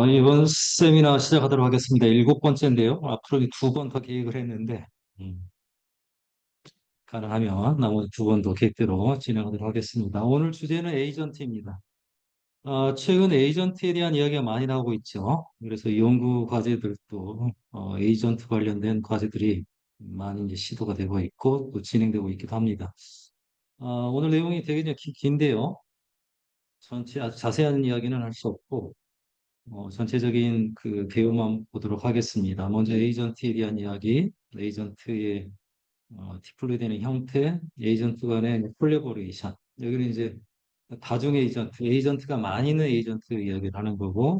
이번 세미나 시작하도록 하겠습니다. 일곱 번째인데요. 앞으로 두 번 더 계획을 했는데, 음, 가능하면 나머지 두 번 더 계획대로 진행하도록 하겠습니다. 오늘 주제는 에이전트입니다. 최근 에이전트에 대한 이야기가 많이 나오고 있죠. 그래서 연구 과제들도 에이전트 관련된 과제들이 많이 이제 시도가 되고 있고 또 진행되고 있기도 합니다. 오늘 내용이 되게 이제 긴데요. 전체 아주 자세한 이야기는 할 수 없고, 전체적인 그 개요만 보도록 하겠습니다. 먼저 에이전트에 대한 이야기, 에이전트의 디플로이되는 형태, 에이전트 간의 콜래보레이션. 여기는 이제 다중 에이전트, 에이전트가 많이 있는 에이전트 이야기를 하는 거고,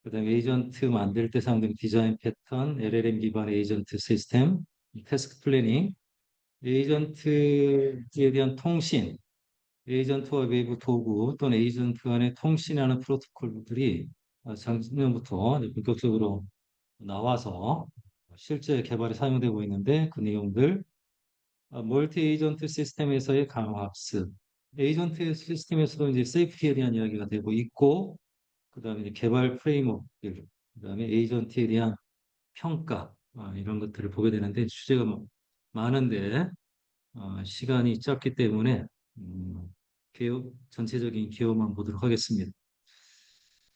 그다음에 에이전트 만들 때 사용되는 디자인 패턴, LLM 기반 에이전트 시스템, 태스크 플래닝, 에이전트에 대한 통신, 에이전트와 외부 도구 또는 에이전트 간의 통신하는 프로토콜들이 작년부터 이제 본격적으로 나와서 실제 개발에 사용되고 있는데 그 내용들 멀티 에이전트 시스템에서의 강화학습 에이전트 시스템에서도 이제 세이프티에 대한 이야기가 되고 있고 그다음에 이제 개발 프레임워크들 그다음에 에이전트에 대한 평가 이런 것들을 보게 되는데 주제가 많은데 시간이 짧기 때문에 전체적인 개요만 보도록 하겠습니다.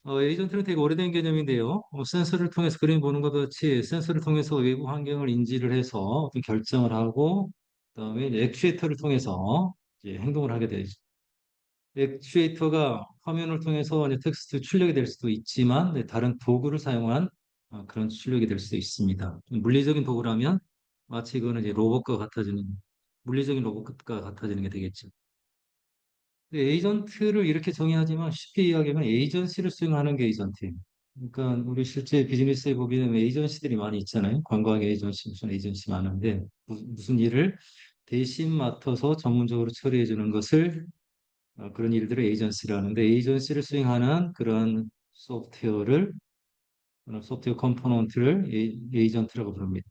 에이전트는 되게 오래된 개념인데요. 센서를 통해서 그림 보는 것과 같이 센서를 통해서 외부 환경을 인지를 해서 어떤 결정을 하고 그다음에 이제 액추에이터를 통해서 이제 행동을 하게 되죠. 액추에이터가 화면을 통해서 이제 텍스트 출력이 될 수도 있지만 다른 도구를 사용한 그런 출력이 될 수도 있습니다. 물리적인 도구라면 마치 이거는 이제 로봇과 같아지는 물리적인 로봇과 같아지는 게 되겠죠. 에이전트를 이렇게 정의하지만 쉽게 이야기하면 에이전시를 수행하는 게 에이전트예요. 그러니까 우리 실제 비즈니스에 보면 에이전시들이 많이 있잖아요. 관광 에이전시, 무슨 에이전시 많은데 무슨 일을 대신 맡아서 전문적으로 처리해 주는 것을 그런 일들을 에이전시를 하는데 에이전시를 수행하는 그런 소프트웨어를 그런 소프트웨어 컴포넌트를 에이전트라고 부릅니다.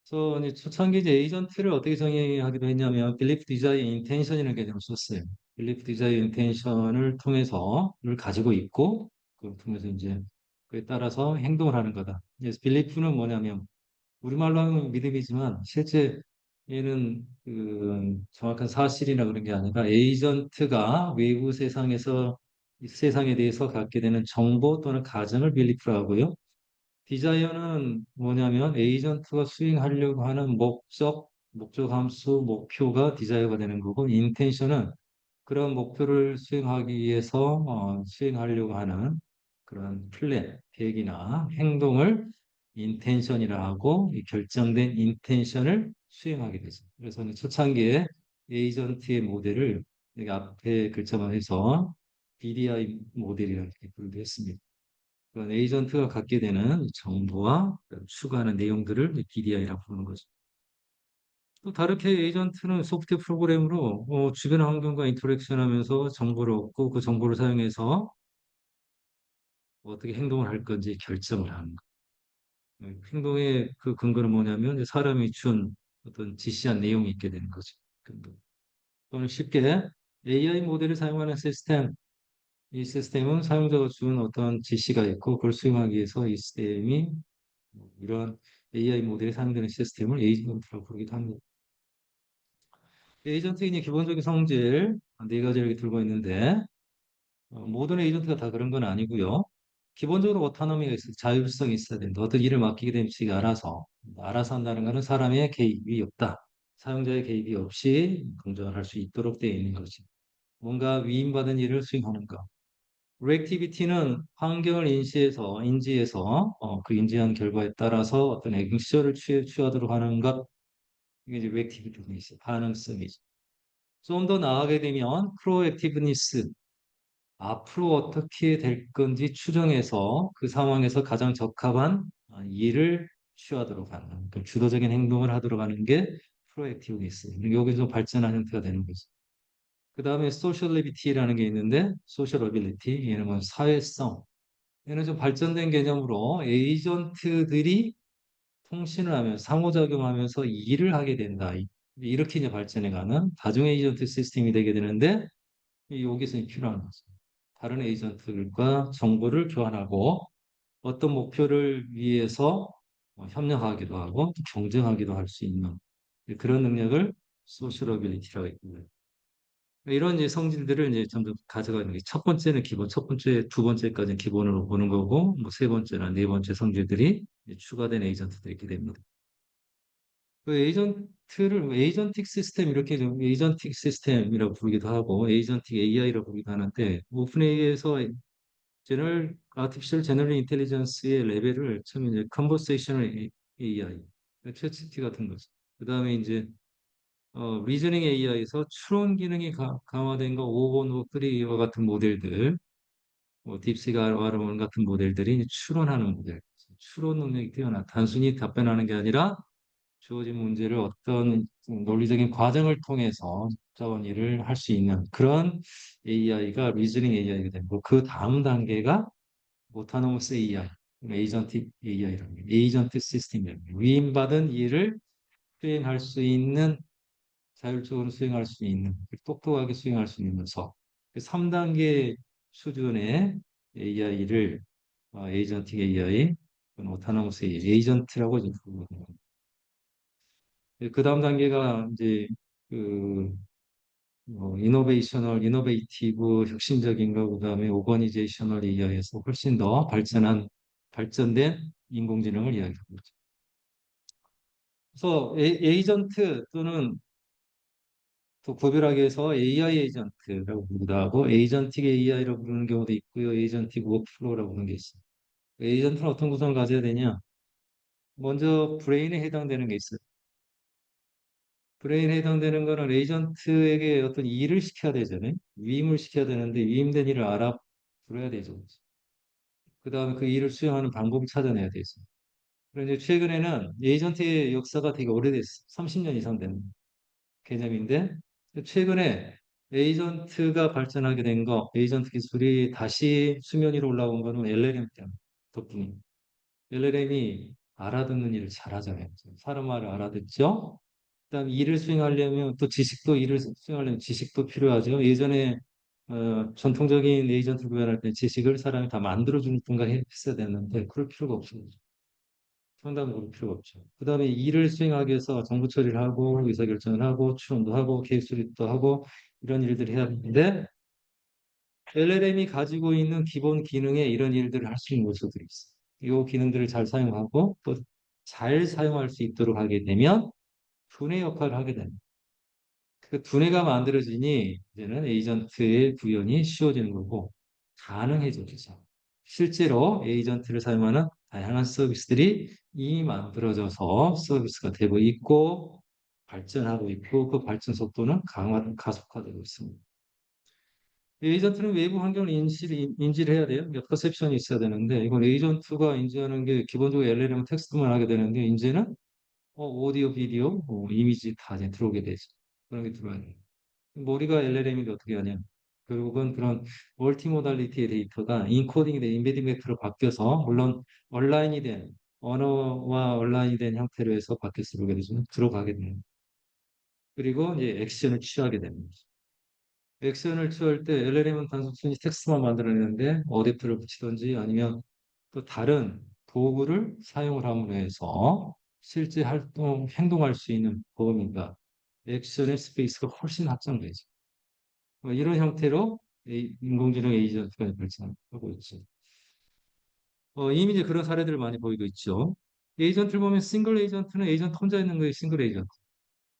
그래서 이제 초창기 이제 에이전트를 어떻게 정의하기도 했냐면 빌리프 디자인 인텐션이라는 개념을 썼어요. 빌리프 디자인 인텐션을 통해서를 가지고 있고 그걸 통해서 이제 그에 따라서 행동을 하는 거다. 그래서 빌리프는 뭐냐면 우리말로 하면 믿음이지만 실제 얘는 그 정확한 사실이나 그런 게 아니라 에이전트가 외부 세상에서 이 세상에 대해서 갖게 되는 정보 또는 가정을 빌리프라고 하고요. 디자이어는 뭐냐면 에이전트가 수행하려고 하는 목적 함수, 목표가 디자이어가 되는 거고, 인텐션은 그런 목표를 수행하기 위해서 수행하려고 하는 그런 플랜, 계획이나 행동을 인텐션이라 하고, 이 결정된 인텐션을 수행하게 되죠. 그래서 초창기에 에이전트의 모델을 여기 앞에 글자만 해서 BDI 모델이라고 부르기도 했습니다. 그런 에이전트가 갖게 되는 정보와 추가하는 내용들을 BDI라고 부르는 거죠. 또 다르게 에이전트는 소프트웨어 프로그램으로 주변 환경과 인터랙션하면서 정보를 얻고 그 정보를 사용해서 어떻게 행동을 할 건지 결정을 하는 거. 행동의 그 근거는 뭐냐면 이제 사람이 준 어떤 지시한 내용이 있게 되는 거죠. 근거. 또는 쉽게 AI 모델을 사용하는 시스템, 이 시스템은 사용자가 준 어떤 지시가 있고 그걸 수행하기 위해서 이 시스템이 이런 AI 모델이 사용되는 시스템을 에이전트라고 부르기도 합니다. 에이전트의 기본적인 성질 네 가지를 이렇게 들고 있는데 모든 에이전트가 다 그런 건 아니고요. 기본적으로 오토노미가 있어 자율성이 있어야 된다. 어떤 일을 맡기게 되면 지가 알아서 한다는 것은 사람의 개입이 없다. 사용자의 개입이 없이 공정을 할 수 있도록 되어 있는 거지. 뭔가 위임받은 일을 수행하는 것. 리액티비티는 환경을 인지해서 그 인지한 결과에 따라서 어떤 액션을 취하도록 하는 것 이게 이제 리액티비티가 있어요. 반응성이죠. 좀 더 나아가게 되면 프로액티브니스 앞으로 어떻게 될 건지 추정해서 그 상황에서 가장 적합한 일을 취하도록 하는 그 주도적인 행동을 하도록 하는 게 프로액티브니스. 여기 좀 발전한 형태가 되는 거죠. 그 다음에 소셜리비티라는 게 있는데 소셜어빌리티 얘는 뭐 사회성 얘는 좀 발전된 개념으로 에이전트들이 통신을 하면서 상호작용하면서 일을 하게 된다. 이렇게 이제 발전해가는 다중 에이전트 시스템이 되게 되는데 여기서 필요한 거죠. 다른 에이전트들과 정보를 교환하고 어떤 목표를 위해서 협력하기도 하고 또 경쟁하기도 할 수 있는 그런 능력을 소셜 어빌리티라고 있고요. 이런 이제 성질들을 이제 점점 가져가는 게 첫 번째는 기본, 첫 번째, 두 번째까지는 기본으로 보는 거고, 뭐 세 번째나 네 번째 성질들이 이제 추가된 에이전트들이 있게 됩니다. 그 에이전트를 에이전틱 시스템 이렇게 좀 에이전틱 시스템이라고 부르기도 하고 에이전틱 AI라고 부르기도 하는데 오픈 AI에서 제너럴 아티피셜 제너럴 인텔리전스의 레벨을 처음에 이제 컨버세이셔널 AI, 챗GPT 같은 거죠. 그다음에 이제 리저닝 AI에서 추론 기능이 강화된 거 5번, 3와 같은 모델들, 뭐 딥시크 R1 같은 모델들이 이제 추론하는 모델, 추론 능력이 뛰어나 단순히 답변하는 게 아니라 주어진 문제를 어떤 논리적인 과정을 통해서 복잡한 일을 할 수 있는 그런 AI가 리즈닝 AI가 되고 그 다음 단계가 오토노머스 AI, 에이전틱 AI라는 에이전트 시스템입니다. 위임받은 일을 수행할 수 있는 자율적으로 수행할 수 있는 똑똑하게 수행할 수 있는 녀석. 3단계 수준의 AI를 에이전틱 AI, 오토노머스 AI, 에이전트라고 이제 부르거든요. 그 다음 단계가 이제 그 이노베이티브 혁신적인 거, 그다음에 오거니제이셔널 AI에서 훨씬 더 발전된 인공지능을 이야기하고 있죠. 그래서 에이전트 또는 또 구별하기 위해서 AI 에이전트라고 부르기도 하고 에이전틱 AI라고 부르는 경우도 있고요. 에이전틱 워크플로우라고 부르는 게 있어요. 에이전트는 어떤 구성을 가져야 되냐? 먼저 브레인에 해당되는 게 있어요. 브레인에 해당되는 거는 에이전트에게 어떤 일을 시켜야 되잖아요. 위임을 시켜야 되는데 위임된 일을 알아들어야 되죠. 그 다음에 그 일을 수행하는 방법을 찾아내야 되죠. 그런데 최근에는 에이전트의 역사가 되게 오래됐어요. 30년 이상 된 개념인데 최근에 에이전트가 발전하게 된 거, 에이전트 기술이 다시 수면 위로 올라온 거는 LLM 때문에 덕분입니다. LLM이 알아듣는 일을 잘하잖아요. 사람 말을 알아듣죠. 그다음 일을 수행하려면 또 지식도 일을 수행하려면 지식도 필요하죠. 예전에 전통적인 에이전트를 구현할 때 지식을 사람이 다 만들어주는 분가 했어야 됐는데 그럴 필요가 없습니다. 상담을 그럴 필요가 없죠. 그다음에 일을 수행하기 위해서 정보 처리를 하고 의사결정을 하고 추론도 하고 계획 수립도 하고 이런 일들을 해야 되는데 LLM이 가지고 있는 기본 기능에 이런 일들을 할 수 있는 요소들이 있어요. 이 기능들을 잘 사용하고 또 잘 사용할 수 있도록 하게 되면 두뇌 역할을 하게 됩니다. 그 두뇌가 만들어지니 이제는 에이전트의 구현이 쉬워지는 거고 가능해져죠. 실제로 에이전트를 사용하는 다양한 서비스들이 이미 만들어져서 서비스가 되고 있고 발전하고 있고 그 발전 속도는 가속화되고 있습니다. 에이전트는 외부 환경을 인지를 해야 돼요. 퍼셉션이 있어야 되는데 이건 에이전트가 인지하는 게 기본적으로 LLM 텍스트만 하게 되는데 이제는 오디오, 비디오, 이미지 다 이제 들어오게 되죠. 그런 게 들어와요. 머리가 LLM인데 어떻게 하냐. 결국은 그런 멀티모달리티의 데이터가 인코딩이 된 인베딩 벡터로 바뀌어서 물론 온라인이 된 언어와 온라인이 된 형태로 해서 바뀌어서 들어가게 됩니다. 그리고 이제 액션을 취하게 됩니다. 액션을 취할 때 LLM은 단순히 텍스트만 만들어내는데 어댑터를 붙이든지 아니면 또 다른 도구를 사용을 함으로 해서 실제 행동할 수 있는 범위가 액션의 스페이스가 훨씬 확장되죠. 이런 형태로 인공지능 에이전트가 발전하고 있죠. 이미 이제 그런 사례들을 많이 보이고 있죠. 에이전트를 보면 싱글 에이전트는 에이전트 혼자 있는 거예요. 싱글 에이전트.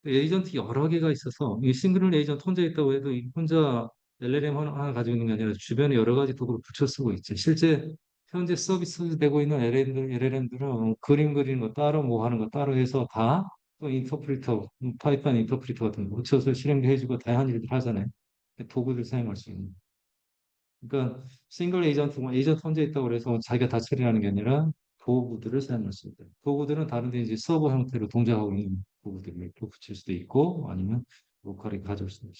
에이전트 여러 개가 있어서 이 싱글 에이전트 혼자 있다고 해도 이 혼자 LLM 하나 가지고 있는 게 아니라 주변에 여러 가지 도구를 붙여 쓰고 있죠. 실제 현재 서비스 되고 있는 LLM들은 그림 그리는 거 따로 뭐 하는 거 따로 해서 다 또 인터프리터, 파이썬 인터프리터 같은 거 붙여서 실행도 해주고 다양한 일들 하잖아요. 도구를 사용할 수 있는. 그러니까 싱글 에이전트 혼자 있다고 그래서 자기가 다 처리하는 게 아니라 도구들을 사용할 수 있다. 도구들은 다른 데 이제 서버 형태로 동작하고 있는 도구들을 또 붙일 수도 있고 아니면 로컬에 가져올 수도 있고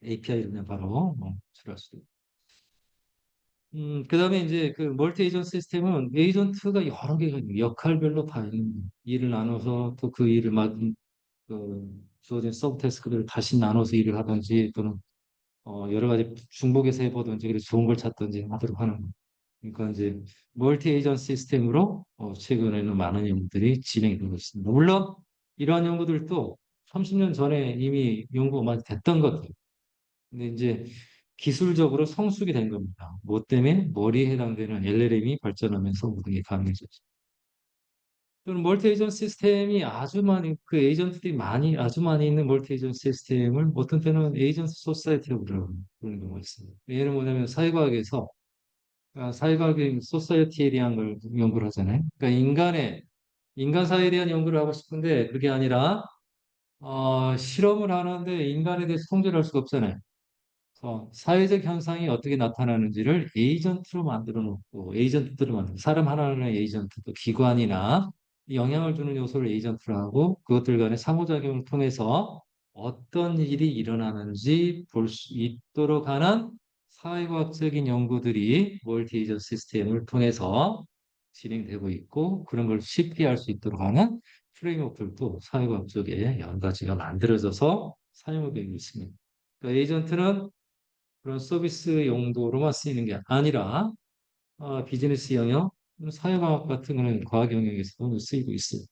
API를 그냥 바로 처리할 수도 있고. 그다음에 이제 그 멀티 에이전트 시스템은 에이전트가 여러 개가 있는 역할별로 다 있는 일을 나눠서 또 그 일을 맡은 그 주어진 서브 태스크들을 다시 나눠서 일을 하든지 또는 여러 가지 중복해서 해보든지 그래서 좋은 걸 찾든지 하도록 하는 거예요. 그러니까 이제 멀티 에이전 시스템으로 최근에는 많은 연구들이 진행이 되고 있습니다. 물론 이러한 연구들도 30년 전에 이미 연구가 많이 됐던 것들. 근데 이제 기술적으로 성숙이 된 겁니다. 뭐 때문에 머리에 해당되는 LLM이 발전하면서 모든 게 가능해졌죠. 또는 멀티 에이전 시스템이 아주 많이 그 에이전트들이 많이 아주 많이 있는 멀티 에이전 시스템을 어떤 때는 에이전트 소사이티라고 부르는 경우가 있습니다. 예를 뭐냐면 사회과학에서 사회과학의 소사이어티에 대한 걸 연구를 하잖아요. 그러니까 인간 사회에 대한 연구를 하고 싶은데 그게 아니라 실험을 하는데 인간에 대해서 통제를 할 수가 없잖아요. 사회적 현상이 어떻게 나타나는지를 에이전트로 만들어 놓고 에이전트들을 만들고 사람 하나하나의 에이전트 또 기관이나 영향을 주는 요소를 에이전트로 하고 그것들 간의 상호작용을 통해서 어떤 일이 일어나는지 볼 수 있도록 하는 사회과학적인 연구들이 멀티 에이전트 시스템을 통해서 진행되고 있고 그런 걸 쉽게 할 수 있도록 하는 프레임워크들도 사회과학 쪽에 여러 가지가 만들어져서 사용이 되고 있습니다. 그러니까 에이전트는 그런 서비스 용도로만 쓰이는 게 아니라 비즈니스 영역, 사회과학 같은 그런 과학 영역에서도 쓰이고 있어요.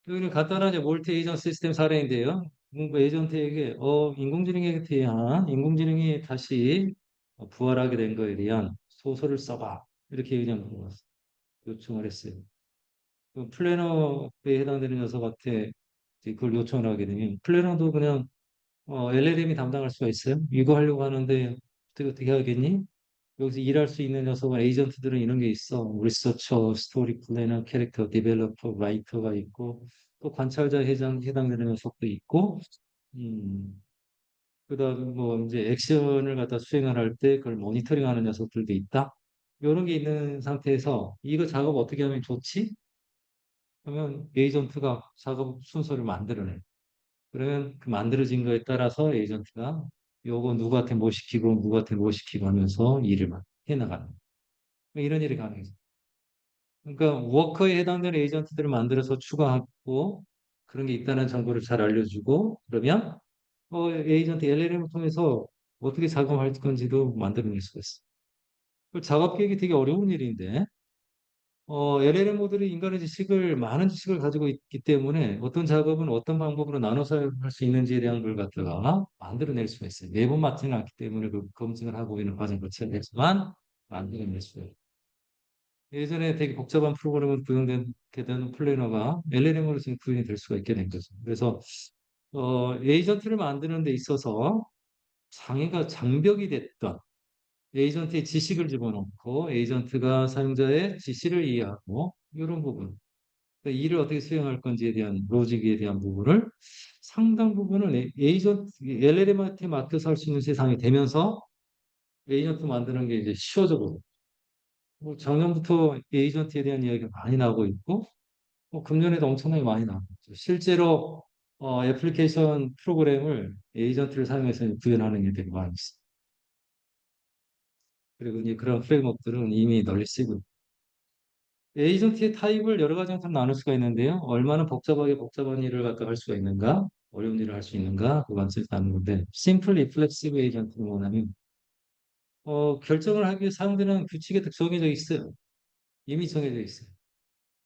여기는 간단한 이제 몰티 에이전 시스템 사례인데요. 그 에이전트에게 인공지능에 대한 인공지능이 다시 부활하게 된 거에 대한 소설을 써봐 이렇게 그냥 요청을 했어요. 그 플래너에 해당되는 녀석한테 이제 그걸 요청을 하게 되면 플래너도 그냥 LLM이 담당할 수가 있어요. 이거 하려고 하는데 어떻게 하겠니? 여기서 일할 수 있는 녀석은 에이전트들은 이런 게 있어. 리서처, 스토리 플래너, 캐릭터 디벨로퍼, 라이터가 있고 또 관찰자 해당되는 녀석도 있고 그다음에 뭐 이제 액션을 갖다 수행을 할 때 그걸 모니터링하는 녀석들도 있다. 이런 게 있는 상태에서 이거 작업 어떻게 하면 좋지? 그러면 에이전트가 작업 순서를 만들어내. 그러면 그 만들어진 거에 따라서 에이전트가 요거 누구한테 뭐 시키고 누구한테 뭐 시키고 하면서 일을 막 해나가는 거예요. 이런 일이 가능해요. 그러니까 워커에 해당되는 에이전트들을 만들어서 추가하고 그런 게 있다는 정보를 잘 알려주고 그러면 에이전트 LLM을 통해서 어떻게 작업할 건지도 만들어낼 수가 있어요. 그 작업 계획이 되게 어려운 일인데 LLM 모델이 인간의 지식을 많은 지식을 가지고 있기 때문에 어떤 작업은 어떤 방법으로 나눠서 할 수 있는지에 대한 걸 갖다가 만들어낼 수가 있어요. 매번 맞지는 않기 때문에 그 검증을 하고 있는 과정을 거쳐야 되지만 만들어낼 수가 있어요. 예전에 되게 복잡한 프로그램을 구현되는 플래너가 LLM으로 지금 구현이 될 수가 있게 된 거죠. 그래서 에이전트를 만드는 데 있어서 장벽이 됐던 에이전트의 지식을 집어넣고 에이전트가 사용자의 지시를 이해하고 이런 부분, 그러니까 일을 어떻게 수행할 건지에 대한 로직에 대한 부분을 상당 부분을 에이전트 LLM한테 맡겨서 할 수 있는 세상이 되면서 에이전트 만드는 게 이제 쉬워져 버려. 뭐 작년부터 에이전트에 대한 이야기가 많이 나오고 있고 금년에도 엄청나게 많이 나오고 있죠. 실제로 애플리케이션 프로그램을 에이전트를 사용해서 구현하는 일들이 많이 있어요. 그리고 이제 그런 프레임워크들은 이미 널리 쓰이고 있고. 에이전트의 타입을 여러 가지 형태로 나눌 수가 있는데요. 얼마나 복잡한 일을 갖다 할 수가 있는가, 어려운 일을 할 수 있는가, 그거 나누는 건데, 심플 리플렉시브 에이전트는 뭐냐면, 결정을 하기 위해 사용되는 규칙이 딱 정해져 있어요. 이미 정해져 있어요.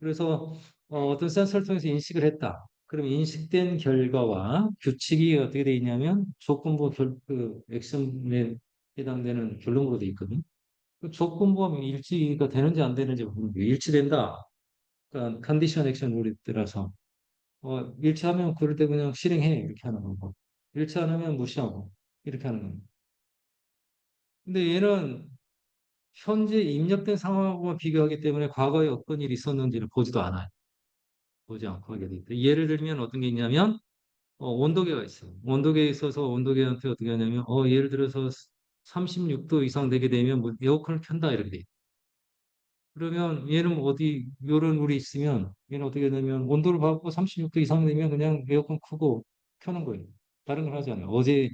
그래서 떤 센서를 통해서 인식을 했다. 그럼 인식된 결과와 규칙이 어떻게 돼 있냐면 조건부 그 액션에 해당되는 결론으로 돼 있거든요. 그 조건부가 일치가 되는지 안 되는지 보는 거예요. 일치된다. 그러니까 컨디션 액션 룰에 따라서 일치하면 그럴 때 그냥 실행해 이렇게 하는 거고 일치 안 하면 무시하고 이렇게 하는 겁니다. 근데 얘는 현재 입력된 상황하고만 비교하기 때문에 과거에 어떤 일이 있었는지를 보지도 않아요. 보지 않고 하게 돼 있다. 예를 들면 어떤 게 있냐면 온도계가 있어요. 온도계에 있어서 온도계한테 어떻게 하냐면 예를 들어서 36도 이상 되게 되면 뭐 에어컨을 켠다 이렇게 돼. 그러면 얘는 어디 요런 룰이 있으면 얘는 어떻게 되냐면 온도를 받고 36도 이상 되면 그냥 에어컨 끄고 켜는 거예요. 다른 걸 하지 않아요. 어제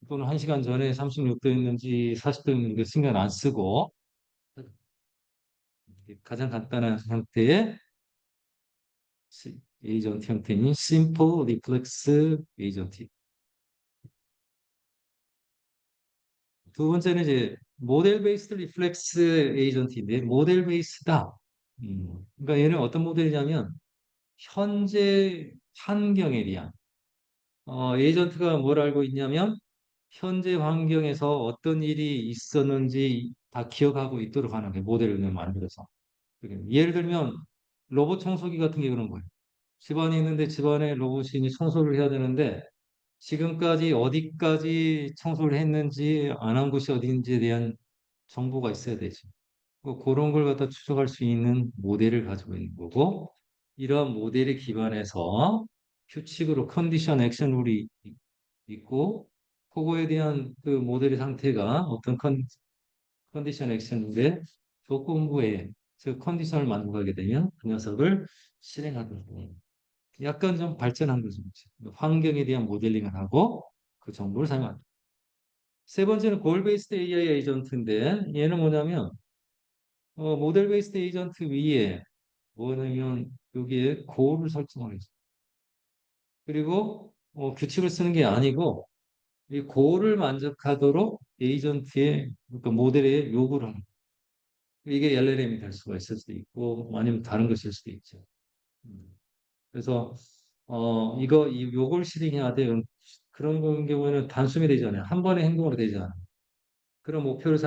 또는 1시간 전에 36도였는지 40도였는지 신경 안 쓰고 가장 간단한 형태의 에이전트 형태인 심플 리플렉스 에이전트. 두 번째는 이제 모델 베이스드 리플렉스 에이전트인데 모델 베이스다. 그러니까 얘는 어떤 모델이냐면 현재 환경에 대한 에이전트가 뭘 알고 있냐면 현재 환경에서 어떤 일이 있었는지 다 기억하고 있도록 하는 게 모델을 만들어서. 예를 들면 로봇 청소기 같은 게 그런 거예요. 집안에 있는데 집안에 로봇이 청소를 해야 되는데 지금까지 어디까지 청소를 했는지 안 한 곳이 어디인지에 대한 정보가 있어야 되죠. 그런 걸 갖다 추적할 수 있는 모델을 가지고 있는 거고 이러한 모델에 기반해서 규칙으로 컨디션 액션 룰이 있고 그거에 대한 그 모델의 상태가 어떤 컨디션 액션인데 조건부에 그 컨디션을 만들게 되면 그 녀석을 실행하도록 됩니다. 약간 좀 발전한 거죠. 환경에 대한 모델링을 하고 그 정보를 사용한다. 세 번째는 골 베이스드 AI 에이전트인데 얘는 뭐냐면 모델 베이스드 에이전트 위에 뭐냐면 여기에 고를 설정하겠죠. 그리고 규칙을 쓰는 게 아니고 이 고를 만족하도록 에이전트의 그러니까 모델에 요구를 하는 이게 LLM이 될 수가 있을 수도 있고 아니면 다른 것일 수도 있죠. 음. 그래서 이거 요걸 실행해야 돼. 그런 경우에는 단숨에 되잖아요. 한 번의 행동으로 되잖아요. 그런 목표를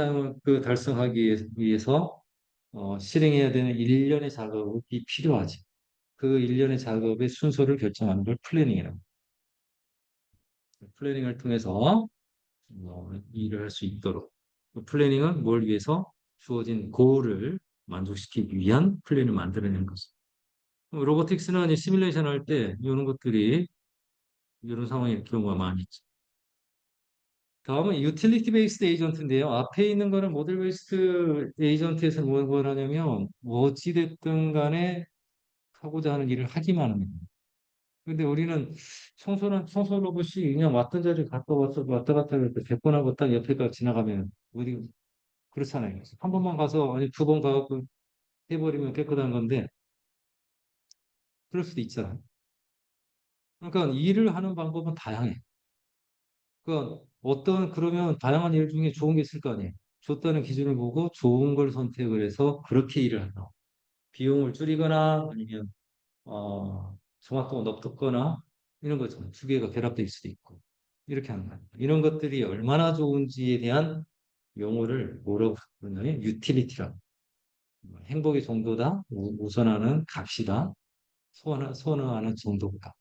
달성하기 위해서 실행해야 되는 일련의 작업이 필요하지. 그 일련의 작업의 순서를 결정하는 걸 플래닝이라고. 플래닝을 통해서 일을 할 수 있도록. 그 플래닝은 뭘 위해서 주어진 고를 만족시키기 위한 플랜을 만들어내는 거죠. 로보틱스는 시뮬레이션 할 때 이런 것들이 이런 상황일 경우가 많이 있죠. 다음은 유틸리티 베이스드 에이전트인데요. 앞에 있는 거는 모델 베이스드 에이전트에서 뭘 하냐면 어찌됐든 간에 하고자 하는 일을 하기만 합니다. 근데 우리는 청소 로봇이 그냥 왔던 자리에 갔다 왔다 갔다 할 때 100번 하고 딱 옆에가 지나가면 우리 그렇잖아요. 한 번만 가서 아니 두 번 가고 해버리면 깨끗한 건데 그럴 수도 있잖아요. 그러니까 일을 하는 방법은 다양해. 그러니까 그러면 다양한 일 중에 좋은 게 있을 거 아니에요. 줬다는 기준을 보고 좋은 걸 선택을 해서 그렇게 일을 한다. 비용을 줄이거나 아니면 정확도가 높거나 이런 거죠. 두 개가 결합될 수도 있고 이렇게 하는 거예요. 이런 것들이 얼마나 좋은지에 대한 용어를 뭐라고 부르냐면 유틸리티라고. 행복의 정도다, 우선하는 값이다, 선호하는 정도다.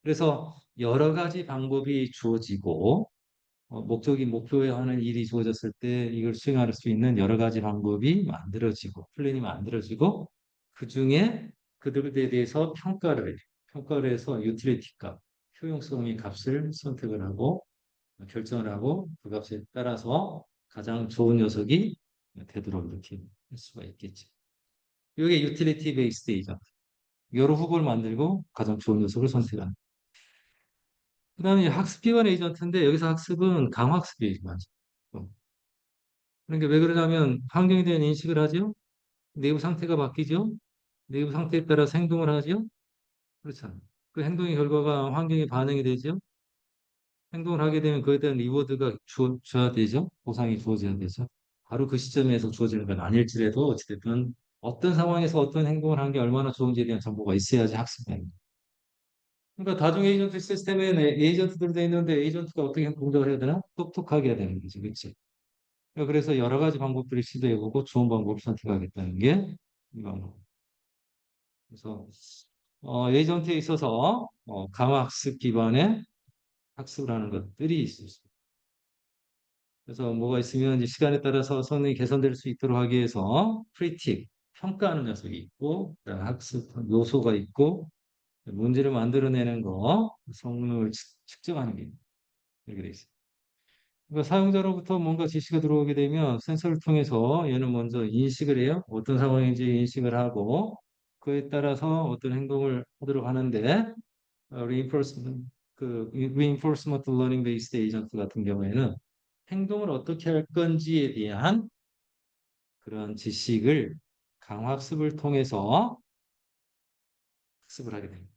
그래서 여러 가지 방법이 주어지고 목표에 하는 일이 주어졌을 때 이걸 수행할 수 있는 여러 가지 방법이 만들어지고 플랜이 만들어지고 그 중에 그들에 대해서 평가를 해서 유틸리티 값, 효용성의 값을 선택을 하고 결정을 하고 그 값에 따라서 가장 좋은 녀석이 되도록 이렇게 할 수가 있겠죠. 이게 유틸리티 베이스드 이죠. 여러 후보를 만들고 가장 좋은 녀석을 선택하는. 그다음에 학습 기반 에이전트인데 여기서 학습은 강학습이 맞죠. 그러니까 왜 그러냐면 환경에 대한 인식을 하죠. 내부 상태가 바뀌죠. 내부 상태에 따라서 행동을 하죠. 그렇잖아요. 그 행동의 결과가 환경에 반영이 되죠. 행동을 하게 되면 그에 대한 리워드가 줘야 되죠. 보상이 주어져야 되죠. 바로 그 시점에서 주어지는 건 아닐지라도 어찌됐든 어떤 상황에서 어떤 행동을 한 게 얼마나 좋은지에 대한 정보가 있어야지 학습이 됩니다. 그러니까 다중 에이전트 시스템에 에이전트들이 돼 있는데 에이전트가 어떻게 공작을 해야 되나? 똑똑하게 해야 되는 거지, 그렇지? 그래서 여러 가지 방법들을 시도해보고 좋은 방법을 선택하겠다는 게 이 방법. 그래서 에이전트에 있어서 강학습 기반의 학습을 하는 것들이 있습니다. 그래서 뭐가 있으면 이제 시간에 따라서 성능이 개선될 수 있도록 하기 위해서 크리틱, 평가하는 녀석이 있고, 그다음에 학습 요소가 있고, 문제를 만들어내는 거, 성능을 측정하는 게 이렇게 돼 있어요. 그러니까 사용자로부터 뭔가 지시가 들어오게 되면 센서를 통해서 얘는 먼저 인식을 해요. 어떤 상황인지 인식을 하고 그에 따라서 어떤 행동을 하도록 하는데 reinforcement learning based agent 같은 경우에는 행동을 어떻게 할 건지에 대한 그런 지식을 강학습을 통해서 학습을 하게 됩니다.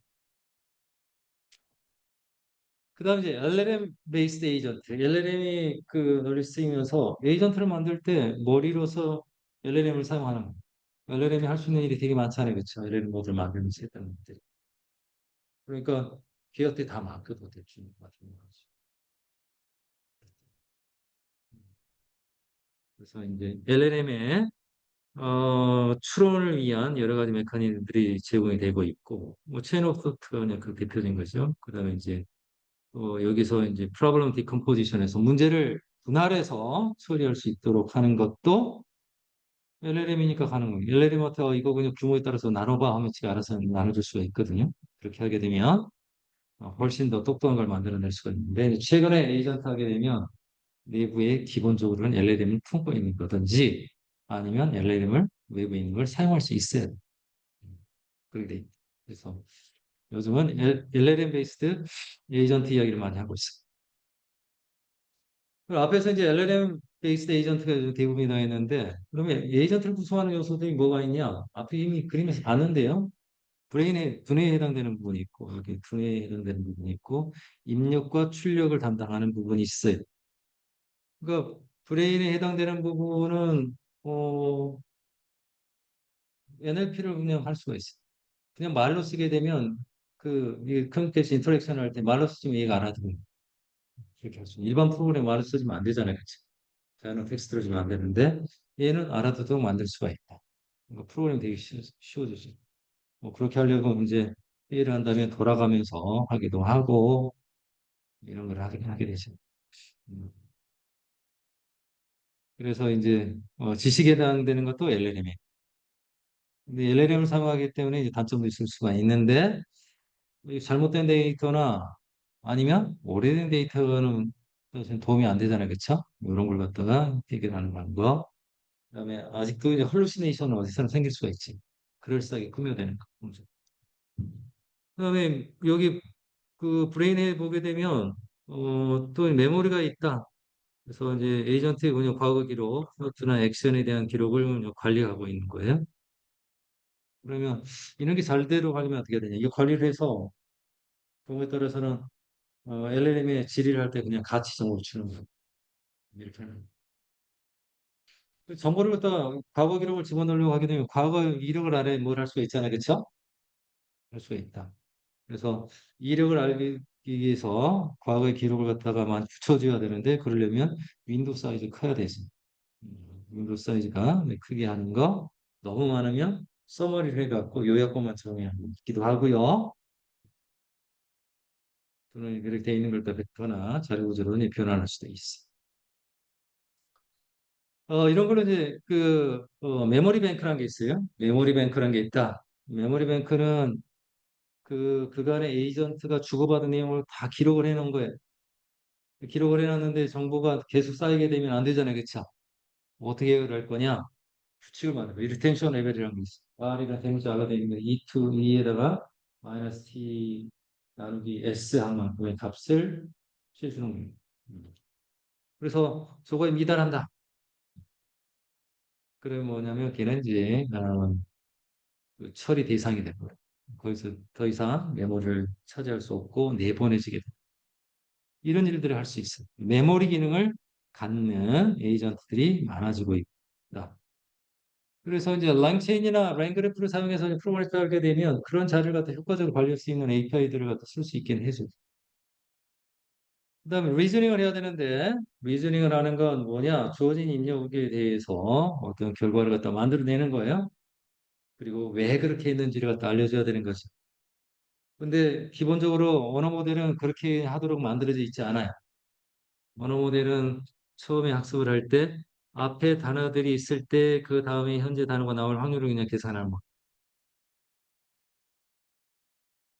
그다음에 이제 LLM 베이스드 에이전트. LLM이 그 널리 쓰이면서 에이전트를 만들 때 머리로서 LLM을 사용하는 거예요. LLM이 할 수 있는 일이 되게 많잖아요. 그렇죠? LLM 모델 만들면서 했던 것들이. 그러니까 기업들이 다 맡겨도 대충 같은 거죠. 그래서 이제 LLM의 추론을 위한 여러 가지 메커니즘들이 제공이 되고 있고, 뭐 체인 오브 소프트가 그냥 그 대표적인 거죠. 그다음에 이제 여기서 이제 프로블럼 디컴포지션에서 문제를 분할해서 처리할 수 있도록 하는 것도 LLM이니까 가는 거예요. LLM한테 이거 그냥 규모에 따라서 나눠봐 하면 지가 알아서 나눠줄 수가 있거든요. 그렇게 하게 되면 훨씬 더 똑똑한 걸 만들어낼 수가 있는데 최근에 에이전트 하게 되면 내부에 기본적으로는 LLM을 품고 있는 거든지 아니면 LLM을 외부에 있는 걸 사용할 수 있어야 돼요. 그렇게 돼 있다. 그래서 요즘은 LLM 베이스드 에이전트 이야기를 많이 하고 있어요. 그 앞에서 이제 LLM 베이스드 에이전트가 대부분이 나 있는데 그러면 에이전트를 구성하는 요소들이 뭐가 있냐? 앞에 이미 그림에서 봤는데요. 브레인에 두뇌에 해당되는 부분이 있고 여기 두뇌에 해당되는 부분이 있고 입력과 출력을 담당하는 부분이 있어요. 그러니까 브레인에 해당되는 부분은 어, NLP를 그냥 할 수가 있어요. 그냥 말로 쓰게 되면 이 커뮤니케이션 인터랙션 할 때 말로 쓰면 이해가 안 하거든요. 그렇게 할 수. 일반 프로그램 말로 쓰면 안 되잖아요. 그치? 자연어 텍스트로 주면 안 되는데 얘는 알아듣도록 만들 수가 있다. 그러니까 프로그램 되게 쉬워지죠. 뭐 그렇게 하려고 이제 회의를 한다면 돌아가면서 하기도 하고 이런 걸 하게 되죠. 음. 그래서 이제 지식에 해당되는 것도 LLM이에요. 근데 LLM을 사용하기 때문에 이제 단점도 있을 수가 있는데 이 잘못된 데이터나 아니면 오래된 데이터는 사실 도움이 안 되잖아요. 그렇죠? 이런 걸 갖다가 해결하는 방법. 그다음에 아직도 이제 헐루시네이션은 어디서나 생길 수가 있지. 그럴싸하게 꾸며내는 거. 그다음에 여기 그 브레인에 보게 되면 또 메모리가 있다. 그래서 이제 에이전트의 운영 과거 기록, 플로트나 액션에 대한 기록을 관리하고 있는 거예요. 그러면 이런 게 잘대로 하려면 어떻게 되냐? 이게 관리를 해서 경우에 따라서는 LLM에 질의를 할 때 그냥 가치 정보를 주는 거예요. 이렇게 하는. 정보를 갖다가 과거 기록을 집어넣으려고 하게 되면 과거 이력을 안에 뭘 할 수가 있잖아요. 그렇죠? 할 수가 있다. 그래서 이력을 알기 위해서 과거의 기록을 갖다가 많이 붙여줘야 되는데 그러려면 윈도우 사이즈 커야 되지. 윈도우 사이즈가 크게 하는 거 너무 많으면 서머리를 해갖고 요약본만 정리하기도 하고요. 또는 그렇게 돼 있는 걸 더 뱉거나 자료 구조로 변환할 수도 있어. 이런 걸로 이제 메모리 뱅크라는 게 있어요. 메모리 뱅크라는 게 있다. 메모리 뱅크는 그간의 에이전트가 주고받은 내용을 다 기록을 해놓은 거예요. 기록을 해놨는데 정보가 계속 쌓이게 되면 안 되잖아요. 그쵸? 어떻게 할 거냐? 규칙을 만들고, 리텐션 레벨이라는 게 있어요. R이랑 대문자가 되어 있는 E2, E에다가 마이너스 T 나누기 S 한 만큼의 값을 실수는 거예요. 그래서 저거에 미달한다. 그러면 뭐냐면 걔는 이제 그 처리 대상이 되는 거예요. 거기서 더 이상 메모를 차지할 수 없고 내보내지게 돼요. 이런 일들을 할 수 있어요. 메모리 기능을 갖는 에이전트들이 많아지고 있다. 그래서 이제 랑체인이나 라인그래프를 사용해서 프로그램을 하게 되면 그런 자료를 갖다 효과적으로 관리할 수 있는 API들을 갖다 쓸 수 있게 해줘요. 그다음에 리즈닝을 해야 되는데 리즈닝을 하는 건 뭐냐? 주어진 입력에 대해서 어떤 결과를 갖다 만들어내는 거예요. 그리고 왜 그렇게 했는지를 갖다 알려줘야 되는 거죠. 근데 기본적으로 언어 모델은 그렇게 하도록 만들어져 있지 않아요. 언어 모델은 처음에 학습을 할 때 앞에 단어들이 있을 때 그 다음에 현재 단어가 나올 확률을 그냥 계산하는 거.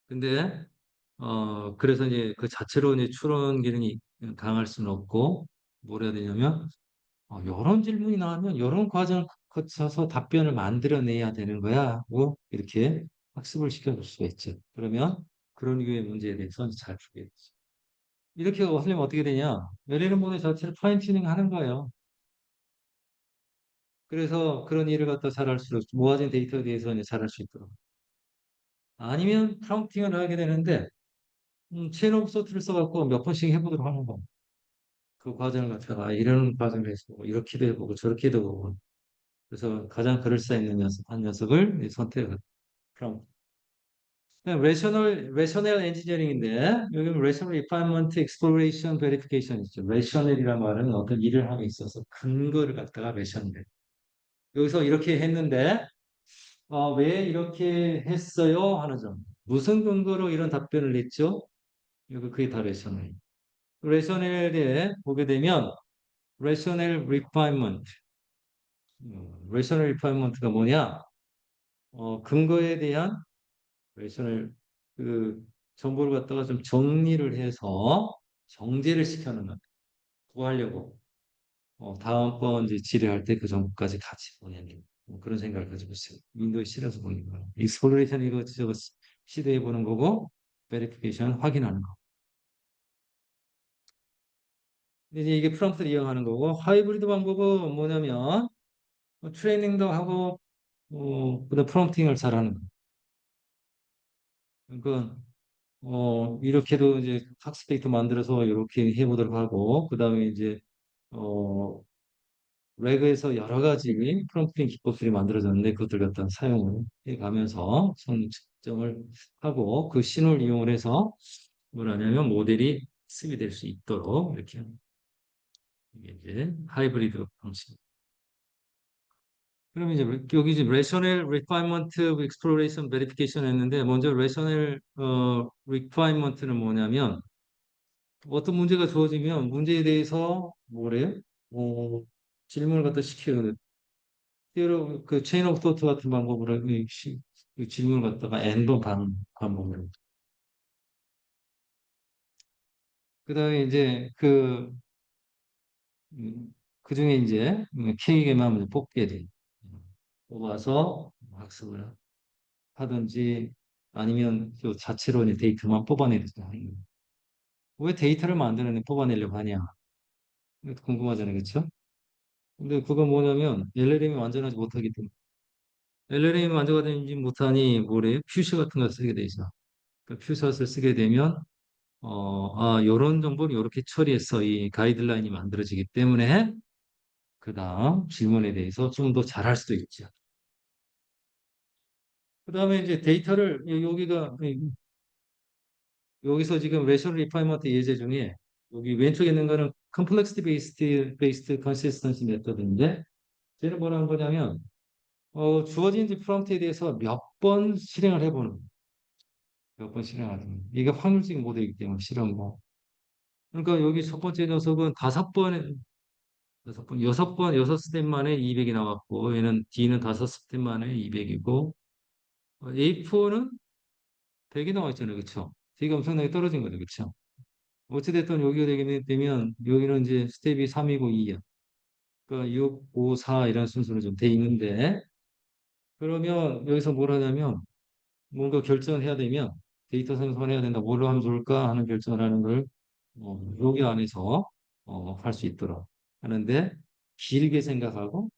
근데 그래서 이제 그 자체로 이제 추론 기능이 강할 수는 없고 뭘 해야 되냐면 이런 질문이 나오면 이런 과정을 거쳐서 답변을 만들어내야 되는 거야. 뭐 이렇게 학습을 시켜줄 수가 있죠. 그러면 그런 류의 문제에 대해서 잘 풀게 되죠. 이렇게 하려면 어떻게 되냐? LLM 모델 자체를 파인 튜닝 하는 거예요. 그래서 그런 일을 갖다 잘할 수, 모아진 데이터에 대해서 이제 잘할 수 있도록. 아니면 프롬프팅을 하게 되는데 체인 오브 소트를 써갖고 몇 번씩 해보도록 하는 거. 그 과정을 갖다가 이런 과정을 해서 이렇게도 해보고 저렇게도 해보고. 그래서 가장 그럴싸 있는 녀석, 한 녀석을 선택을. 그럼 레셔널 엔지니어링인데 여기 레셔널 리파인먼트 익스플로레이션 베리피케이션 있죠. 레셔널이란 말은 어떤 일을 함에 있어서 근거를 갖다가 레셔널. 여기서 이렇게 했는데 왜 이렇게 했어요? 하는 점. 무슨 근거로 이런 답변을 냈죠? 여기 그게 다 레셔널. 레셔널에 보게 되면 레셔널 리파인먼트. 레셔널 리파인먼트가 뭐냐? 근거에 대한 레이션을 그 정보를 갖다가 좀 정리를 해서 정제를 시켜놓는 거 하려고 다음번 이제 질의할 때 그 정보까지 같이 보내는 그런 생각을 가지고 있어요. 윈도우 실에서 보는 거예요. 익스플로레이션 이거 저거 시도해 보는 거고 베리피케이션 확인하는 거. 근데 이제 이게 프롬프트를 이용하는 거고 하이브리드 방법은 뭐냐면 트레이닝도 하고 그다음 프롬프팅을 잘하는 거. 그러니까 이렇게도 이제 학습 데이터 만들어서 이렇게 해보도록 하고, 그 다음에 이제, 어, 레그에서 여러 가지 프롬프팅 기법들이 만들어졌는데, 그것들 갖다 사용을 해 가면서 성 측정을 하고, 그 신호를 이용을 해서 뭘 하냐면 모델이 학습이 될 수 있도록 이렇게 하는 이게 이제 하이브리드 방식. 그러면 이제 여기 지금 rational requirement exploration verification 했는데, 먼저 rational requirement는 뭐냐면, 어떤 문제가 주어지면 문제에 대해서 뭐래요? 어, 질문을 갖다 시키는 때로 그 체인 오브 토트 같은 방법으로 그 질문을 갖다가 n번 반복으로. 그다음에 이제 그 중에 이제 K개만 먼저 뽑게 돼. 뽑아서 학습을 하든지 아니면 또 자체로 이제 데이터만 뽑아내든지 하는 거예요. 왜 데이터를 만드는 뽑아내려고 하냐? 궁금하잖아요, 그렇죠? 근데 그거 뭐냐면 LLM이 완전하지 못하기 때문에 LLM이 완전하지 못하니 뭐래요? 퓨셔 같은 거 쓰게 되죠. 그 퓨셔를 쓰게 되면 요런 정보를 이렇게 처리해서 이 가이드라인이 만들어지기 때문에 그다음 질문에 대해서 좀 더 잘할 수도 있죠. 그다음에 이제 데이터를 여기가 여기서 지금 레이셜 리파이먼트 예제 중에 여기 왼쪽에 있는 거는 complexity based consistency method인데 쟤는 뭐라는 거냐면 주어진 프롬프트에 대해서 몇 번 실행을 해보는 몇 번 실행하는 이게 확률적 모델이기 때문에 실험 뭐 그러니까 여기 첫 번째 녀석은 여섯 번 여섯 스텝 만에 200이 나왔고 얘는 D는 다섯 스텝 만에 200이고 A4는 100이 나와 있잖아요, 그렇죠? D가 엄청나게 떨어진 거죠, 그렇죠? 어찌됐든 여기가 되게 되면 여기는 이제 스텝이 3이고 2야. 그러니까 6, 5, 4 이런 순서로 좀 돼 있는데 그러면 여기서 뭘 하냐면 뭔가 결정을 해야 되면 데이터 생성을 해야 된다. 뭘로 하면 좋을까 하는 결정을 하는 걸 여기 안에서 할 수 있도록 하는데 길게 생각하고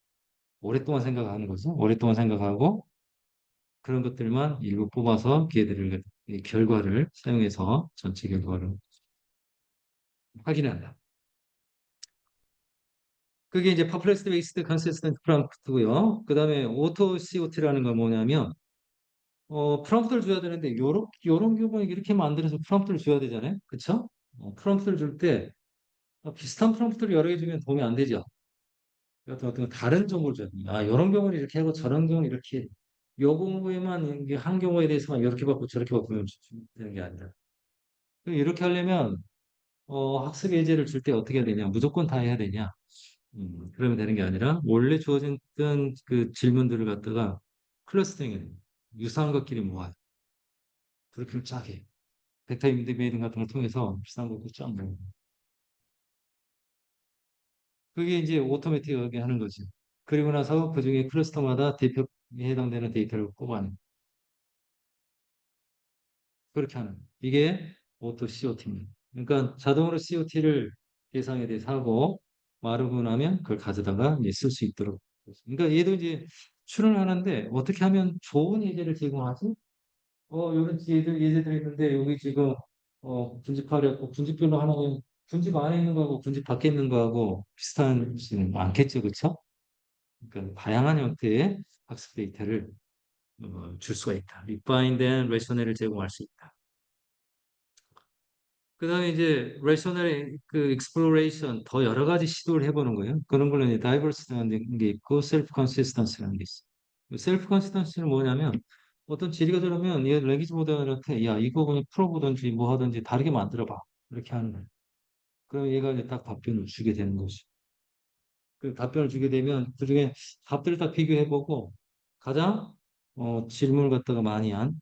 오랫동안 생각하는 거죠. 오랫동안 생각하고 그런 것들만 일부 뽑아서 걔들을 이 결과를 사용해서 전체 결과를 확인한다. 그게 이제 Perplexity Based Consistent Prompt고요. 그 다음에 Auto COT라는 건 뭐냐면 프롬프트를 줘야 되는데 요런 경우에 이렇게 만들어서 프롬프트를 줘야 되잖아요. 그쵸? 프롬프트를 줄 때 비슷한 프롬프트를 여러 개 주면 도움이 안 되죠. 어떤 다른 정보를 줘야 됩니다. 이런 경우는 이렇게 하고 저런 경우는 이렇게 요 경우에만 이게 한 경우에 대해서만 이렇게 받고 저렇게 바꾸면 되는 게 아니라 이렇게 하려면 학습 예제를 줄 때 어떻게 해야 되냐? 무조건 다 해야 되냐? 그러면 되는 게 아니라 원래 주어진 그 질문들을 갖다가 클러스팅을 유사한 것끼리 모아요. 그렇게 짜게 벡터 인티그레이팅 같은 걸 통해서 비슷한 것도 쫙 모아요. 그게 이제 오토매틱하게 하는 거죠. 그리고 나서 그 중에 클러스터마다 대표에 해당되는 데이터를 뽑아내는 그렇게 하는 이게 오토 COT입니다. 그러니까 자동으로 COT를 대상에 대해서 하고 마르고 나면 그걸 가져다가 이제 쓸 수 있도록. 그러니까 얘도 이제 출연하는데 어떻게 하면 좋은 예제를 제공하지? 이런 예제들이 있는데 여기 지금 분집하려고 분집별로 하나는 분집 안에 있는 거하고 분집 밖에 있는 거하고 비슷한지는 않겠죠, 그렇죠? 그러니까 다양한 형태의 학습 데이터를 줄 수가 있다. 리파인된 레셔널을 제공할 수 있다. 그다음에 이제 레셔널의 그 익스플로레이션 더 여러 가지 시도를 해보는 거예요. 그런 걸로 이제 다이버시티라는 게 있고 셀프 컨시스턴스라는 게 있어. 셀프 컨시스턴스는 뭐냐면 어떤 질의가 들어오면 얘 레기지 모델한테 야 이거 그냥 풀어보든지 뭐 하든지 다르게 만들어봐 이렇게 하는 거예요. 그럼 얘가 이제 딱 답변을 주게 되는 거죠. 그 답변을 주게 되면 그중에 답들을 다 비교해보고 가장 질문을 갖다가 많이 한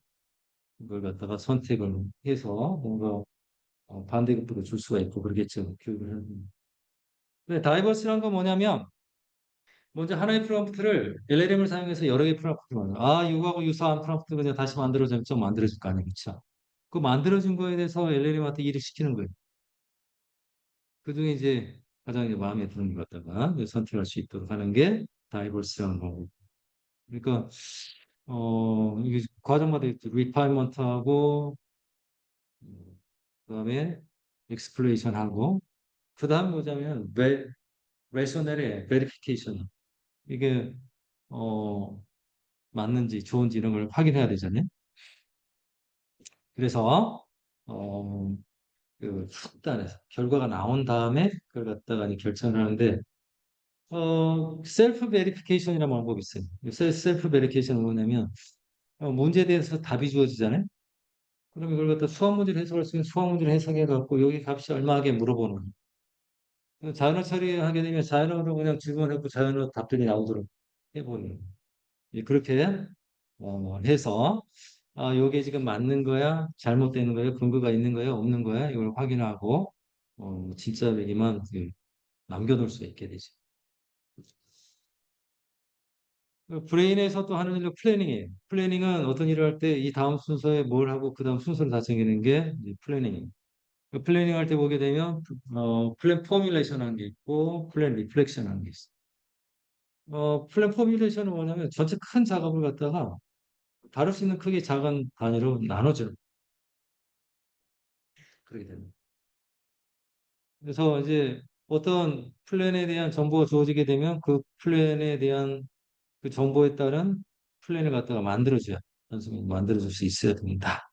걸 갖다가 선택을 해서 뭔가 반대급부로 줄 수가 있고 그러겠죠. 교육을 하는. 근데 다이버스란 건 뭐냐면 먼저 하나의 프롬프트를 LLM을 사용해서 여러 개의 프롬프트를 만들어. 아, 이거하고 유사한 프롬프트 그냥 다시 만들어주면 좀 만들어줄 거 아니에요. 그렇죠? 그 만들어준 거에 대해서 LLM한테 일을 시키는 거예요. 그중에 이제 가장 이제 마음에 드는 것 갖다가 선택할 수 있도록 하는 게 다이버스라는 거고. 그러니까 이게 과정마다 리파이먼트하고 그다음에 익스플레이션하고 그다음 뭐냐면 레셔널의 베리피케이션 이게 어 맞는지 좋은지 이런 걸 확인해야 되잖아요. 그래서 어 판단해서 결과가 나온 다음에 그걸 갖다가 이제 결정을 하는데 셀프 베리피케이션이라는 방법이 있어요. 셀프 베리피케이션은 뭐냐면 문제에 대해서 답이 주어지잖아요. 그럼 이걸 갖다 수학 문제를 해석할 수 있는 수학 문제를 해석해 갖고 여기 값이 얼마게 물어보는 거예요. 자연어 처리하게 되면 자연어로 그냥 질문하고 자연어 답변이 나오도록 해보는 거예요. 예, 그렇게 해서 요게 지금 맞는 거야, 잘못되는 거야, 근거가 있는 거야, 없는 거야 이걸 확인하고 진짜 얘기만 남겨놓을 수 있게 되죠. 그 브레인에서 또 하는 일이 플래닝이에요. 플래닝은 어떤 일을 할 때 이 다음 순서에 뭘 하고 그 다음 순서를 다 정하는 게 이제 플래닝이에요. 그 플래닝 할 때 보게 되면 플랜 포뮬레이션 하는 게 있고 플랜 리플렉션 하는 게 있어요. 플랜 포뮬레이션은 뭐냐면 전체 큰 작업을 갖다가 다룰 수 있는 크기 작은 단위로 나눠주는 그렇게 됩니다. 그래서 이제 어떤 플랜에 대한 정보가 주어지게 되면 그 플랜에 대한 그 정보에 따른 플랜을 갖다가 만들어줘야 단순히 만들어줄 수 있어야 됩니다.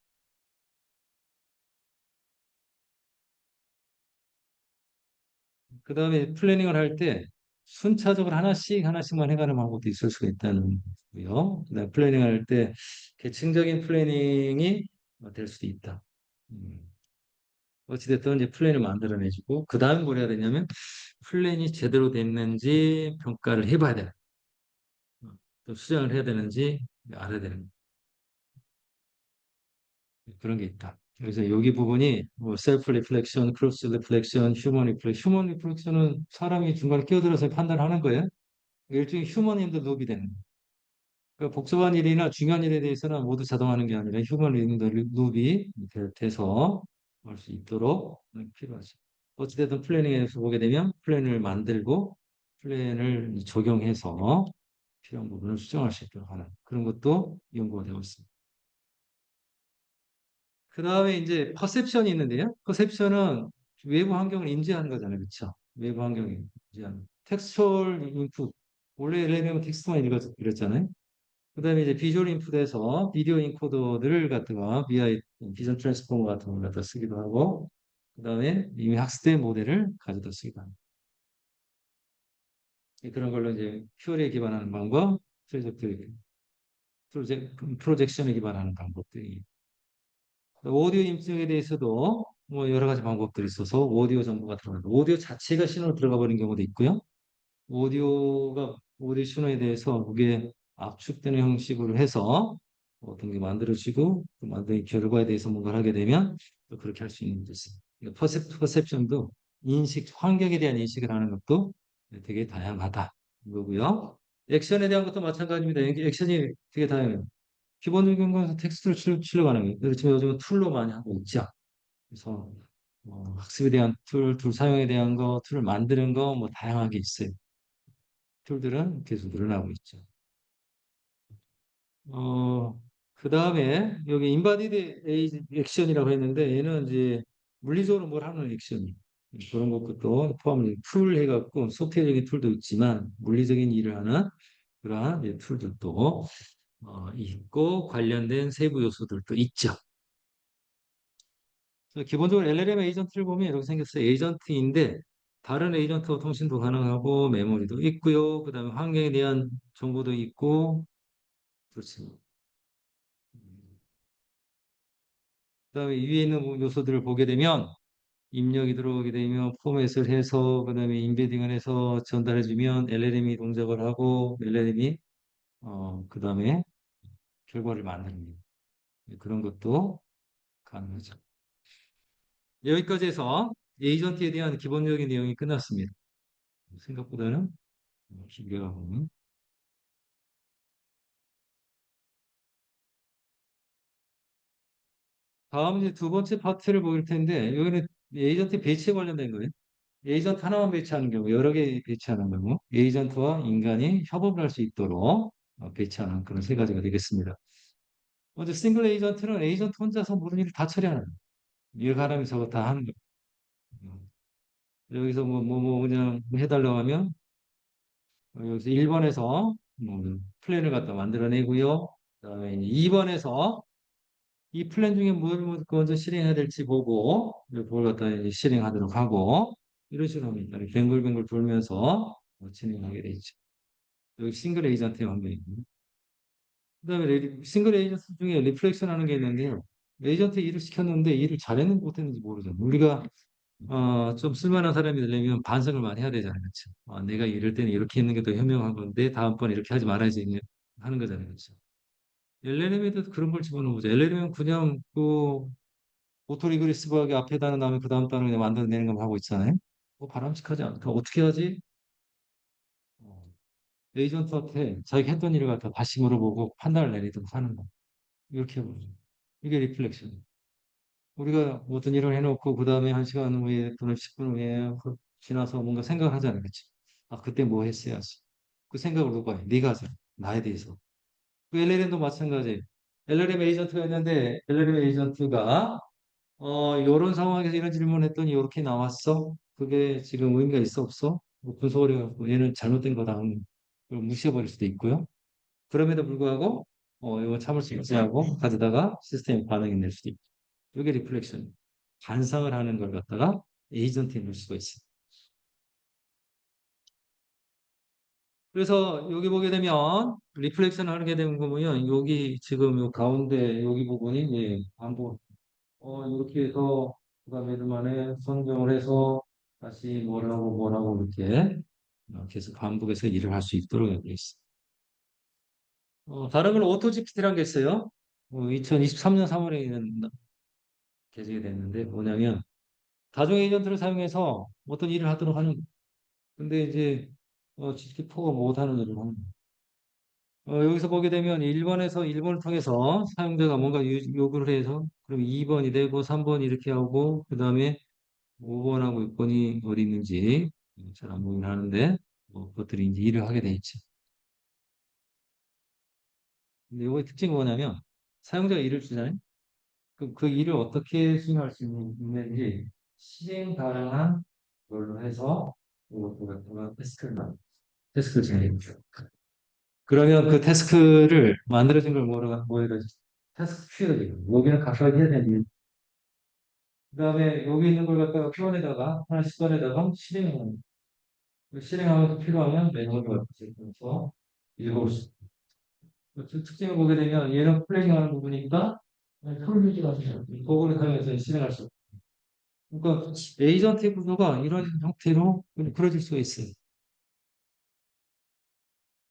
그 다음에 플래닝을 할 때 순차적으로 하나씩 하나씩만 해가는 방법도 있을 수가 있다는 거고요. 그다음에 플래닝을 할 때 계층적인 플래닝이 될 수도 있다. 음, 어찌됐든 이제 플랜을 만들어내주고 그 다음에 뭘 해야 되냐면 플랜이 제대로 됐는지 평가를 해봐야 돼. 또 수정을 해야 되는지 알아야 되는 그런 게 있다. 그래서 여기 부분이 뭐 셀프 리플렉션, 크로스 리플렉션, 휴먼 리플렉션. 휴먼 리플렉션은 사람이 중간에 끼어들어서 판단하는 거예요. 일종의 휴머님도 룹이 되는 거예요. 그러니까 복잡한 일이나 중요한 일에 대해서는 모두 자동하는 게 아니라 휴먼 룹이 돼서 할 수 있도록 필요하죠. 어찌됐든 플래닝에서 보게 되면 플랜을 만들고 플랜을 적용해서 필요한 부분을 수정할 수 있도록 하는 그런 것도 연구가 되고 있습니다. 그 다음에 이제 퍼셉션이 있는데요. 퍼셉션은 외부 환경을 인지하는 거잖아요. 그렇죠? 외부 환경을 인지하는. 텍스처얼 인풋. 원래 LLM은 텍스트만 읽었잖아요. 그 다음에 이제 비주얼 인풋에서 비디오 인코더들을 갖다가 BI 비전 트랜스포머 같은 걸 갖다 쓰기도 하고 그 다음에 이미 학습된 모델을 가져다 쓰기도 합니다. 그런 걸로 이제 퓨어리에 기반하는 방법, 프로젝션에 기반하는 방법들이 오디오 입력에 대해서도 뭐 여러 가지 방법들이 있어서 오디오 정보가 들어간다. 오디오 자체가 신호로 들어가 버린 경우도 있고요. 오디오 신호에 대해서 그게 압축되는 형식으로 해서 어떤 게 만들어지고 그 만든 결과에 대해서 뭔가를 하게 되면 또 그렇게 할 수 있는 것도 있습니다. 그러니까 퍼셉션도 인식, 환경에 대한 인식을 하는 것도 되게 다양하다. 이거고요. 액션에 대한 것도 마찬가지입니다. 액션이 되게 다양해요. 기본적인 건 텍스트를 출력하는 거예요. 그래서 지금 요즘은 툴로 많이 하고 있죠. 그래서 학습에 대한 툴 사용에 대한 거, 툴을 만드는 거 뭐 다양하게 있어요. 툴들은 계속 늘어나고 있죠. 어, 그 다음에 여기 인바디드 액션이라고 했는데 얘는 이제 물리적으로 뭘 하는 액션이 그런 것도 포함을 툴 해갖고 소프트웨어적인 툴도 있지만 물리적인 일을 하는 그러한 이제 툴들도 있고 관련된 세부 요소들도 있죠. 그래서 기본적으로 LLM 에이전트를 보면 이렇게 생겼어요. 에이전트인데 다른 에이전트와 통신도 가능하고 메모리도 있고요. 그다음에 환경에 대한 정보도 있고 그렇습니다. 그다음에 위에 있는 요소들을 보게 되면 입력이 들어오게 되면 포맷을 해서 그다음에 인베딩을 해서 전달해주면 LLM이 동작을 하고 LLM이 그다음에 결과를 만듭니다. 그런 것도 가능하죠. 여기까지 해서 에이전트에 대한 기본적인 내용이 끝났습니다. 생각보다는 길게 가고 다음 이제 두 번째 파트를 보일 텐데 여기는 에이전트 배치에 관련된 거예요. 에이전트 하나만 배치하는 경우, 여러 개 배치하는 경우, 에이전트와 인간이 협업을 할 수 있도록 배치하는 그런 세 가지가 되겠습니다. 먼저 싱글 에이전트는 에이전트 혼자서 모든 일을 다 처리하는 거예요. 이 사람이 저거 다 하는 거예요. 여기서 뭐 그냥 해달라고 하면 여기서 1번에서 플랜을 갖다 만들어내고요. 그다음에 2번에서 이 플랜 중에 뭘 먼저 실행해야 될지 보고 그걸 갖다 이제 실행하도록 하고 이런 식으로 합니다. 뱅글뱅글 돌면서 진행하게 돼 있죠. 여기 싱글 에이전트의 환경입니다. 그다음에 싱글 에이전트 중에 리플렉션 하는 게 있는데요. 에이전트 일을 시켰는데 일을 잘했는지 못했는지 모르잖아요. 우리가 좀 쓸만한 사람이 되려면 반성을 많이 해야 되잖아요. 그렇죠? 내가 이럴 때는 이렇게 했는 게 더 현명한 건데 다음번에 이렇게 하지 말아야지 하는 거잖아요. 그렇죠? LLM에도 그런 걸 집어넣어보죠. LLM은 그냥 그 오토리그레스 부하기 앞에 단어 나오면 그 다음 단어 그냥 만들어내는 것만 하고 있잖아요. 바람직하지 않다. 어떻게 하지? 어, 에이전트한테 자기가 했던 일을 갖다 다시 물어보고 판단을 내리도록 하는 거. 이렇게 해보죠. 이게 리플렉션. 우리가 어떤 일을 해놓고 그 다음에 1시간 후에 또는 10분 후에 지나서 뭔가 생각을 하잖아요. 그치? 그때 뭐 했어야지. 그 생각을 누가 해? 네가 하잖아. 나에 대해서. 그 LLM도 마찬가지. LLM 에이전트가 있는데 LLM 에이전트가 이런 상황에서 이런 질문했더니 이렇게 나왔어. 그게 지금 의미가 있어 없어? 뭐 분석을 해갖고 얘는 잘못된 거다. 그걸 무시해버릴 수도 있고요. 그럼에도 불구하고 이거 참을 수 있지 하고 가져다가 시스템 반응이 낼 수도 있고. 이게 리플렉션. 반상을 하는 걸 갖다가 에이전트에 넣을 수가 있어요. 그래서 여기 보게 되면 리플렉션 하게 되는 거 보면 여기 지금 요 가운데 여기 부분이 예, 반복 이렇게 해서 그다음에 만에 선정을 해서 다시 뭐라고 이렇게 계속 반복해서 일을 할 수 있도록 되어 있어. 다른 건 오토 GPT라는 게 있어요. 2023년 3월에 개정이 됐는데 뭐냐면 다중 에이전트를 사용해서 어떤 일을 하도록 하는 거예요. 근데 이제 GPT-4가 못하는 일을 하는 거예요. 여기서 보게 되면 1번을 통해서 사용자가 뭔가 요구를 해서 그럼 2번이 되고 3번 이렇게 하고 그 다음에 5번하고 6번이 어디 있는지 잘 안 보이긴 하는데 그것들이 이제 일을 하게 돼 있지. 근데 이거의 특징이 뭐냐면 사용자가 일을 주잖아요. 그 일을 어떻게 수행할 수 있는지 실행 가능한 걸로 해서 이것도 갖다가 테스크를 진행해 줘. 그러면 그 태스크를 만들어진 걸 뭐라 태스크 큐어리 여기는 각각 해야 되는 그다음에 여기 있는 걸 갖다가 표현에다가 하나씩 꺼내다가 실행하는 실행하면서 필요하면 매뉴얼을 제공해서 읽어볼 수 있습니다. 그 특징을 보게 되면 얘는 플래닝하는 부분이니까 툴뷰지가 도구를 사용해서 실행할 수 있습니다. 그러니까 에이전트 구조가 이런 형태로 그려질 수가 있어요.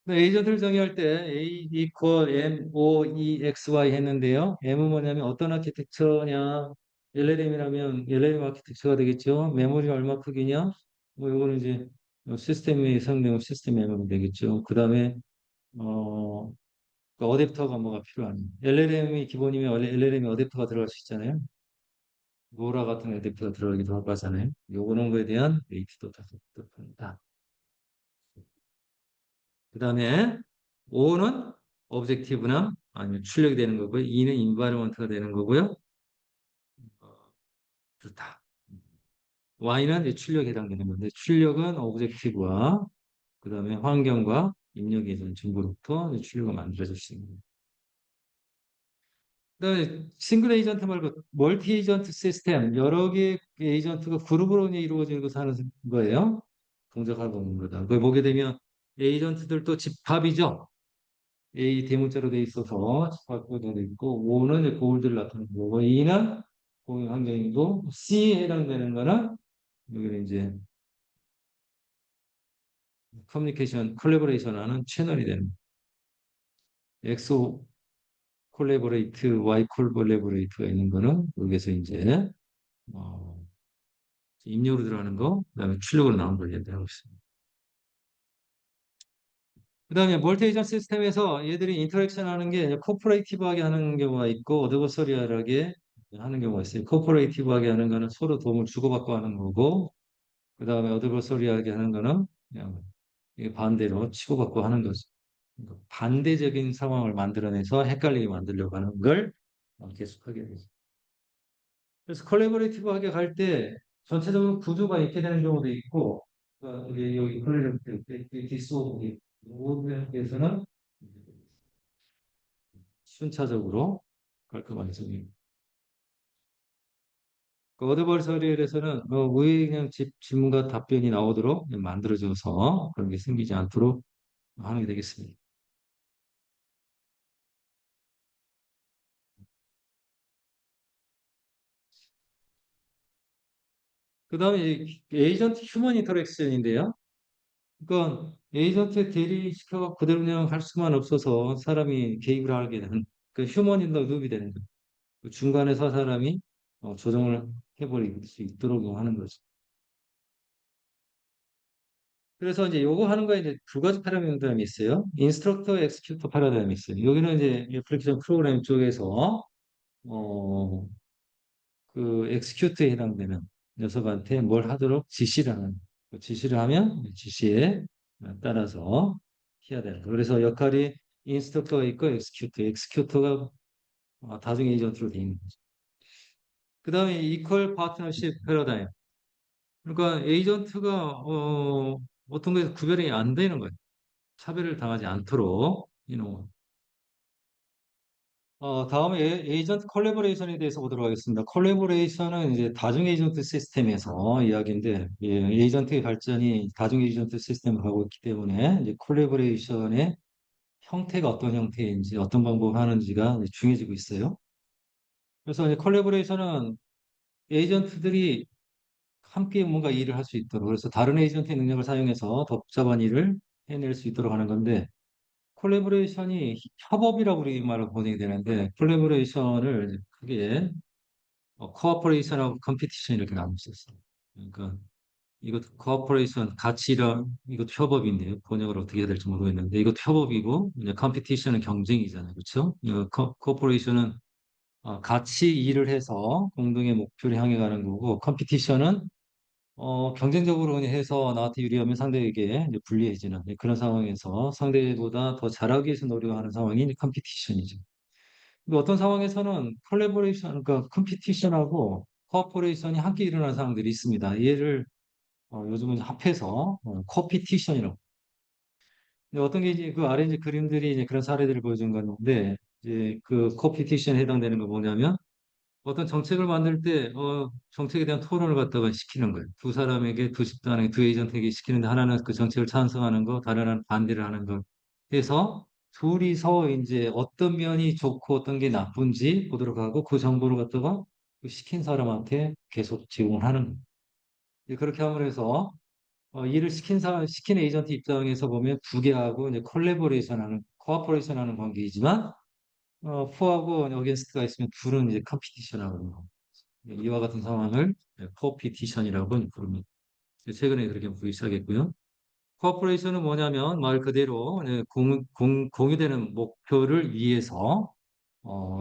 에이전트를 정의할 때 A equal M, O, E, X, Y 했는데요. M은 뭐냐면 어떤 아키텍처냐, LLM이라면 LLM 아키텍처가 되겠죠. 메모리가 얼마 크기냐, 뭐 이거는 이제 시스템에 사용되는 시스템 메모리 되겠죠. 그 다음에 어, 그 어댑터가 뭐가 필요하냐. LLM이 기본이면 원래 LLM이 어댑터가 들어갈 수 있잖아요. 로라 같은 어댑터가 들어가기도 하고 하잖아요. 요거는 거에 대한 웨이트도 다 높습니다. 그 다음에 O는 objective나 아니면 출력이 되는 거고요. E는 environment가 되는 거고요. 어, 그렇다. Y는 이제 출력에 해당되는 건데 출력은 objective와 그다음에 환경과 입력 예전 정보로부터 이제 출력을 만들어질 수 있는 거예요. 그다음에 싱글 에이전트 말고 멀티 에이전트 시스템 여러 개의 에이전트가 그룹으로 이제 이루어지고 하는 거예요. 동작하고 있는 거다. 그걸 보게 되면 에이전트들도 집합이죠. A 대문자로 돼 있어서 집합으로 돼 있고 O는 이제 고울들을 나타내는 거고 E는 공유 환경이고 C에 해당되는 거는 여기는 이제 커뮤니케이션 콜라보레이션 하는 채널이 되는 엑소 콜라보레이트, Y 콜라보레이트가 있는 거는 여기서 이제 어, 입력으로 들어가는 거, 그다음에 출력으로 나오는 걸 얘기하고 있습니다. 그다음에 멀티에이전 시스템에서 얘들이 인터랙션 하는 게 코퍼레이티브하게 하는 경우가 있고 어드버서리얼하게 하는 경우가 있어요. 코퍼레이티브하게 하는 거는 서로 도움을 주고받고 하는 거고 그다음에 어드버서리얼하게 하는 거는 그냥 이게 반대로 치고받고 하는 거죠. 그러니까 반대적인 상황을 만들어내서 헷갈리게 만들려고 하는 걸 계속하게 되죠. 그래서 콜라보레이티브하게 갈 때 전체적으로 구조가 있게 되는 경우도 있고, 이게 여기 콜라보레이티브 디스오브 모드에서는 순차적으로 깔끔하게 정리. 그 어드버서리에서는 왜 그냥 질문과 답변이 나오도록 만들어져서 그런 게 생기지 않도록 하는 게 되겠습니다. 그 다음에 에이전트 휴먼 인터랙션인데요. 그러니까 에이전트 대리시켜서 그대로 그냥 할 수만 없어서 사람이 개입을 하게 되는 그 휴먼 인더 룹이 되는 거예요. 그 중간에서 사람이 조정을 해버릴 수 있도록 하는 거죠. 그래서 이제 요거 하는 거에 이제 두 가지 패러다임이 있어요. 인스트럭터, 엑스큐터 패러다임이 있어요. 여기는 이제 애플리케이션 프로그램 쪽에서 어, 그 엑스큐트에 해당되는 녀석한테 뭘 하도록 지시를 하는 그 지시를 하면 지시에 따라서 해야 되는 거. 그래서 역할이 인스트럭터가 있고 엑스큐터가 다중 에이전트로 되어 있는 거죠. 그 다음에 이퀄 파트너십 패러다임. 그러니까 에이전트가 어떤 거에서 구별이 안 되는 거예요. 차별을 당하지 않도록 다음에 에이전트 콜라보레이션에 대해서 보도록 하겠습니다. 콜라보레이션은 이제 다중 에이전트 시스템에서 이야기인데 예, 에이전트의 발전이 다중 에이전트 시스템을 가고 있기 때문에 이제 콜라보레이션의 형태가 어떤 형태인지 어떤 방법을 하는지가 이제 중요해지고 있어요. 그래서 이제 콜라보레이션은 에이전트들이 함께 뭔가 일을 할 수 있도록 그래서 다른 에이전트의 능력을 사용해서 더 복잡한 일을 해낼 수 있도록 하는 건데 콜라보레이션이 협업이라고 우리 말을 번역이 되는데 콜라보레이션을 크게 코어포레이션하고 컴피티션 이렇게 나눌 수 있어요. 그러니까 이것도 코어포레이션 가치랑 이것도 협업인데요. 번역을 어떻게 해야 될지 모르겠는데 이것도 협업이고 이제 컴피티션은 경쟁이잖아요. 그렇죠? 코어포레이션은 같이 일을 해서 공동의 목표를 향해 가는 거고 컴피티션은 경쟁적으로 해서 나한테 유리하면 상대에게 이제 불리해지는 그런 상황에서 상대보다 더 잘하기 위해서 노력하는 상황이 컴피티션이죠. 근데 어떤 상황에서는 콜라보레이션, 그러니까 컴피티션하고 코어포레이션이 함께 일어나는 상황들이 있습니다. 얘를 요즘은 합해서 코피티션이라고. 근데 어떤 게 이제 그 아래 이제 그림들이 이제 그런 사례들을 보여준 건데 이제 그 코피티션에 해당되는 거 뭐냐면 어떤 정책을 만들 때 정책에 대한 토론을 갖다가 시키는 거예요. 두 사람에게 두 집단에게 두 에이전트에게 시키는데 하나는 그 정책을 찬성하는 거, 다른 하나는 반대를 하는 거 해서 둘이서 이제 어떤 면이 좋고 어떤 게 나쁜지 보도록 하고 그 정보를 갖다가 그 시킨 사람한테 계속 제공을 하는 거예요. 이제 그렇게 함으로 해서 일을 시킨 에이전트 입장에서 보면 두 개하고 이제 콜라보레이션하는 코어포레이션하는 관계이지만 포하고 어게인스트가 있으면 둘은 이제 컴피티션하고 이와 같은 상황을 코피티션이라고 부릅니다. 최근에 그렇게 부르기 시작했고요. 코퍼레이션은 뭐냐면 말 그대로 공유되는 목표를 위해서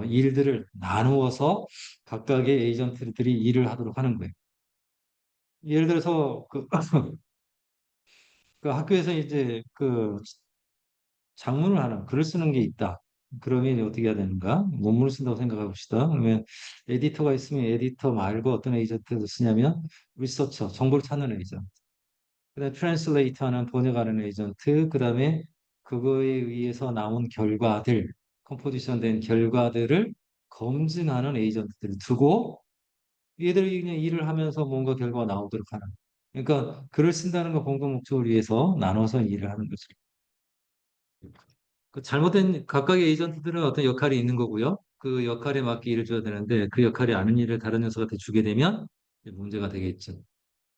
일들을 나누어서 각각의 에이전트들이 일을 하도록 하는 거예요. 예를 들어서 그 학교에서 이제 그 장문을 하나, 글을 쓰는 게 있다. 그러면 이제 어떻게 해야 되는가? 논문을 쓴다고 생각해 봅시다. 그러면 에디터가 있으면 에디터 말고 어떤 에이전트를 쓰냐면 리서처, 정보를 찾는 에이전트. 그다음에 트랜슬레이터는 번역하는 에이전트. 그다음에 그거에 의해서 나온 결과들, 컴포지션 된 결과들을 검증하는 에이전트들을 두고 얘들이 그냥 일을 하면서 뭔가 결과가 나오도록 하는. 그러니까 글을 쓴다는 거 공동 목적을 위해서 나눠서 일을 하는 거죠. 그 잘못된 각각의 에이전트들은 어떤 역할이 있는 거고요. 그 역할에 맞게 일을 줘야 되는데 그 역할이 아닌 일을 다른 녀석한테 주게 되면 이제 문제가 되겠죠.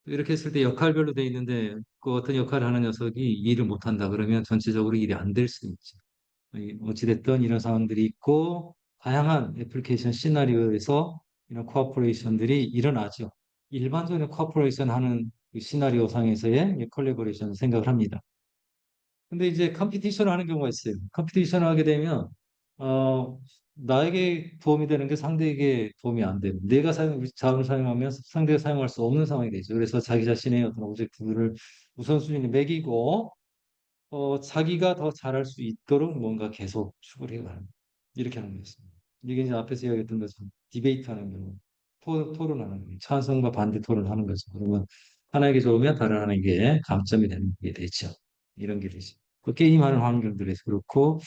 이렇게 했을 때 역할별로 돼 있는데 그 어떤 역할을 하는 녀석이 일을 못한다 그러면 전체적으로 일이 안 될 수 있죠. 어찌됐든 이런 상황들이 있고 다양한 애플리케이션 시나리오에서 이런 코어포레이션들이 일어나죠. 일반적인 코어포레이션 하는 그 시나리오 상에서의 콜라보레이션 생각을 합니다. 근데 이제 컴피티션을 하는 경우가 있어요. 컴피티션을 하게 되면 나에게 도움이 되는 게 상대에게 도움이 안 되고 내가 자원을 사용하면 상대가 사용할 수 없는 상황이 되죠. 그래서 자기 자신의 어떤 오브젝트를 우선순위를 매기고 자기가 더 잘할 수 있도록 뭔가 계속 추구를 해가는 이렇게 하는 거였습니다. 이게 이제 앞에서 이야기했던 것처럼 디베이트 하는 경우, 토론하는 거예요. 찬성과 반대 토론하는 거죠. 그러면 하나에게 좋으면 다른 하나에게 감점이 되는 게 되죠. 이런 게 되죠. 그 게임하는 환경들에서 그렇고,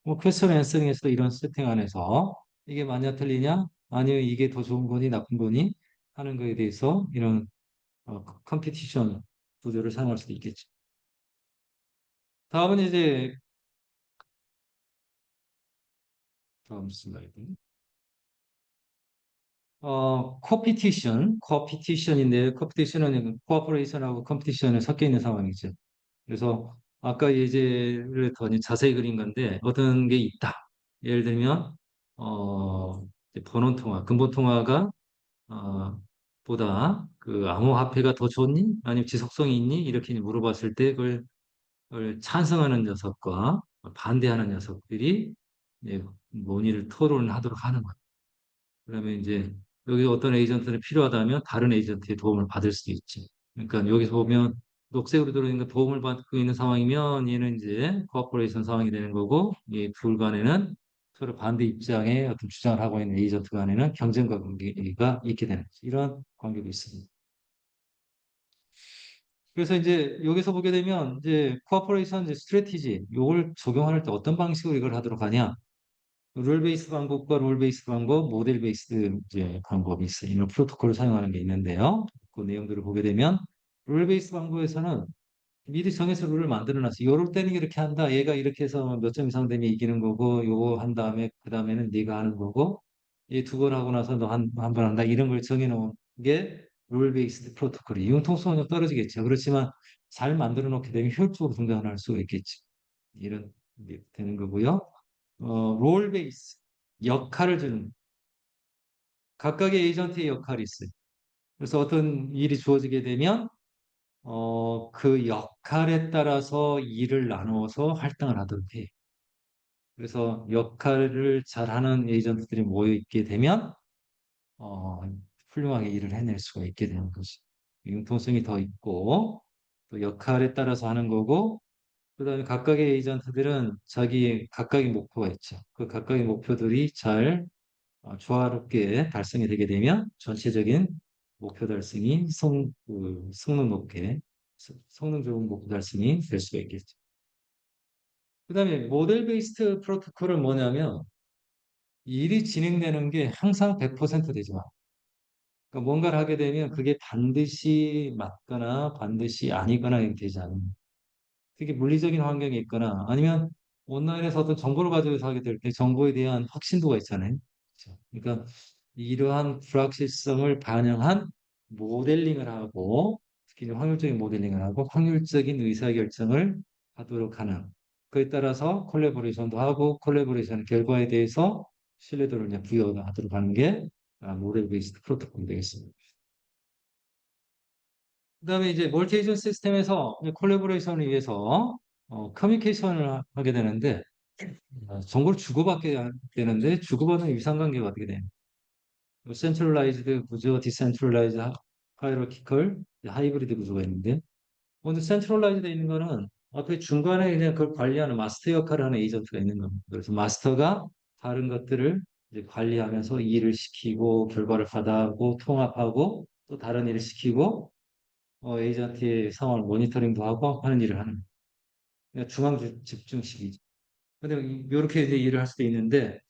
뭐 퀘스천 앤서링에서도 이런 세팅 안에서 이게 맞냐 틀리냐, 아니면 이게 더 좋은 거니 나쁜 거니 하는 거에 대해서 이런 컴피티션 구조를 사용할 수도 있겠죠. 다음은 이제 다음 슬라이드. 커피티션인데, 커피티션은 코어포레이션하고 컴피티션이 섞여 있는 상황이죠. 그래서 아까 예제를 더 자세히 그린 건데, 어떤 게 있다. 예를 들면, 이제 번원 통화, 근본 통화가, 보다 그 암호화폐가 더 좋니? 아니면 지속성이 있니? 이렇게 물어봤을 때 그걸 찬성하는 녀석과 반대하는 녀석들이 이제 논의를 토론하도록 하는 거예요. 그러면 이제 여기 어떤 에이전트는 필요하다면 다른 에이전트의 도움을 받을 수도 있지. 그러니까 여기서 보면 녹색으로 들어있는 거 도움을 받고 있는 상황이면 얘는 이제 코퍼레이션 상황이 되는 거고 이 둘 간에는 서로 반대 입장의 어떤 주장을 하고 있는 에이전트 간에는 경쟁과 관계가 있게 되는 거죠. 이런 관계도 있습니다. 그래서 이제 여기서 보게 되면 이제 코퍼레이션 이제 스트래티지 요걸 적용할 때 어떤 방식으로 이걸 하도록 하냐? 룰 베이스 방법과 롤 베이스 방법, 모델 베이스 이제 방법이 있어요. 이런 프로토콜을 사용하는 게 있는데요. 그 내용들을 보게 되면 룰 베이스 방법에서는 미리 정해서 룰을 만들어 놨어요. 요럴 때는 이렇게 한다. 얘가 이렇게 해서 몇 점 이상 되면 이기는 거고, 요거 한 다음에 그 다음에는 네가 하는 거고, 이 두 번 하고 나서 너 한 번 한다. 이런 걸 정해 놓은 게 룰 베이스드 프로토콜이 융통성은 좀 떨어지겠죠. 그렇지만 잘 만들어 놓게 되면 효율적으로 등장할 수가 있겠죠. 이런 게 되는 거고요. 롤 베이스 역할을 주는 각각의 에이전트의 역할이 있어요. 그래서 어떤 일이 주어지게 되면 그 역할에 따라서 일을 나누어서 할당을 하도록 해요. 그래서 역할을 잘하는 에이전트들이 모여 있게 되면 어, 훌륭하게 일을 해낼 수가 있게 되는 거죠. 융통성이 더 있고 또 역할에 따라서 하는 거고 그다음에 각각의 에이전트들은 자기 각각의 목표가 있죠. 그 각각의 목표들이 잘 조화롭게 달성이 되게 되면 전체적인 목표 달성이 성능 높게 성능 좋은 목표 달성이 될 수가 있겠죠. 그다음에 모델 베이스드 프로토콜은 뭐냐면 일이 진행되는 게 항상 100% 되지 마. 그러니까 뭔가를 하게 되면 그게 반드시 맞거나 반드시 아니거나 이렇게 되지 않는. 특히 물리적인 환경이 있거나 아니면 온라인에서 어떤 정보를 가지고서 하게 될 때 정보에 대한 확신도가 있잖아요. 그렇죠? 그러니까 이러한 불확실성을 반영한 모델링을 하고 특히 이제 확률적인 모델링을 하고 확률적인 의사결정을 하도록 하는 그에 따라서 콜라보레이션도 하고 콜라보레이션 결과에 대해서 신뢰도를 이제 부여하도록 하는 게 모델 베이스드 프로토콜이 되겠습니다. 그다음에 이제 멀티 에이전 시스템에서 콜라보레이션을 위해서 커뮤니케이션을 하게 되는데 정보를 주고받게 되는데 주고받는 유상관계가 어떻게 돼요? 센트럴라이즈드 구조, 디센트럴라이즈, 하이라키컬, 하이브리드 구조가 있는데 먼저 센트럴라이즈 돼 있는 거는 그 중간에 그냥 그걸 관리하는 마스터 역할을 하는 에이전트가 있는 겁니다. 그래서 마스터가 다른 것들을 이제 관리하면서 일을 시키고 결과를 받아하고 통합하고 또 다른 일을 시키고 에이전트의 상황을 모니터링도 하고 하는 일을 하는 그냥 중앙 집중식이죠. 근데 이렇게 이제 일을 할 수도 있는데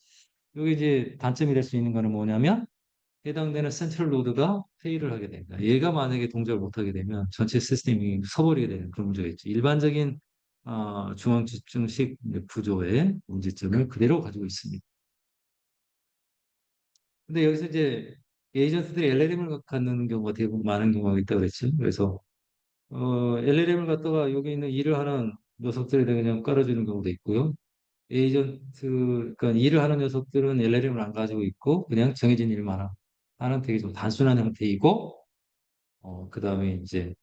여기 이제 단점이 될 수 있는 거는 뭐냐면 해당되는 센트럴 노드가 페일을 하게 됩니다. 얘가 만약에 동작을 못하게 되면 전체 시스템이 서버리게 되는 그런 문제가 있죠. 일반적인 중앙 집중식 구조의 문제점을 그대로 가지고 있습니다. 근데 여기서 이제 에이전트들이 LLM을 갖는 경우가 대부분 많은 경우가 있다고 그랬죠. 그래서 LLM을 갖다가 여기 있는 일을 하는 녀석들에다 그냥 깔아주는 경우도 있고요. 그러니까 일을 하는 녀석들은 LLM을 안 가지고 있고 그냥 정해진 일만 하는 되게 좀 단순한 형태이고 그 다음에 이제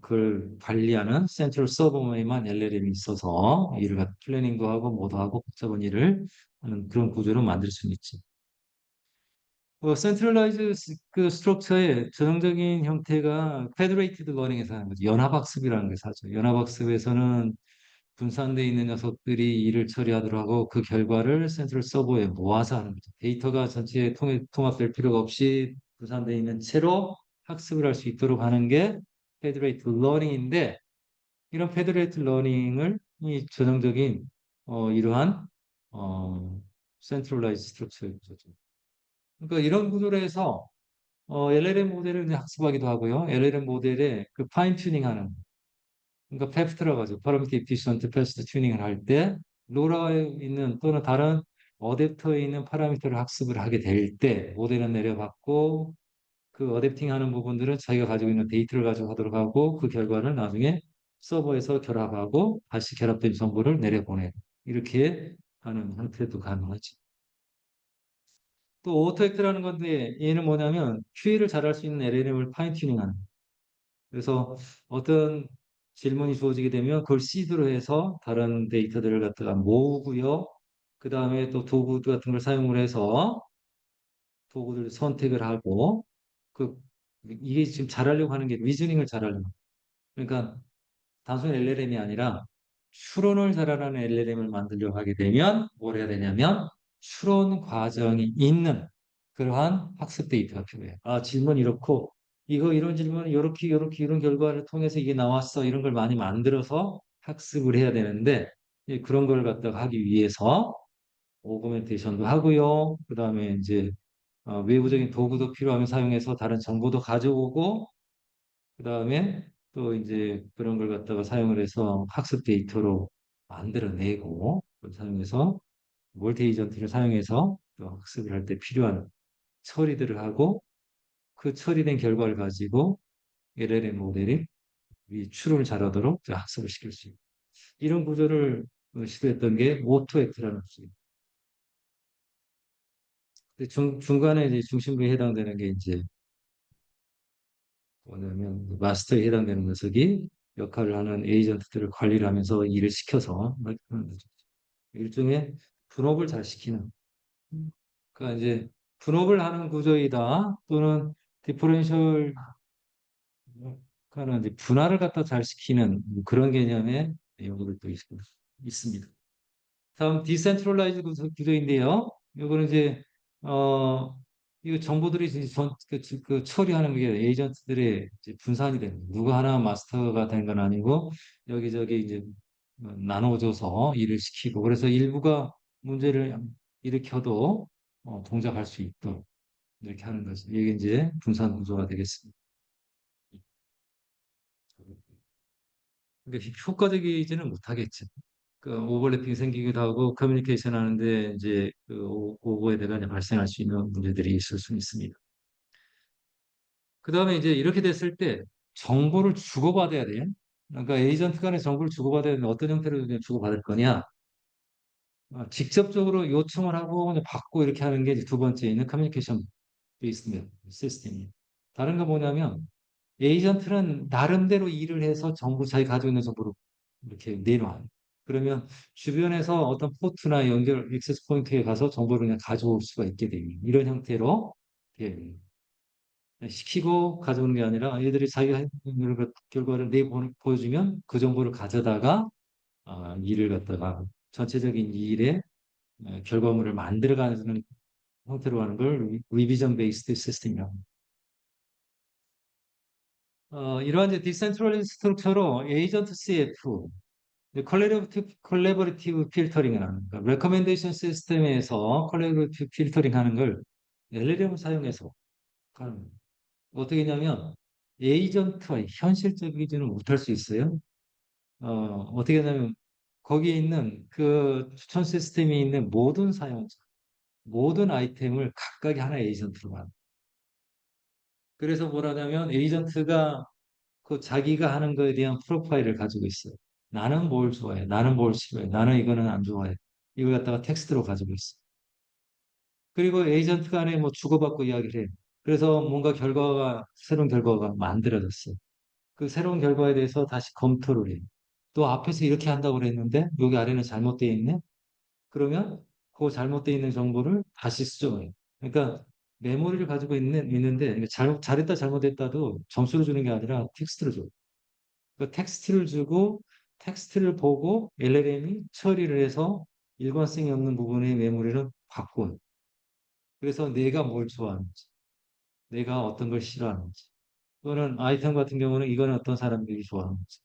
그걸 관리하는 센트럴 서버에만 LLM이 있어서 플래닝도 하고 뭐도 하고 복잡한 일을 하는 그런 구조로 만들 수는 있지. 센트럴라이즈 그 스트럭처의 전형적인 형태가 페더레이티드 러닝에서 하는 거죠. 연합학습이라는 게 사죠. 연합학습에서는 분산되어 있는 녀석들이 일을 처리하도록 하고 그 결과를 센트럴 서버에 모아서 하는 거죠. 데이터가 전체에 통합될 필요가 없이 분산되어 있는 채로 학습을 할 수 있도록 하는 게 페더레이티드 러닝인데 이런 페더레이티드 러닝을 이 전형적인 이러한 어, 센트럴라이즈 스트럭처죠. 그러니까 이런 구조로 해서 LLM 모델을 이제 학습하기도 하고요. LLM 모델에 그 파인 튜닝하는 그러니까 페프트라고 하죠. 파라미터 이피션트 패스트 튜닝을 할 때 로라에 있는 또는 다른 어댑터에 있는 파라미터를 학습을 하게 될 때 모델은 내려받고 그 어댑팅 하는 부분들은 자기가 가지고 있는 데이터를 가지고 하도록 하고 그 결과를 나중에 서버에서 결합하고 다시 결합된 정보를 내려보내고 이렇게 하는 형태도 가능하지. 또 오토액트라는 건데 얘는 뭐냐면 QA를 잘할 수 있는 LLM을 파인 튜닝하는 그래서 어떤 질문이 주어지게 되면 그걸 시드로 해서 다른 데이터들을 갖다가 모으고요. 그 다음에 또 도구 같은 걸 사용을 해서 도구를 선택을 하고 그 이게 지금 잘하려고 하는 게 리즈닝을 잘하려고. 그러니까 단순 LLM이 아니라 추론을 잘하는 LLM을 만들려고 하게 되면 뭘 해야 되냐면 추론 과정이 있는 그러한 학습 데이터가 필요해요. 질문 이렇고 이거 이런 질문은 이렇게 이런 결과를 통해서 이게 나왔어. 이런 걸 많이 만들어서 학습을 해야 되는데 그런 걸 갖다가 하기 위해서 오그멘테이션도 하고요. 그다음에 이제 외부적인 도구도 필요하면 사용해서 다른 정보도 가져오고 그다음에 또 이제 그런 걸 갖다가 사용을 해서 학습 데이터로 만들어내고 그걸 사용해서 멀티 에이전트를 사용해서 또 학습을 할 때 필요한 처리들을 하고 그 처리된 결과를 가지고 LLM 모델이 이 추론을 잘하도록 학습을 시킬 수 있고 이런 구조를 시도했던 게 오토액트라는 구조입니다. 중간에 이제 중심부에 해당되는 게 이제 뭐냐면 마스터에 해당되는 녀석이 역할을 하는 에이전트들을 관리를 하면서 일을 시켜서 일종의 분업을 잘 시키는 그러니까 이제 분업을 하는 구조이다 또는 디퍼런셜 그러니까 이제 분할을 갖다 잘 시키는 그런 개념의 내용들도 있습니다. 다음 디센트럴라이즈 구조인데요. 이거는 이제 어 이거 정보들이 이제 그 처리하는 게 에이전트들의 이제 분산이 되는 거예요. 누구 하나 마스터가 된 건 아니고 여기저기 이제 나눠줘서 일을 시키고 그래서 일부가 문제를 일으켜도 동작할 수 있도록 이렇게 하는 거죠. 이게 이제 분산 구조가 되겠습니다. 그러니까 효과적이지는 못하겠죠. 그 오버래핑이 생기기도 하고 커뮤니케이션 하는데 이제 그 오버에다가 이제 발생할 수 있는 문제들이 있을 수 있습니다. 그 다음에 이제 이렇게 됐을 때 정보를 주고받아야 돼. 그러니까 에이전트 간의 정보를 주고받아야 되는데 어떤 형태로 그냥 주고받을 거냐? 직접적으로 요청을 하고 그냥 받고 이렇게 하는 게 두 번째 있는 커뮤니케이션 베이스 시스템이에요. 다른 거 뭐냐면 에이전트는 나름대로 일을 해서 정보 자기 가지고 있는 정보를 이렇게 내놔요. 그러면 주변에서 어떤 포트나 연결 액세스 포인트에 가서 정보를 그냥 가져올 수가 있게 됩니다. 이런 형태로 되어 있는 시키고 가져오는 게 아니라 얘들이 자기가 한 결과를 보여주면 그 정보를 가져다가 일을 갖다가 전체적인 일의 결과물을 만들어가는 형태로 하는 걸 리비전 베이스드 시스템이라고 합니다. 이러한 이제 디센트럴리즈 스트럭처로 에이전트 CF, 컬래버리티브 필터링을 하는 거, 레커멘데이션 시스템에서 컬래버리티브 필터링 하는 걸 LLM을 사용해서 하는 거예요. 어떻게 하냐면 에이전트와 현실적이지는 못할 수 있어요. 어떻게 하냐면 거기에 있는 그 추천 시스템에 있는 모든 사용자, 모든 아이템을 각각의 하나의 에이전트로 만든. 그래서 뭐라냐면 에이전트가 그 자기가 하는 거에 대한 프로파일을 가지고 있어요. 나는 뭘 좋아해, 나는 뭘 싫어해, 나는 이거는 안 좋아해. 이걸 갖다가 텍스트로 가지고 있어. 그리고 에이전트 간에 뭐 주고받고 이야기를 해. 그래서 뭔가 새로운 결과가 만들어졌어요. 그 새로운 결과에 대해서 다시 검토를 해요. 또 앞에서 이렇게 한다고 그랬는데 여기 아래는 잘못되어 있네. 그러면 그 잘못되어 있는 정보를 다시 수정해요. 그러니까 메모리를 가지고 있는데 잘했다 잘못했다도 점수를 주는 게 아니라 텍스트를 줘요. 그 텍스트를 주고 텍스트를 보고 LLM이 처리를 해서 일관성이 없는 부분의 메모리를 바꿔요. 그래서 내가 뭘 좋아하는지, 내가 어떤 걸 싫어하는지, 또는 아이템 같은 경우는 이거는 어떤 사람들이 좋아하는지,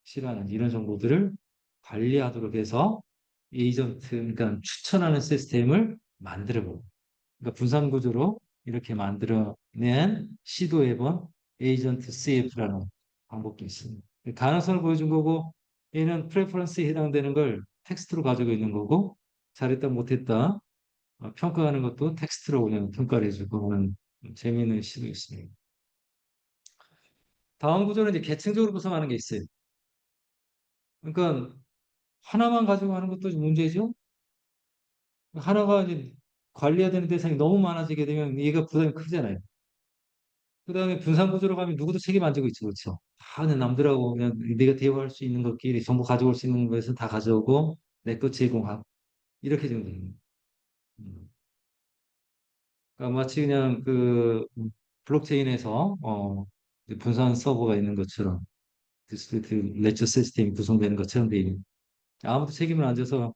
싫어하는지 이런 정보들을 관리하도록 해서 에이전트, 그러니까 추천하는 시스템을 만들어보고, 그러니까 분산 구조로 이렇게 만들어낸 시도해본 에이전트 CF라는 방법도 있습니다. 가능성을 보여준 거고, 얘는 프레퍼런스에 해당되는 걸 텍스트로 가지고 있는 거고, 잘했다 못했다 평가하는 것도 텍스트로 그냥 평가를 해주고 하는 재미있는 시도 있습니다. 다음 구조는 이제 계층적으로 구성하는 게 있어요. 그러니까 하나만 가지고 하는 것도 좀 문제죠. 하나가 이제 관리해야 되는 대상이 너무 많아지게 되면 얘가 부담이 크잖아요. 그 다음에 분산 구조로 가면 누구도 책임 안 지고 있죠. 그렇죠? 다 그냥 남들하고 그냥 내가 대화할 수 있는 것끼리 정보 가져올 수 있는 것에서 다 가져오고 내 것 제공하고 이렇게 되는 거예요. 음. 그러니까 마치 그냥 그 블록체인에서 이제 분산 서버가 있는 것처럼 디스트리뷰트 레저 시스템이 구성되는 것처럼 돼 있는 아무도 책임을 안 져서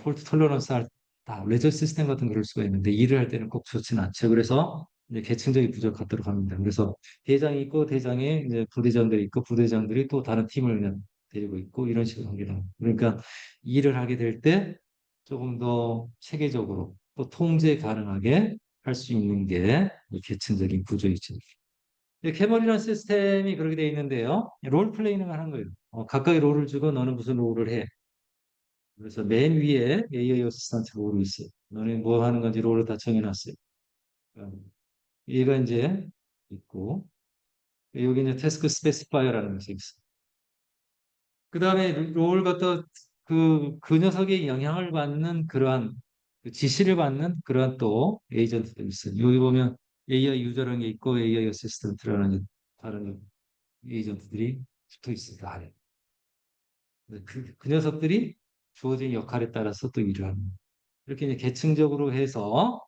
폴트 톨러런스 다 레저 시스템 같은 거 그럴 수가 있는데 일을 할 때는 꼭 좋지는 않죠. 그래서 이제 계층적이 부족하도록 합니다. 그래서 대장이 있고 대장에 이제 부대장들이 있고 부대장들이 또 다른 팀을 그냥 데리고 있고 이런 식으로 합니다. 그러니까 일을 하게 될 때 조금 더 체계적으로 또 통제 가능하게 할 수 있는 게 계층적인 구조이죠. 캐머리라는 시스템이 그렇게 되어 있는데요. 롤 플레이는 하는 거예요. 각각의 롤을 주고 너는 무슨 롤을 해. 그래서 맨 위에 AI 어시스턴트 롤이 있어요. 너네 뭐 하는 건지 롤을 다 정해놨어요. 얘가 이제 있고 여기 이제 태스크 스페시파이어라는 것이 있어요. 그 다음에 롤 갖다 그 녀석의 영향을 받는 그러한 그 지시를 받는 그러한 또 에이전트도 있어요. 여기 보면 AI 유저라는 게 있고 AI 어시스턴트라는 다른 에이전트들이 붙어 있습니다. 아래. 그 녀석들이 주어진 역할에 따라서 또 일을 합니다. 이렇게 이제 계층적으로 해서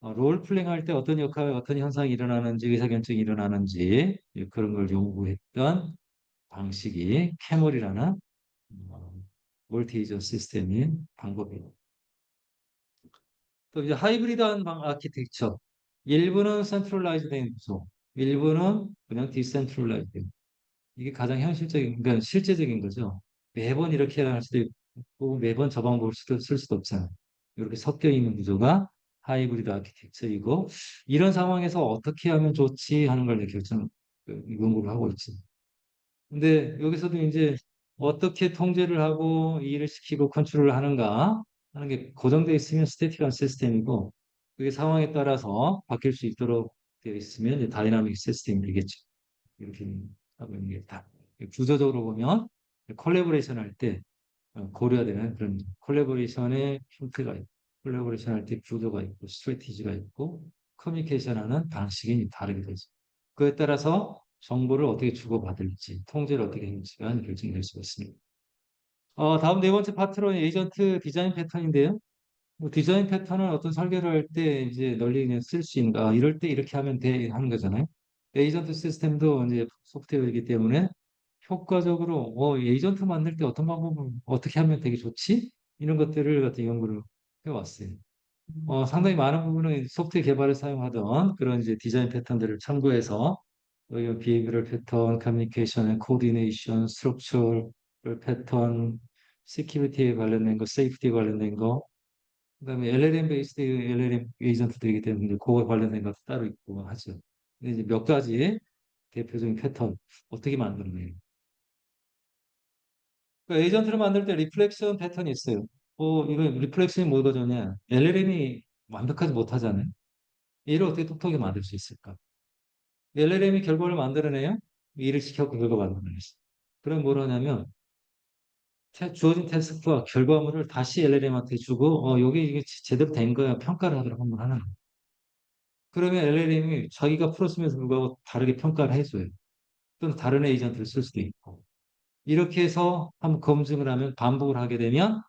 롤플레잉 할 때 어떤 역할, 어떤 현상이 일어나는지, 의사결정이 일어나는지 그런 걸 연구했던 방식이 캐멀이라는 멀티에이전 시스템인 방법이에요. 또 이제 하이브리드한 아키텍처. 일부는 센트럴라이즈된 구조, 일부는 그냥 디센트럴라이즈된. 이게 가장 현실적인, 그러니까 실제적인 거죠. 매번 이렇게 할 수도 있고 매번 저 방법을 쓸 수도 없잖아요. 이렇게 섞여 있는 구조가 하이브리드 아키텍처이고 이런 상황에서 어떻게 하면 좋지 하는 걸 이제 연구를 하고 있지. 근데 여기서도 이제 어떻게 통제를 하고 일을 시키고 컨트롤을 하는가 하는 게 고정되어 있으면 스태틱한 시스템이고 그게 상황에 따라서 바뀔 수 있도록 되어 있으면 이제 다이나믹 시스템이 되겠죠. 이렇게 하고 있는 게 다. 구조적으로 보면 콜라보레이션 할 때 고려해야 되는 그런 콜라보레이션의 형태가 있고, 콜라보레이션 할 때 구조가 있고, 스트래티지가 있고, 커뮤니케이션 하는 방식이 다르게 되죠. 그에 따라서 정보를 어떻게 주고받을지, 통제를 어떻게 할지가 결정될 수 있습니다. 다음 네 번째 파트로는 에이전트 디자인 패턴인데요. 뭐 디자인 패턴은 어떤 설계를 할 때 이제 널리 그냥 쓸 수 있는, 아, 이럴 때 이렇게 하면 돼 하는 거잖아요. 에이전트 시스템도 이제 소프트웨어이기 때문에 효과적으로 에이전트 만들 때 어떤 방법을 어떻게 하면 되게 좋지? 이런 것들을 같은 연구를 해왔어요. 상당히 많은 부분은 소프트웨어 개발에 사용하던 그런 이제 디자인 패턴들을 참고해서 비헤이비럴 패턴, 커뮤니케이션, 코디네이션, 스트럭처럴 패턴, 시큐리티에 관련된 거, 세이프티에 관련된 거, 그다음에 LLM 베이스드 LLM 에이전트들이기 때문에 그거 관련된 것도 따로 있고 하죠. 근데 이제 몇 가지 대표적인 패턴 어떻게 만드느냐. 그러니까 에이전트를 만들 때 리플렉션 패턴이 있어요. 이거 리플렉션이 뭐거든요? LLM이 완벽하지 못하잖아요. 얘를 어떻게 똑똑하게 만들 수 있을까? LLM이 결과를 만들어내요. 일을 시켜서 결과 만들어냈어. 그럼 뭘 하냐면 주어진 태스크와 결과물을 다시 LLM한테 주고 여기 이게 제대로 된 거야 평가를 하도록 한번 하는 거예요. 그러면 LLM이 자기가 풀었음에도 불구하고 다르게 평가를 해줘요. 또는 다른 에이전트를 쓸 수도 있고. 이렇게 해서 한번 검증을 하면 반복을 하게 되면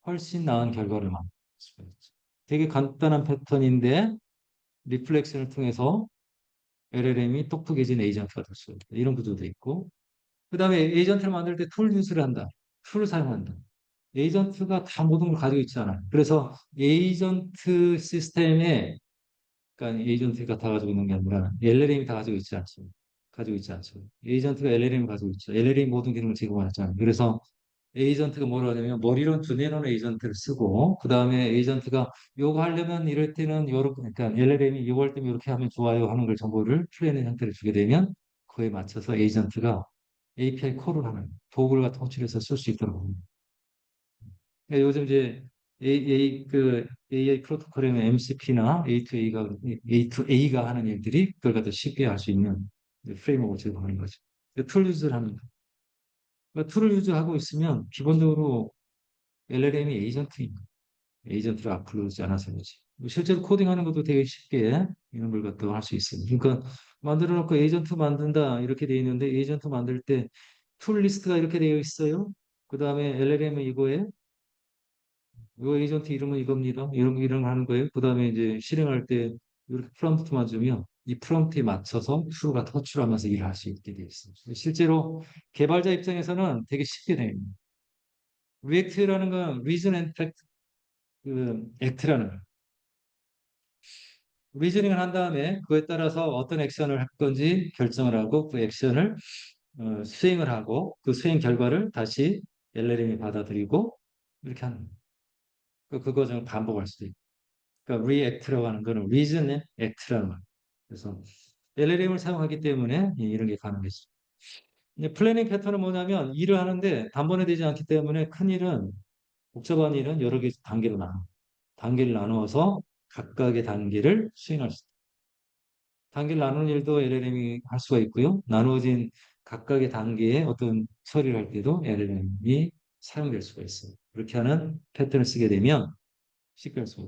훨씬 나은 결과를 만들 수가 있죠. 되게 간단한 패턴인데 리플렉션을 통해서 LLM이 똑똑해진 에이전트가 될 수 있다. 이런 구조도 있고. 그 다음에 에이전트를 만들 때 툴 유즈를 한다. 툴을 사용한다. 에이전트가 다 모든 걸 가지고 있지 않아요. 그래서 에이전트 시스템에 그러니까 에이전트가 다 가지고 있는 게 아니라 LLM이 다 가지고 있지 않죠. 가지고 있지 않죠. 에이전트가 LLM을 가지고 있죠. LLM이 모든 기능을 제공하잖아요. 그래서 에이전트가 뭐라 하냐면 머리론 두뇌론 에이전트를 쓰고 그 다음에 에이전트가 요거 하려면 이럴 때는 요렇게 그러니까 LLM이 요거 할 때면 이렇게 하면 좋아요 하는 걸 정보를 풀어낸 형태를 주게 되면 그에 맞춰서 에이전트가 API 콜을 하는 도구를 호출해서 쓸 수 있도록 합니다. 그러니까 요즘 이제 AI 프로토콜에는 MCP나 A2A가 하는 일들이 그걸 갖다 쉽게 할 수 있는 프레임워크를 제공하는 거죠. 툴 유즈를 하는 거. 그러니까 툴을 유즈하고 있으면 기본적으로 LLM이 에이전트를 앞으로지 않아서 그렇지. 실제로 코딩하는 것도 되게 쉽게 이런 걸 갖다 할 수 있어요. 그러니까 만들어 놓고 에이전트 만든다 이렇게 되어 있는데 에이전트 만들 때 툴 리스트가 이렇게 되어 있어요. 그 다음에 LLM은 이거에 요 에이전트 이름은 이겁니다. 이런 거 하는 거예요. 그 다음에 이제 실행할 때 이렇게 프롬프트만 주면 이 프롬프트에 맞춰서 툴가 터출하면서 일을 할 수 있게 되어 있어요. 실제로 개발자 입장에서는 되게 쉽게 돼요. 리액트라는 건 Reason and Fact 액트라는 거예요. 리즈닝을 한 다음에 그에 따라서 어떤 액션을 할 건지 결정을 하고 그 액션을 수행을 하고 그 수행 결과를 다시 LLM이 받아들이고 이렇게 하는 거예요. 그 과정을 반복할 수도 있고. 그러니까 react라고 하는 거는 reason and act라는 거예요. 그래서 LLM을 사용하기 때문에 이런 게 가능했죠. 이제 플래닝 패턴은 뭐냐면 일을 하는데 단번에 되지 않기 때문에 큰 일은 복잡한 일은 여러 개 단계로 단계를 나누어서 각각의 단계를 수행할 수 있다. 단계를 나누는 일도 LLM이 할 수가 있고요. 나누어진 각각의 단계에 어떤 처리를 할 때도 LLM이 사용될 수가 있어요. 그렇게 하는 패턴을 쓰게 되면 쉽게 할 수가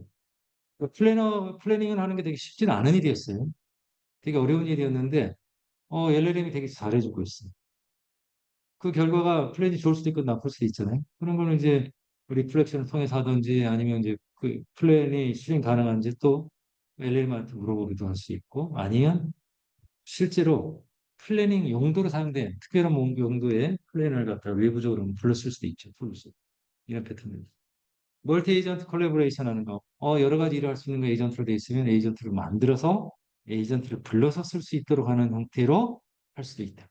있어요. 플래닝을 하는 게 되게 쉽지는 않은 일이었어요. 되게 어려운 일이었는데, LLM이 되게 잘해주고 있어요. 그 결과가 플랜이 좋을 수도 있고 나쁠 수도 있잖아요. 그런 거는 이제 리플렉션을 통해서 하든지 아니면 이제 그 플랜이 실행 가능한지 또 LLM한테 물어보기도 할 수 있고 아니면 실제로 플래닝 용도로 사용된 특별한 용도의 플래너를 갖다가 외부적으로 불렀을 수도 있죠. 풀수 이런 패턴들. 멀티 에이전트 콜라보레이션 하는 거. 여러 가지 일을 할 수 있는 거 에이전트로 돼 있으면 에이전트를 만들어서 에이전트를 불러서 쓸 수 있도록 하는 형태로 할 수도 있다.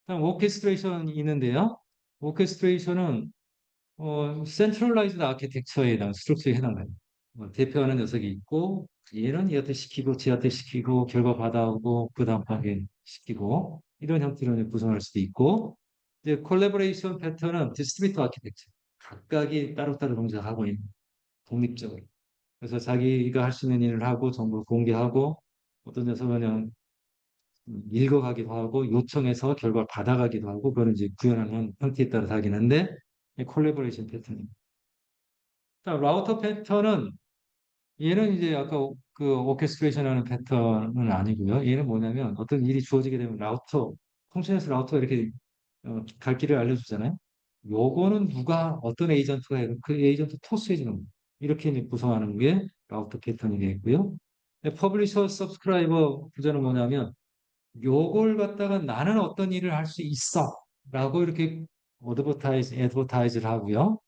다음 오케스트레이션이 있는데요. 오케스트레이션은 센트럴라이즈드 아키텍처에 해당, 스트럭처에 해당해요. 대표하는 녀석이 있고 얘는 얘한테 시키고 쟤한테 시키고 결과 받아오고 그 다음 단계 시키고 이런 형태로 구성할 수도 있고 이제 콜라보레이션 패턴은 디스트리뷰트 아키텍처 각각이 따로따로 동작하고 있는 독립적으로 그래서 자기가 할 수 있는 일을 하고 정보를 공개하고 어떤 녀석은 읽어가기도 하고 요청해서 결과를 받아가기도 하고 그거는 이제 구현하는 형태에 따라 다르긴 한데 콜라보레이션 패턴입니다. 자, 라우터 패턴은 얘는 이제 아까 그 오케스트레이션 하는 패턴은 아니고요. 얘는 뭐냐면 어떤 일이 주어지게 되면 펑션에서 라우터가 이렇게 갈 길을 알려주잖아요. 요거는 누가 어떤 에이전트가 해도 그 에이전트 토스해 주는 거예요. 이렇게 이제 구성하는 게 라우터 패턴이 되겠고요. 퍼블리셔 서브스크라이버 구조는 뭐냐면 요걸 갖다가 나는 어떤 일을 할 수 있어 라고 이렇게 애드버타이즈를 하고요.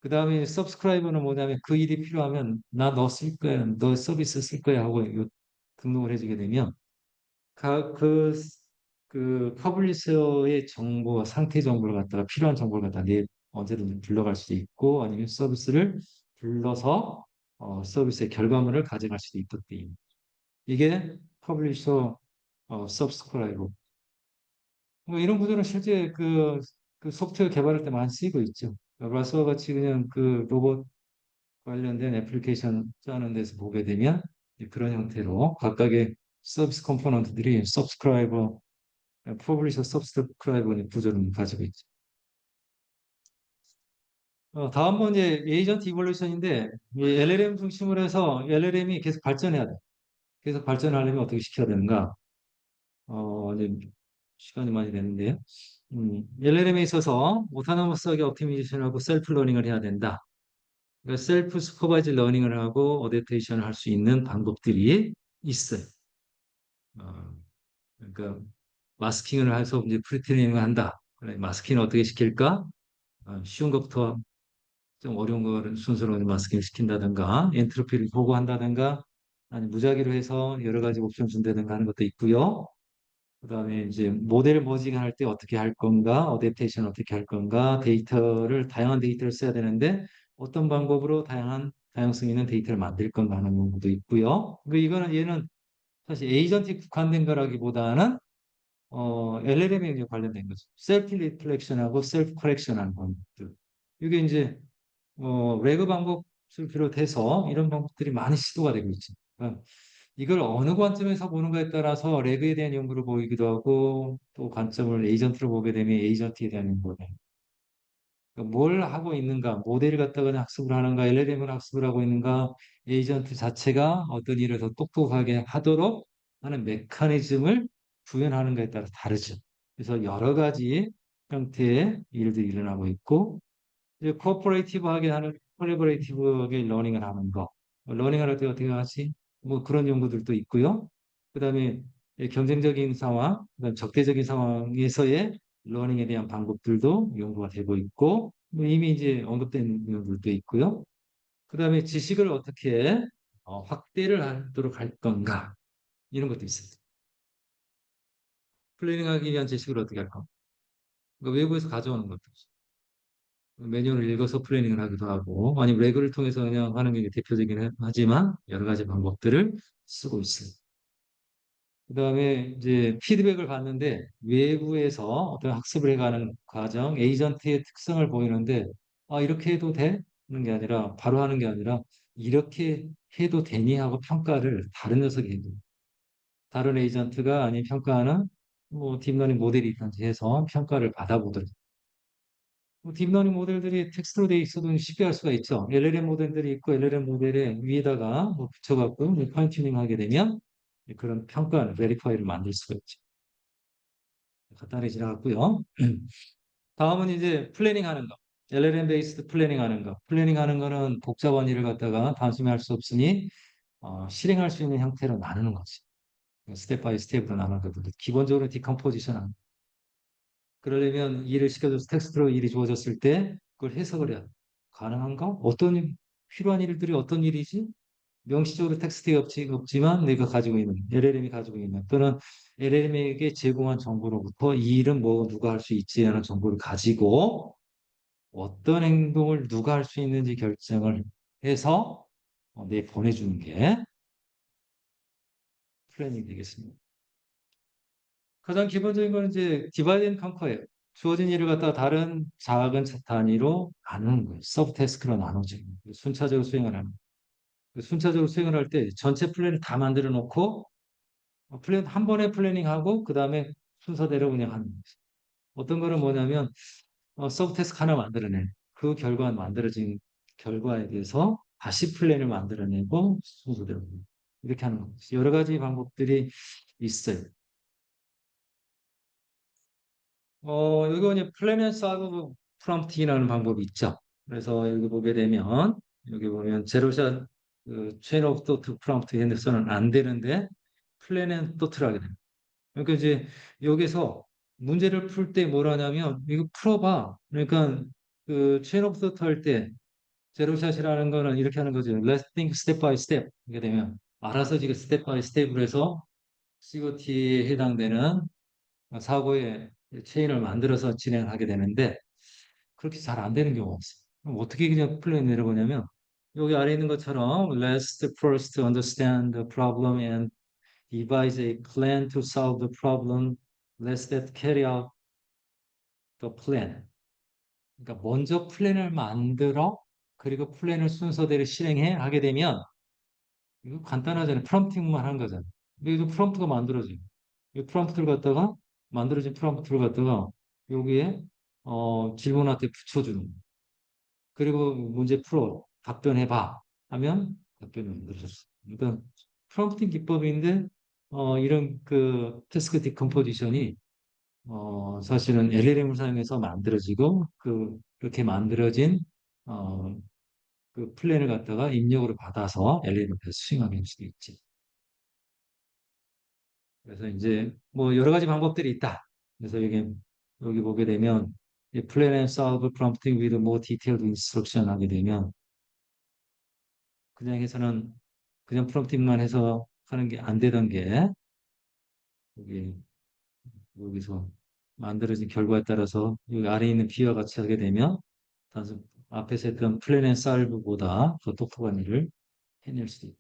그 다음에 서브스크라이버는 뭐냐면 그 일이 필요하면 나 너 쓸 거야, 너 서비스 쓸 거야 하고 등록을 해주게 되면 가- 그, 그 퍼블리셔의 정보, 상태 정보를 갖다가 필요한 정보를 갖다가 언제든지 불러갈 수도 있고 아니면 서비스를 불러서 서비스의 결과물을 가져갈 수도 있도록 이게 퍼블리셔 서브스크라이버. 뭐 이런 구조는 실제 그 소프트웨어 개발할 때 많이 쓰이고 있죠. 라스와 같이 그냥 그 로봇 관련된 애플리케이션 짜는 데서 보게 되면 그런 형태로 각각의 서비스 컴포넌트들이 서브스크라이버, 퍼블리셔 서브스크라이버 구조를 가지고 있죠. 다음 이제 에이전트 이볼루션인데 이 LLM 중심으로 해서 LLM이 계속 발전해야 돼. 계속 발전하려면 어떻게 시켜야 되는가? 이제 시간이 많이 되는데요. LLM에 있어서 오토노머스하게 옵티미제이션하고 셀프 러닝을 해야 된다. 그러니까 셀프 슈퍼바이즈 러닝을 하고 어댑테이션을 할 수 있는 방법들이 있어요. 어, 그러니까 마스킹을 해서 이제 프리트레이닝을 한다. 그래, 마스킹을 어떻게 시킬까? 쉬운 것부터 좀 어려운 거를 순서로 마스킹을 시킨다든가, 엔트로피를 보고한다든가, 아니 무작위로 해서 여러 가지 옵션 준다든가 하는 것도 있고요. 그다음에 이제 모델 머징 할 때 어떻게 할 건가, 어댑테이션 어떻게 할 건가, 다양한 데이터를 써야 되는데 어떤 방법으로 다양성 있는 데이터를 만들 건가 하는 부분도 있고요. 얘는 사실 에이전트에 국한된 거라기보다는 LLM에 관련된 거죠. 셀프 리플렉션하고 셀프 커렉션하는 방법들. 이게 이제 레그 방법을 비롯해서 이런 방법들이 많이 시도가 되고 있죠. 그러니까 이걸 어느 관점에서 보는가에 따라서 레그에 대한 연구를 보이기도 하고 또 관점을 에이전트로 보게 되면 에이전트에 대한 연구를 해요. 그러니까 뭘 하고 있는가, 모델을 갖다가 그냥 학습을 하는가, LLM을 학습을 하고 있는가, 에이전트 자체가 어떤 일을 더 똑똑하게 하도록 하는 메커니즘을 구현하는가에 따라 다르죠. 그래서 여러 가지 형태의 일들이 일어나고 있고 이제 코퍼레이티브하게 하는 콜래버레이티브하게 러닝을 하는 거. 러닝을 할 때 어떻게 하지? 뭐 그런 연구들도 있고요. 그다음에 경쟁적인 상황, 그다음 적대적인 상황에서의 러닝에 대한 방법들도 연구가 되고 있고 뭐 이미 이제 언급된 내용들도 있고요. 그다음에 지식을 어떻게 확대를 하도록 할 건가 이런 것도 있습니다. 플래닝하기 위한 지식을 어떻게 할 건가. 그러니까 외부에서 가져오는 것도 매뉴얼을 읽어서 플래닝을 하기도 하고, 아니면 레그를 통해서 그냥 하는 게 대표적이긴 하지만 여러 가지 방법들을 쓰고 있어요. 그 다음에 이제 피드백을 받는데 외부에서 어떤 학습을 해가는 과정, 에이전트의 특성을 보이는데, 이렇게 해도 돼? 하는 게 아니라, 바로 하는 게 아니라, 이렇게 해도 되니? 하고 평가를 다른 녀석이 해도 다른 에이전트가 아닌 평가하는 뭐 딥러닝 모델이 있든지 해서 평가를 받아보도록 뭐 딥러닝 모델들이 텍스트로 돼 있어도 쉽게 할 수가 있죠. LLM 모델들이 있고 LLM 모델에 위에다가 뭐 붙여갖고 파인 튜닝 하게 되면 그런 평가, 베리파이를 만들 수가 있죠. 간단히 지나갔고요. 다음은 이제 플래닝 하는 거. LLM 베이스드 플래닝 하는 거. 플래닝 하는 거는 복잡한 일을 갖다가 단순히 할 수 없으니 실행할 수 있는 형태로 나누는 거지. 스텝 바이 스텝으로 나누거든요. 기본적으로 디컴포지션 하는 그러려면 일을 시켜줘서 텍스트로 일이 주어졌을 때 그걸 해석을 해야 돼. 가능한가? 필요한 일들이 어떤 일이지? 명시적으로 텍스트에 없지만 내가 가지고 있는, LLM이 가지고 있는, 또는 LLM에게 제공한 정보로부터 이 일은 뭐 누가 할 수 있지 하는 정보를 가지고 어떤 행동을 누가 할 수 있는지 결정을 해서 보내주는 게 플래닝이 되겠습니다. 가장 기본적인 건 이제 디바이드 앤 컨커예요. 주어진 일을 갖다가 다른 작은 단위로 나누는 거예요. 서브 태스크로 나누죠. 순차적으로 수행을 하는. 순차적으로 수행을 할 때 전체 플랜을 다 만들어 놓고 플랜 한 번에 플래닝하고 그 다음에 순서대로 그냥 하는 거죠. 어떤 거는 뭐냐면 서브 태스크 하나 만들어내. 그 결과 만들어진 결과에 대해서 다시 플랜을 만들어내고 순서대로 이렇게 하는 거죠. 여러 가지 방법들이 있어요. 여기 이제 플래너스 하고 프롬프팅이라는 방법이 있죠. 그래서 여기 보게 되면 여기 보면 제로샷 체인 오브 도트 프롬프트 핸드서는 안 되는데 플랜 앤 도트를 하게 됩니다. 그러니까 이제 여기서 문제를 풀 때 뭘 하냐면 이거 풀어봐. 그러니까 그 체인 오브 도트 할 때 제로샷이라는 거는 이렇게 하는 거죠. Let's think step by step. 이게 되면 알아서 지금 스텝 바이 스텝으로 해서 COT에 해당되는 사고의 체인을 만들어서 진행하게 되는데 그렇게 잘 안 되는 경우가 있어요. 그럼 어떻게 그냥 플랜 내려보냐면 여기 아래 있는 것처럼 Let's first understand the problem and devise a plan to solve the problem. Let's that carry out the plan. 그러니까 먼저 플랜을 만들어 그리고 플랜을 순서대로 실행해 하게 되면 이거 간단하잖아요. 프롬프팅만 하는 거잖아요. 근데 이거 프롬프트가 만들어져요. 이 프롬프트를 갖다가 만들어진 프롬프트를 갖다가 여기에 질문한테 붙여주는 거예요. 그리고 문제 풀어 답변해봐 하면 답변이 만들어졌어. 그러니까 프롬프팅 기법인데 이런 그 태스크 디컴포지션이 사실은 LLM을 사용해서 만들어지고 그렇게 만들어진 어, 그 플랜을 갖다가 입력으로 받아서 LLM에서 수행하게 수도 있지. 그래서 이제 뭐 여러 가지 방법들이 있다. 그래서 여기 보게 되면 이 plan and solve prompting with more detailed instruction 하게 되면 그냥 해서는 그냥 프롬프팅만 해서 하는 게 안 되던 게 여기 여기서 만들어진 결과에 따라서 여기 아래에 있는 비와 같이 하게 되면 단순 앞에서 했던 플랜 앤 솔브보다 더 똑똑한 일을 해낼 수도 있다.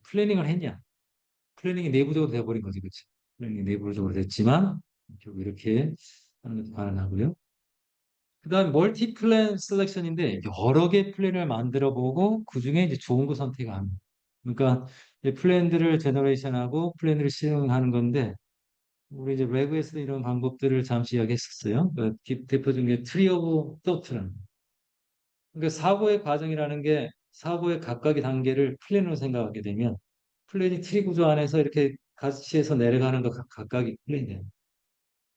플래닝을 했냐? 플래닝이 내부적으로 돼버린 거지, 그치? 플래닝이 내부적으로 됐지만 결국 이렇게 하는 것도 가능하고요. 그다음 멀티 플랜 셀렉션인데 여러 개 플랜을 만들어 보고 그중에 이제 좋은 거 선택하는. 그러니까 이제 플랜들을 제너레이션하고 플랜들을 실행하는 건데 우리 이제 외부에서도 이런 방법들을 잠시 이야기했었어요. 그 대표 중에 트리 오브 토트라는. 그러니까 사고의 과정이라는 게 사고의 각각의 단계를 플랜으로 생각하게 되면 플랜이 트리 구조 안에서 이렇게 같이 해서 내려가는 거 각각이 플랜이에요.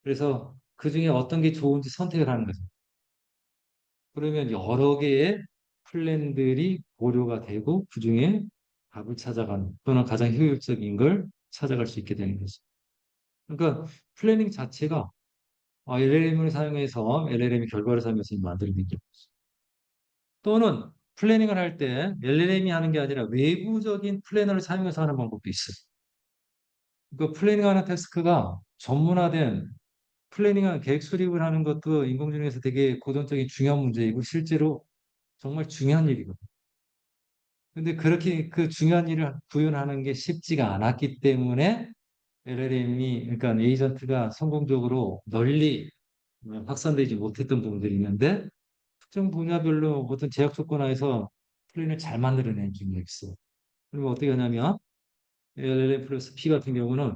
그래서 그 중에 어떤 게 좋은지 선택을 하는 거죠. 그러면 여러 개의 플랜들이 고려가 되고 그중에 답을 찾아가는 또는 가장 효율적인 걸 찾아갈 수 있게 되는 거죠. 그러니까 플래닝 자체가 LLM을 사용해서 LLM이 결과를 사용해서 만들어낸 게 또는 플래닝을 할 때 LLM이 하는 게 아니라 외부적인 플래너를 사용해서 하는 방법도 있어요. 그 플래닝하는 태스크가 전문화된 플래닝한 계획 수립을 하는 것도 인공지능에서 되게 고전적인 중요한 문제이고 실제로 정말 중요한 일이거든요. 근데 그렇게 그 중요한 일을 구현하는 게 쉽지가 않았기 때문에 LLM이, 그러니까 에이전트가 성공적으로 널리 확산되지 못했던 부분들이 있는데 특정 분야별로 어떤 제약 조건 하에서 플랜을 잘 만들어낸 중이 있어. 그리고 어떻게 하냐면 LLM 플러스 P 같은 경우는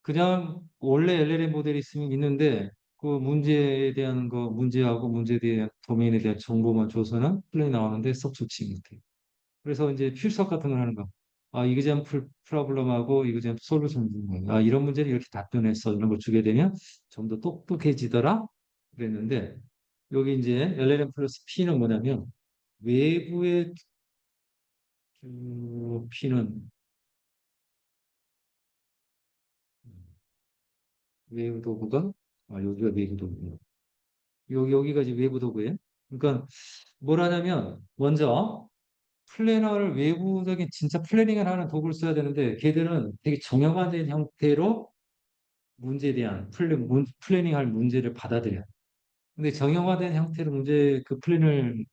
그냥 원래 LLM 모델이 있으면 있는데 그 문제에 대한 거 문제하고 문제에 대한 도메인에 대한 정보만 줘서는 플랜이 나오는데 썩 좋지 못해. 그래서 이제 필수학 같은 걸 하는 거. 이그잼플 프로블럼하고 이그잼플 솔루션 주는 거예요. 이런 문제를 이렇게 답변했어. 이런 걸 주게 되면 좀 더 똑똑해지더라. 그랬는데 여기 이제 LLM 플러스 P는 뭐냐면 외부의 P는 외부 도구가 여기가 외부 도구예요. 여기가 이제 외부 도구예요. 그러니까 뭘 하냐면 먼저 플래너를 외부적인 진짜 플래닝을 하는 도구를 써야 되는데 걔들은 되게 정형화된 형태로 문제에 대한 플래닝할 문제를 받아들여요. 근데 정형화된 형태로 그 플랜을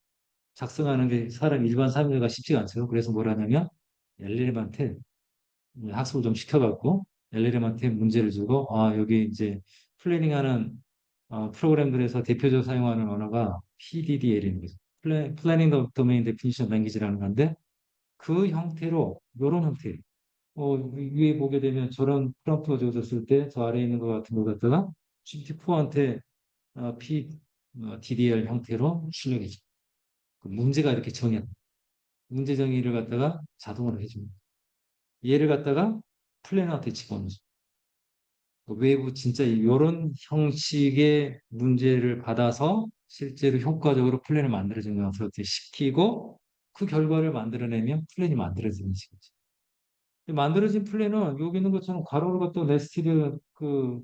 작성하는 게 사람 일반 사람들과 쉽지가 않죠. 그래서 뭘 하냐면 LLM한테 학습을 좀 시켜갖고 LLM한테 문제를 주고 여기 이제 플래닝하는 프로그램들에서 대표적으로 사용하는 언어가 PDDL인 거죠. Planning Domain Definition Language라는 건데 그 형태로 이런 형태 위에 보게 되면 저런 프롬프트가 주어졌을 때 저 아래에 있는 것 같은 거 갖다가 GPT-4한테 DDL 형태로 출력해줘. 그 문제가 이렇게 문제 정의를 갖다가 자동으로 해줍니다. 얘를 갖다가 플래너한테 집어넣어줘. 그 외부 진짜 이런 형식의 문제를 받아서 실제로 효과적으로 플랜을 만들어지는 것을 시키고 그 결과를 만들어내면 플랜이 만들어지는 식이죠. 만들어진 플랜은 여기 있는 것처럼 괄호를 갖다 네스티드 그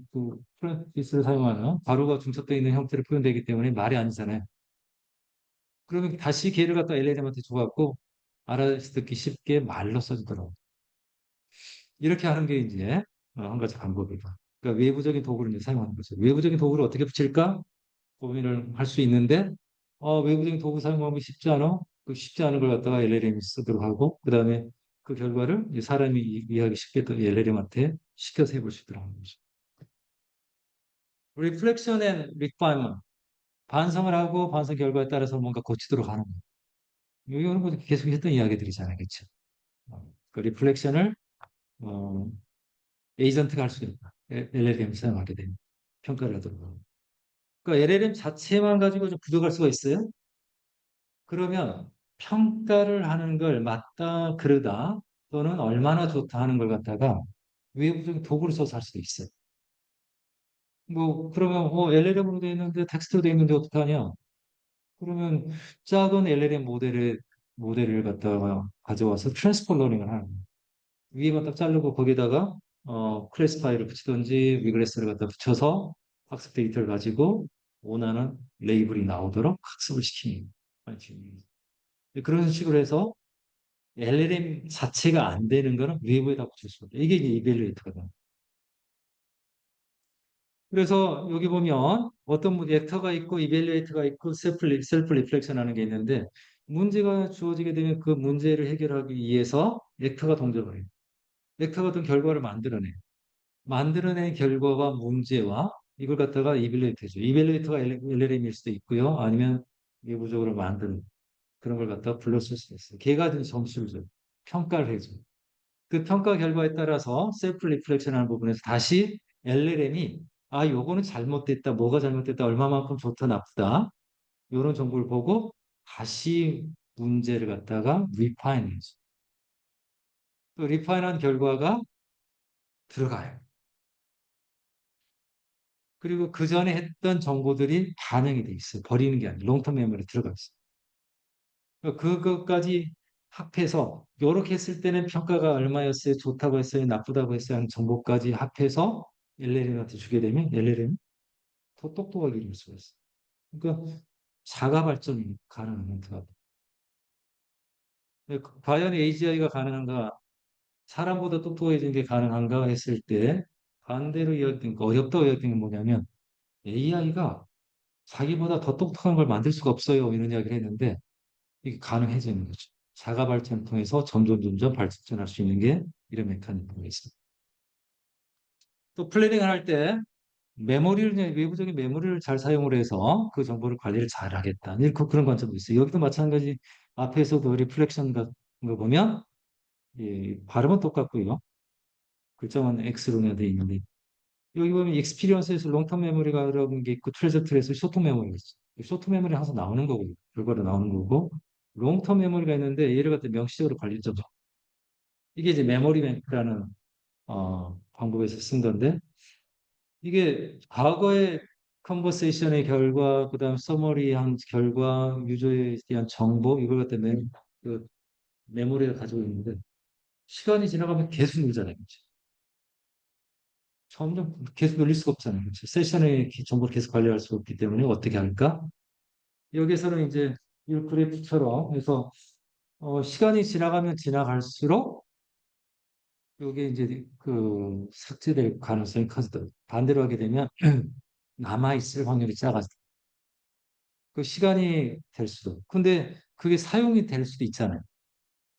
프레티스를 사용하는 괄호가 중첩되어 있는 형태로 표현되기 때문에 말이 아니잖아요. 그러면 다시 걔를 갖다 LLM한테 줘갖고 알아듣기 쉽게 말로 써주더라고. 이렇게 하는 게 이제 한 가지 방법이다. 그러니까 외부적인 도구를 이제 사용하는 거죠. 외부적인 도구를 어떻게 붙일까 고민을 할 수 있는데 외부적인 도구 사용하기 쉽지 않아? 그 쉽지 않은 걸 갖다가 LLM이 쓰도록 하고 그다음에 그 결과를 이제 사람이 이해하기 쉽게 또 LLM한테 시켜서 해볼 수 있도록 하는 거죠. Reflection and refinement. 반성을 하고 반성 결과에 따라서 뭔가 고치도록 하는 거예요. 이거는 뭐 계속 했던 이야기들이잖아요. 그렇죠? 그 리플렉션을 어, 에이전트가 할 수 있다. LLM 사용하게 되면 평가를 하도록 하고. 그러니까 LLM 자체만 가지고 좀 부족할 수가 있어요. 그러면 평가를 하는 걸 맞다, 그르다 또는 얼마나 좋다 하는 걸 갖다가 외부적인 도구를 써서 할 수도 있어요. 뭐 그러면 LLM으로 돼 있는데 텍스트로 돼 있는데 어떡하냐? 그러면 작은 LLM 모델을 갖다가 가져와서 트랜스폴러링을 하는 거예요. 위에만 딱 자르고 거기다가 클래스파이를 붙이든지 리그레스를 갖다 붙여서 학습 데이터를 가지고 원하는 레이블이 나오도록 학습을 시키는 거예요. 그런 식으로 해서 LLM 자체가 안 되는 거는 외부에다 붙일 수 없다. 이게 이제 이벨리에이터거든. 그래서 여기 보면 어떤 벡터가 있고 이벨리에이터가 있고 셀프 리플렉션 하는 게 있는데 문제가 주어지게 되면 그 문제를 해결하기 위해서 벡터가 동작을 해요. 벡터가 어떤 결과를 만들어내. 만들어낸 결과와 문제와 이걸 갖다가 이벨리에이터죠. 이벨리에이터가 LLM일 수도 있고요. 아니면 외부적으로 만든 그런 걸 갖다가 불렀을 수도 있어요. 걔가 준 점수를 줘요. 평가를 해줘요. 그 평가 결과에 따라서 셀프 리플렉션 하는 부분에서 다시 LLM이 요거는 잘못됐다, 뭐가 잘못됐다, 얼마만큼 좋다, 나쁘다 이런 정보를 보고 다시 문제를 갖다가 리파인해서 또 리파인한 결과가 들어가요. 그리고 그 전에 했던 정보들이 반영이 돼 있어요. 버리는 게 아니고 롱텀 메모리에 들어가 있어요. 그러니까 그것까지 합해서 이렇게 했을 때는 평가가 얼마였어요? 좋다고 했어요? 나쁘다고 했어요? 하는 정보까지 합해서 LLM한테 주게 되면 LLM 더 똑똑하게 이룰 수가 있어요. 그러니까 자가 발전이 가능한 형태가 돼요. 과연 AGI가 가능한가? 사람보다 똑똑해지는 게 가능한가 했을 때 반대로 이야기된 어렵다고 이야기된 게 뭐냐면 AI가 자기보다 더 똑똑한 걸 만들 수가 없어요. 이런 이야기를 했는데 이게 가능해지는 거죠. 자가 발전을 통해서 점점 발전할 수 있는 게 이런 메커니즘이 있습니다. 또 플래닝을 할 때 외부적인 메모리를 잘 사용을 해서 그 정보를 관리를 잘 하겠다. 그런 관점도 있어요. 여기도 마찬가지 앞에서도 리플렉션 같은 거 보면 발음은 똑같고요. 글자만 X로 되어 있는데 여기 보면 익스피리언스에서 롱텀 메모리가라는 게 있고 트레저트에서 쇼트 메모리가 있어요. 쇼트 메모리 항상 나오는 거고 결과로 나오는 거고 롱텀 메모리가 있는데 얘를 갖다 명시적으로 관리점 이게 이제 메모리 뱅크라는 방법에서 쓴 건데 이게 과거의 컨버세이션의 결과 그다음 서머리한 결과 유저에 대한 정보 이걸 갖다 그 메모리를 가지고 있는데 시간이 지나가면 계속 늘잖아요. 그렇죠? 점점 계속 늘릴 수가 없잖아요. 그렇죠? 세션의 정보를 계속 관리할 수 없기 때문에 어떻게 할까? 여기서는 이제 이 그래프처럼 해서 시간이 지나가면 지나갈수록 이게 이제 그 삭제될 가능성이 커지다. 반대로 하게 되면 남아있을 확률이 작아져. 그 시간이 될 수도. 근데 그게 사용이 될 수도 있잖아요.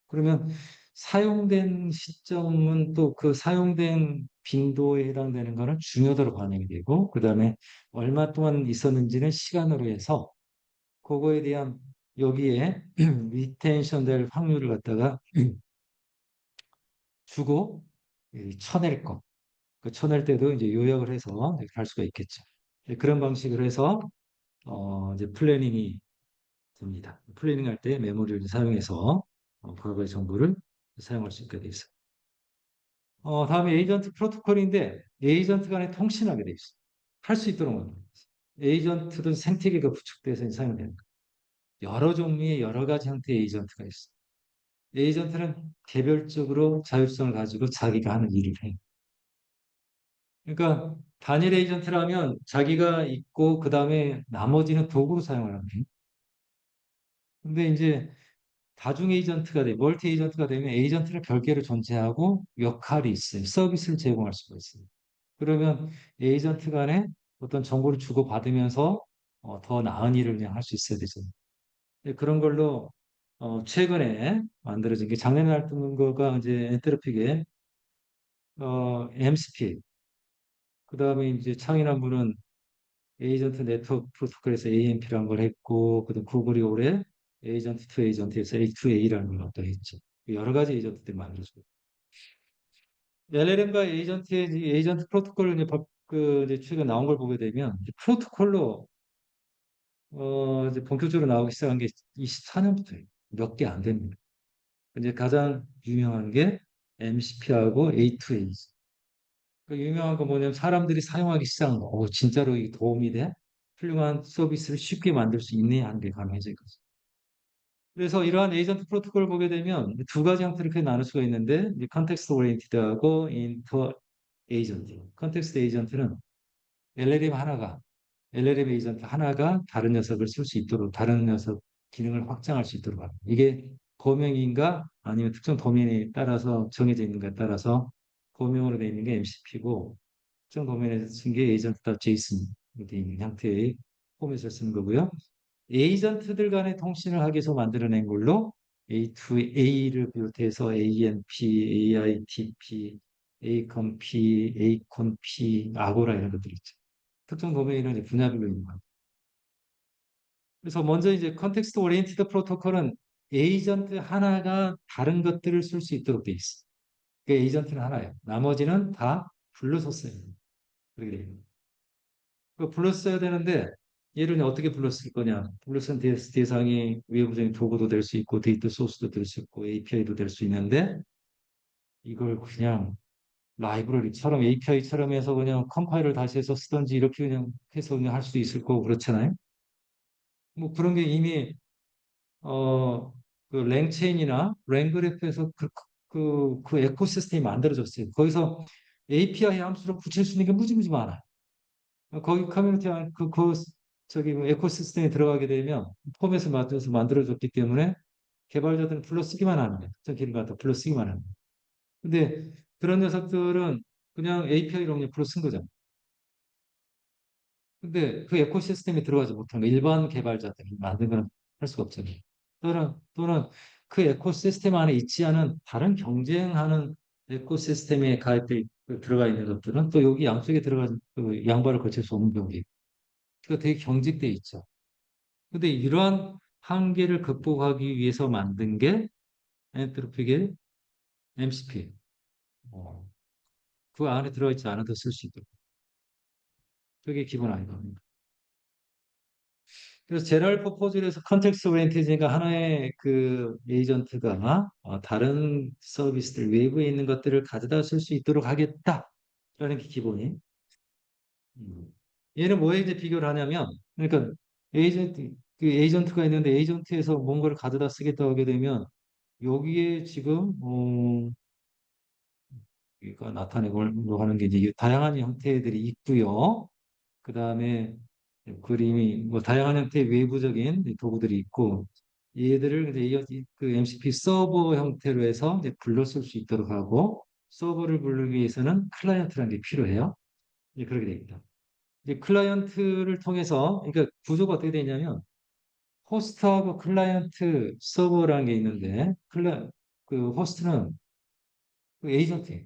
그러면 사용된 시점은 또 그 사용된 빈도에 해당되는 거는 중요도로 반영이 되고, 그 다음에 얼마 동안 있었는지는 시간으로 해서 그거에 대한 여기에 리텐션 될 확률을 갖다가 주고 쳐낼 거. 그 쳐낼 때도 이제 요약을 해서 이렇게 할 수가 있겠죠. 그런 방식으로 해서 이제 플래닝이 됩니다. 플래닝 할 때 메모리를 사용해서 과거의 정보를 사용할 수 있게 돼 있어요. 다음에 에이전트 프로토콜인데 에이전트 간에 통신하게 돼 있어요. 할 수 있도록 만듭니다. 에이전트도 생태계가 구축돼서 사용되는 거예요. 여러 종류의 여러 가지 형태의 에이전트가 있어요. 에이전트는 개별적으로 자율성을 가지고 자기가 하는 일을 해요. 그러니까 단일 에이전트라면 자기가 있고 그 다음에 나머지는 도구로 사용을 합니다. 근데 이제 다중 에이전트가 돼, 멀티 에이전트가 되면 에이전트는 별개로 존재하고 역할이 있어요. 서비스를 제공할 수가 있어요. 그러면 에이전트 간에 어떤 정보를 주고받으면서 더 나은 일을 그냥 할 수 있어야 되죠. 그런 걸로 최근에 만들어진 게 작년에 나왔던 거가 이제 엔트로픽의 MCP. 그 다음에 이제 창의한 분은 에이전트 네트워크 프로토콜에서 AMP라는 걸 했고, 그다음 구글이 올해 에이전트 투 에이전트에서 A2A라는 걸 또 했죠. 여러 가지 에이전트들이 만들어지고. LLM과 에이전트 프로토콜 이제 이제 최근 나온 걸 보게 되면 이제 프로토콜로 이제 본격적으로 나오기 시작한 게 24년부터예요. 몇 개 안 됩니다. 이제 가장 유명한 게 MCP하고 A2A. 그 유명한 거 뭐냐면 사람들이 사용하기 시작한 거. 진짜로 이 도움이 돼? 훌륭한 서비스를 쉽게 만들 수 있네 하는 게 가능해질 거죠. 그래서 이러한 에이전트 프로토콜을 보게 되면 두 가지 형태로 크게 나눌 수가 있는데, 이제 컨텍스트 오리엔티드하고 인터 에이전트. 컨텍스트 에이전트는 LLM 하나가, LLM 에이전트 하나가 다른 녀석을 쓸 수 있도록, 다른 녀석 기능을 확장할 수 있도록 합니다. 이게 범용인가 아니면 특정 도메인에 따라서 정해져 있는가에 따라서 범용으로 되어 있는 게 MCP고, 특정 도메인에서 쓴 게 agent.json 되어 있는 형태의 포맷을 쓰는 거고요. 에이전트들 간의 통신을 하기 위해서 만들어낸 걸로 A2A를 비롯해서 ANP, AITP, ACOMP, ACONP, 아고라 이런 것들이 있죠. 특정 도메인은 이제 분야별로 있는 거예요. 그래서 먼저 이제 컨텍스트 오리엔티드 프로토콜은 에이전트 하나가 다른 것들을 쓸 수 있도록 돼 있어. 그 에이전트는 하나예요. 나머지는 다 불러서 써요. 그렇게 돼요. 그 불렀어야 되는데 얘를 어떻게 불렀을 거냐? 불러쓴 대상이 외부적인 도구도 될 수 있고 데이터 소스도 될 수 있고 API도 될 수 있는데 이걸 그냥 라이브러리처럼 API처럼 해서 그냥 컴파일을 다시 해서 쓰든지 이렇게 그냥 해서 그냥 할 수도 있을 거고 그렇잖아요. 뭐 그런 게 이미 어, 그 랭체인이나 랭그래프에서 그 에코시스템이 만들어졌어요. 거기서 API 함수로 붙일 수 있는 게 무지무지 많아요. 거기 커뮤니티 안, 저기 뭐 에코시스템에 들어가게 되면 포맷을 맞춰서 만들어졌기 때문에 개발자들은 불러 쓰기만 하는 거예요. 저 기능 갖다 불러 쓰기만 하는 거예요. 근데 그런 녀석들은 그냥 API로 그냥 불러 쓴 거잖아요. 근데 그 에코시스템에 들어가지 못한 거 일반 개발자들이 만든 건 할 수가 없잖아요. 또는 그 에코시스템 안에 있지 않은 다른 경쟁하는 에코시스템에 가입돼 들어가 있는 것들은 또 여기 양쪽에 들어간 그 양발을 거칠 수 없는 경우이 그러니까 되게 경직돼 있죠. 근데 이러한 한계를 극복하기 위해서 만든 게 엔트로픽의 MCP. 어, 그 안에 들어있지 않아도 쓸 수 있도록. 그게 기본 아이디어입니다. 그래서 제너럴 퍼포즈에서 컨텍스트 오리엔티드가 하나의 그 에이전트가 다른 서비스들 외부에 있는 것들을 가져다 쓸 수 있도록 하겠다라는 게 기본이. 음. 얘는 뭐에 이제 비교를 하냐면, 그러니까 에이전트가 있는데 에이전트에서 뭔가를 가져다 쓰겠다고 하게 되면 여기에 지금 여기가 나타내고 하는 게 이제 다양한 형태들이 있고요. 그 다음에 그림이 뭐 다양한 형태의 외부적인 도구들이 있고 얘들을 이제 그 MCP 서버 형태로 해서 이제 불러 쓸 수 있도록 하고 서버를 부르기 위해서는 클라이언트라는 게 필요해요. 이제 그렇게 됩니다. 이제 클라이언트를 통해서 그러니까 구조가 어떻게 되냐면 호스트하고 클라이언트 서버라는 게 있는데 그 호스트는 그 에이전트예요.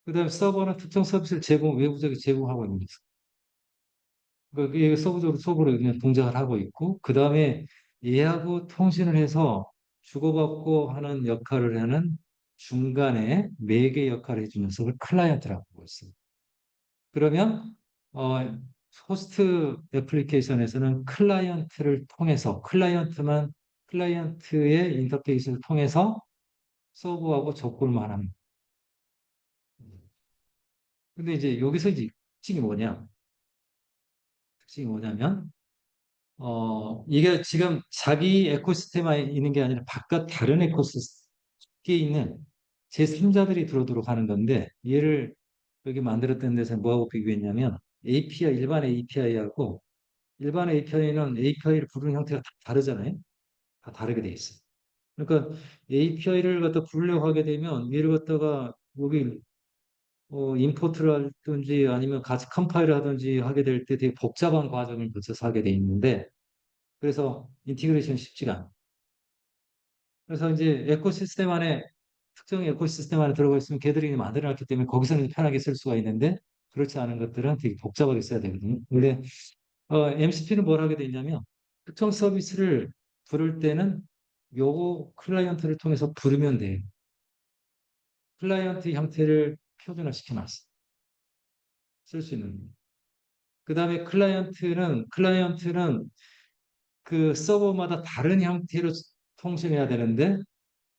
그다음에 서버는 특정 서비스를 외부적으로 제공하고 있는 거죠. 그러니까 이게 서버로 그냥 동작을 하고 있고, 그다음에 얘하고 통신을 해서 주고받고 하는 역할을 하는 중간에 매개 역할을 해주는 녀석을 클라이언트라고 부르고 있습니다. 그러면 어, 호스트 애플리케이션에서는 클라이언트의 인터페이스를 통해서 서버하고 접근만 합니다. 근데 이제 여기서 이제 특징이 뭐냐? 특징이 뭐냐면, 이게 지금 자기 에코시스템에 있는 게 아니라 바깥 다른 에코시스템에 있는 제3자들이 들어오도록 하는 건데, 얘를 여기 만들었던 데서 뭐하고 비교했냐면, API, 일반 API하고, 일반 API는 API를 부르는 형태가 다 다르잖아요. 다 다르게 돼 있어요. 그러니까 API를 갖다 부르려고 하게 되면, 얘를 갖다가 여기 임포트를 하든지 아니면 같이 컴파일을 하든지 하게 될 때 되게 복잡한 과정을 거쳐서 하게 돼 있는데, 그래서 인티그레이션 쉽지가 않아요. 그래서 이제 에코시스템 안에 특정 에코시스템 안에 들어가 있으면 걔들이 만들어놨기 때문에 거기서는 편하게 쓸 수가 있는데 그렇지 않은 것들은 되게 복잡하게 써야 되거든요. 근데 MCP는 뭘 하게 되냐면 특정 서비스를 부를 때는 요거 클라이언트를 통해서 부르면 돼요. 클라이언트 형태를 표준화시켜 놨어. 쓸 수 있는. 그 다음에 클라이언트는 그 서버마다 다른 형태로 통신해야 되는데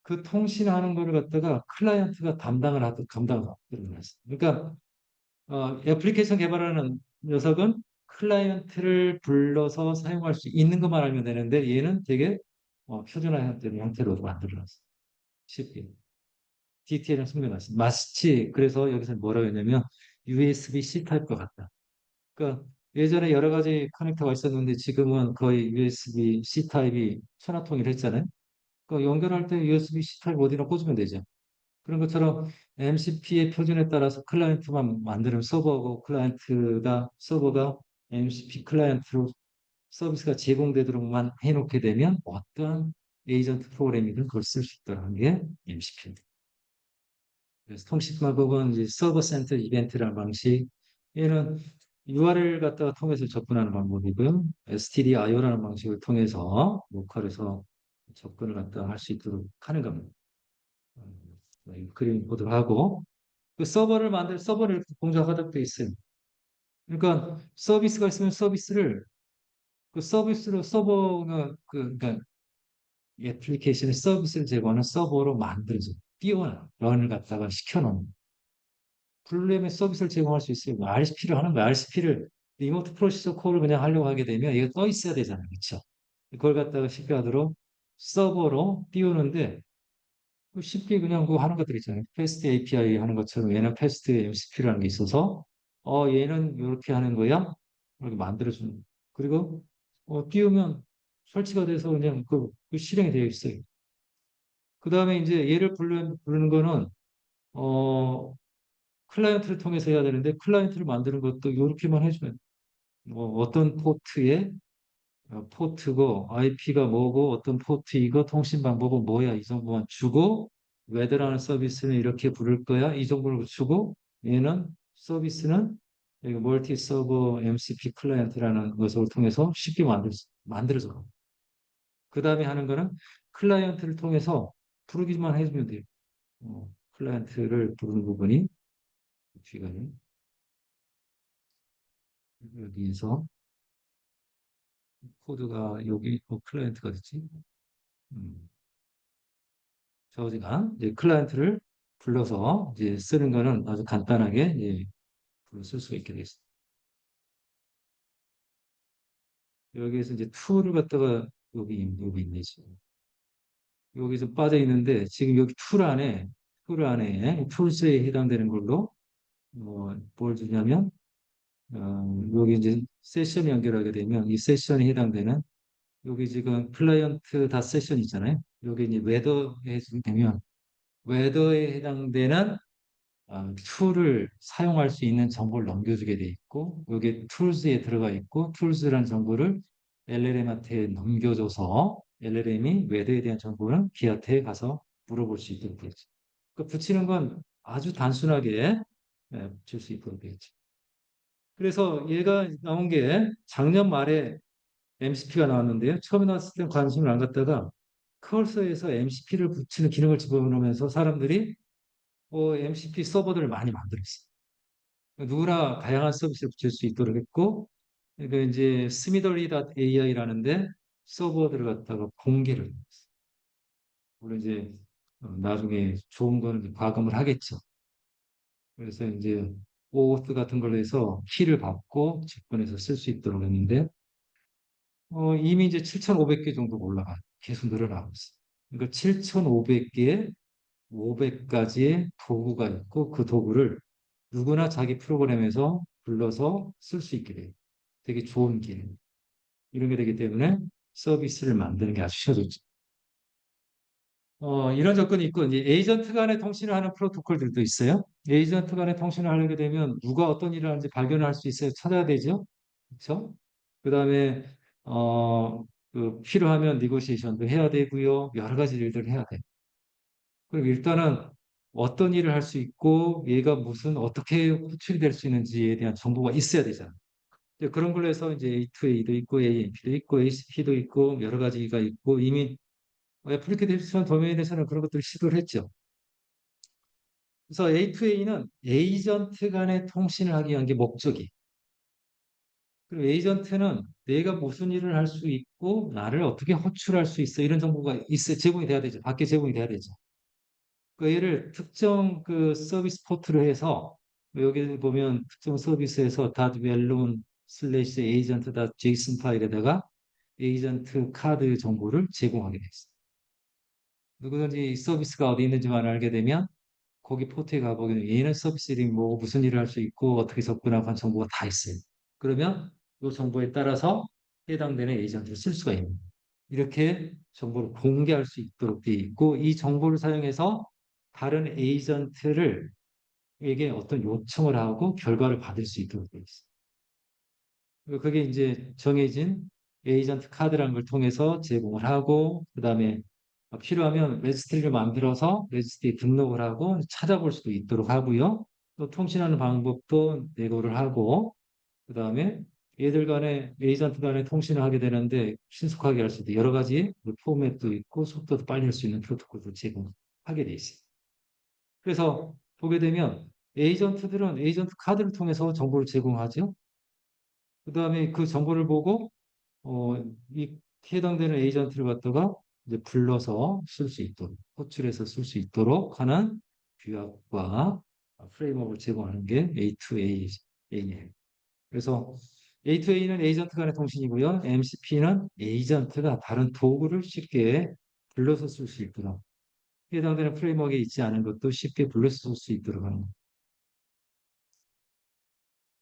그 통신하는 거를 갖다가 클라이언트가 감당을 하도록 했어요. 그러니까 애플리케이션 개발하는 녀석은 클라이언트를 불러서 사용할 수 있는 것만 알면 되는데 얘는 되게 표준화된 형태로 만들어놨어요. 쉽게. DTL을 숨겨놨어요. 마치 그래서 여기서 뭐라고 했냐면 USB-C 타입과 같다. 그러니까 예전에 여러 가지 커넥터가 있었는데 지금은 거의 USB-C 타입이 천하통일했잖아요. 그 연결할 때 USB-C 타입 어디나 꽂으면 되죠. 그런 것처럼 MCP의 표준에 따라서 클라이언트만 만드는 서버가 MCP 클라이언트로 서비스가 제공되도록만 해놓게 되면 어떠한 에이전트 프로그램이든 그걸 쓸 수 있다는 게 MCP입니다. 그래서 통신 방법은 이제 서버 센터 이벤트라는 방식. 얘는 URL 갖다가 통해서 접근하는 방법이고요. STDIO라는 방식을 통해서 로컬에서 접근을 갖다 할 수 있도록 하는 겁니다. 그림 보도록 하고 그 서버를 이렇게 공작하도록 돼 있어요. 그러니까 서비스가 있으면 서비스를 그 서비스로 서버가 그러니까 애플리케이션의 서비스를 제공하는 서버로 만들어서 띄워놔 런을 갖다가 시켜놓는 플레임의 서비스를 제공할 수 있어요. RCP를 하는 거야. RCP를 리모트 프로시저 콜을 그냥 하려고 하게 되면 이게 떠 있어야 되잖아요. 그렇죠? 그걸 갖다가 쉽게 하도록 서버로 띄우는데 쉽게 그냥 그 하는 것들 있잖아요. 패스트 API 하는 것처럼 얘는 패스트 MCP라는 게 있어서 얘는 이렇게 하는 거야. 이렇게 만들어주는. 그리고 띄우면 설치가 돼서 그냥 그 실행이 되어 있어요. 그 다음에 이제 얘를 부르는 거는 어, 클라이언트를 통해서 해야 되는데 클라이언트를 만드는 것도 이렇게만 해주면 어떤 포트고 IP가 뭐고 어떤 포트이고 통신 방법은 뭐야 이 정도만 주고 웨더라는 서비스는 이렇게 부를 거야 이 정도를 주고 얘는 서비스는 멀티 서버 MCP 클라이언트라는 것을 통해서 쉽게 만들어져. 그 다음에 하는 거는 클라이언트를 통해서 부르기만 해주면 돼요. 클라이언트를 부르는 부분이 시간이 여기에서 코드가 여기 클라이언트가 됐지. 음. 저지가 이제 클라이언트를 불러서 이제 쓰는 거는 아주 간단하게 이제 불러 쓸 수가 있게 되어 습니다. 여기에서 이제 툴을 갖다가 여기 있네 지금. 여기 좀 빠져 있는데 지금 여기 툴 안에 툴스에 해당되는 걸로 뭘 주냐면 여기 이제 세션 연결하게 되면 이 세션에 해당되는 여기 지금 클라이언트 다 세션 있잖아요. 여기 이제 웨더에 되면 웨더에 해당되는 툴을 사용할 수 있는 정보를 넘겨주게 돼 있고 여기 툴스에 들어가 있고 툴스라는 정보를 LLM한테 넘겨줘서 LLM이 웨더에 대한 정보는 걔한테 가서 물어볼 수 있도록 되겠죠. 그 붙이는 건 아주 단순하게 붙일 수 있도록 되겠죠. 그래서 얘가 나온 게 작년 말에 MCP가 나왔는데요. 처음에 나왔을 때 관심을 안 갖다가 커서에서 MCP를 붙이는 기능을 집어넣으면서 사람들이 MCP 서버들을 많이 만들었어요. 누구나 다양한 서비스를 붙일 수 있도록 했고, 그러니까 이제 similarly.ai라는데 서버들을 갖다가 공개를 했어요. 물론 이제 나중에 좋은 거는 과금을 하겠죠. 그래서 이제 오auth 같은 걸로 해서 키를 받고 직권해서 쓸 수 있도록 했는데 이미 이제 7,500개 정도 올라가 계속 늘어나고 있어. 그러니까 7,500개에 500가지의 도구가 있고 그 도구를 누구나 자기 프로그램에서 불러서 쓸 수 있게 돼요. 되게 좋은 기능. 이런 게 되기 때문에 서비스를 만드는 게 아주 쉬워졌죠. 이런 조건이 있고, 이제 에이전트 간의 통신을 하는 프로토콜들도 있어요. 에이전트 간의 통신을 하려게 되면 누가 어떤 일을 하는지 발견할 수 있어요. 찾아야 되죠. 그렇죠? 그 다음에, 필요하면 니고시에이션도 해야 되고요. 여러 가지 일들을 해야 돼. 그리고 일단은 어떤 일을 할 수 있고, 얘가 무슨, 어떻게 호출이 될 수 있는지에 대한 정보가 있어야 되잖아. 이제 그런 걸로 해서 이제 A2A도 있고, AMP도 있고, ACP도 있고, 여러 가지가 있고, 이미 애플리케이션 도메인에서는 그런 것들을 시도를 했죠. 그래서 A2A는 에이전트 간의 통신을 하기 위한 게 목적이. 그리고 에이전트는 내가 무슨 일을 할 수 있고 나를 어떻게 호출할 수 있어 이런 정보가 있어 제공이 돼야 되죠. 밖에 제공이 돼야 되죠. 그 얘를 특정 그 서비스 포트로 해서 여기 보면 특정 서비스에서 .웰론 슬래시 에이전트 .json 파일에다가 에이전트 카드 정보를 제공하게 돼 있어요. 누구든지 이 서비스가 어디 있는지만 알게 되면 거기 포트에 가보면 얘는 서비스 이름이 뭐 무슨 일을 할 수 있고 어떻게 접근하고 한 정보가 다 있어요. 그러면 이 정보에 따라서 해당되는 에이전트를 쓸 수가 있는 거예요. 이렇게 정보를 공개할 수 있도록 되어 있고 이 정보를 사용해서 다른 에이전트를 에게 어떤 요청을 하고 결과를 받을 수 있도록 되어 있어요. 그리고 그게 이제 정해진 에이전트 카드라는 걸 통해서 제공을 하고 그다음에 필요하면 레지스트리를 만들어서 레지스트리에 등록을 하고 찾아볼 수도 있도록 하고요. 또 통신하는 방법도 내고를 하고 그다음에 얘들 간에 에이전트 간에 통신을 하게 되는데 신속하게 할 수도 여러 가지 포맷도 있고 속도도 빨리 할 수 있는 프로토콜도 제공하게 돼 있어요. 그래서 보게 되면 에이전트들은 에이전트 카드를 통해서 정보를 제공하죠. 그다음에 그 정보를 보고 이 해당되는 에이전트를 갖다가 이제 불러서 쓸 수 있도록, 호출해서 쓸 수 있도록 하는 규약과 프레임워크를 제공하는 게 A2A예요. 그래서 A2A는 에이전트 간의 통신이고요. MCP는 에이전트가 다른 도구를 쉽게 불러서 쓸 수 있도록 해당되는 프레임워크에 있지 않은 것도 쉽게 불러서 쓸 수 있도록 하는 거예요.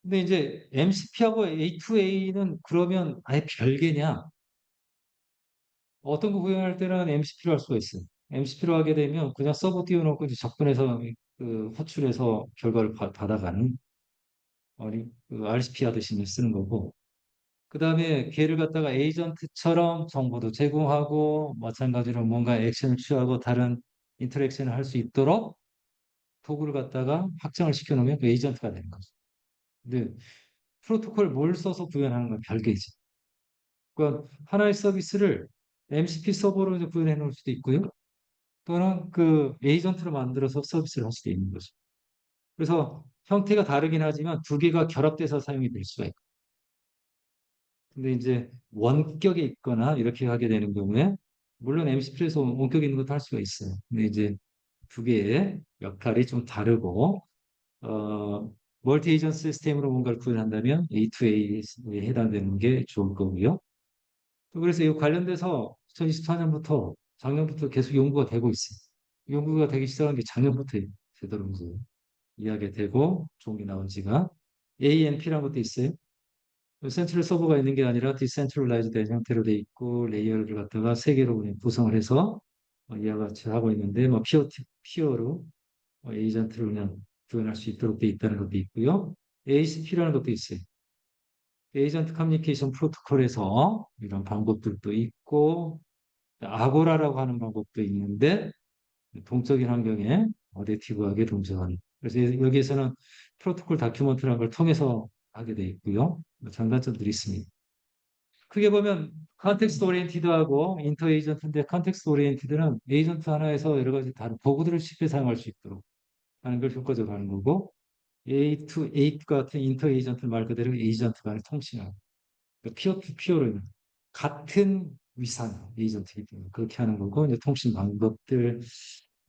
근데 이제 MCP하고 A2A는 그러면 아예 별개냐? 어떤 거 구현할 때는 MCP로 할 수가 있어요. MCP로 하게 되면 그냥 서버 띄워놓고 이제 접근해서 그 호출해서 결과를 받아가는 그 RCP 하듯이 쓰는 거고. 그 다음에 걔를 갖다가 에이전트처럼 정보도 제공하고 마찬가지로 뭔가 액션을 취하고 다른 인터랙션을 할 수 있도록 도구를 갖다가 확장을 시켜놓으면 그 에이전트가 되는 거죠. 근데 프로토콜 뭘 써서 구현하는 건 별개이지. 그러니까 하나의 서비스를 MCP 서버로 이제 구현해 놓을 수도 있고요. 또는 그 에이전트로 만들어서 서비스를 할 수도 있는 거죠. 그래서 형태가 다르긴 하지만 두 개가 결합돼서 사용이 될 수가 있고. 근데 이제 원격에 있거나 이렇게 하게 되는 경우에 물론 MCP에서 원격에 있는 것도 할 수가 있어요. 근데 이제 두 개의 역할이 좀 다르고 멀티 에이전트 시스템으로 뭔가를 구현한다면 A2A에 해당되는 게 좋을 거고요. 또 그래서 이 관련돼서 2024년부터 작년부터 계속 연구가 되고 있어요. 연구가 되기 시작한 게 작년부터 제대로 이제 이야기가 되고 좋은 게 나온 지가 AMP라는 것도 있어요. 센트럴 서버가 있는 게 아니라 디센트럴라이즈 된 형태로 돼 있고 레이어를 갖다가 세 개로 그냥 구성을 해서 이와 같이 하고 있는데 뭐 피어로 에이전트를 그냥 구현할 수 있도록 돼 있다는 것도 있고요. ACP라는 것도 있어요. 에이전트 커뮤니케이션 프로토콜에서 이런 방법들도 있고 아고라라고 하는 방법도 있는데 동적인 환경에 어댑티브하게 동작하는. 그래서 여기에서는 프로토콜 다큐멘트라는 걸 통해서 하게 돼 있고요. 장단점들이 있습니다. 크게 보면 컨텍스트 오리엔티드하고 인터 에이전트인데 컨텍스트 오리엔티드는 에이전트 하나에서 여러 가지 다른 도구들을 쉽게 사용할 수 있도록 하는 걸 효과적으로 하는 거고 A to A 같은 인터 에이전트 말 그대로 에이전트 간의 통신을 피어 투 피어로 같은 위상 에이전트이기 때문에 그렇게 하는 거고 이제 통신 방법들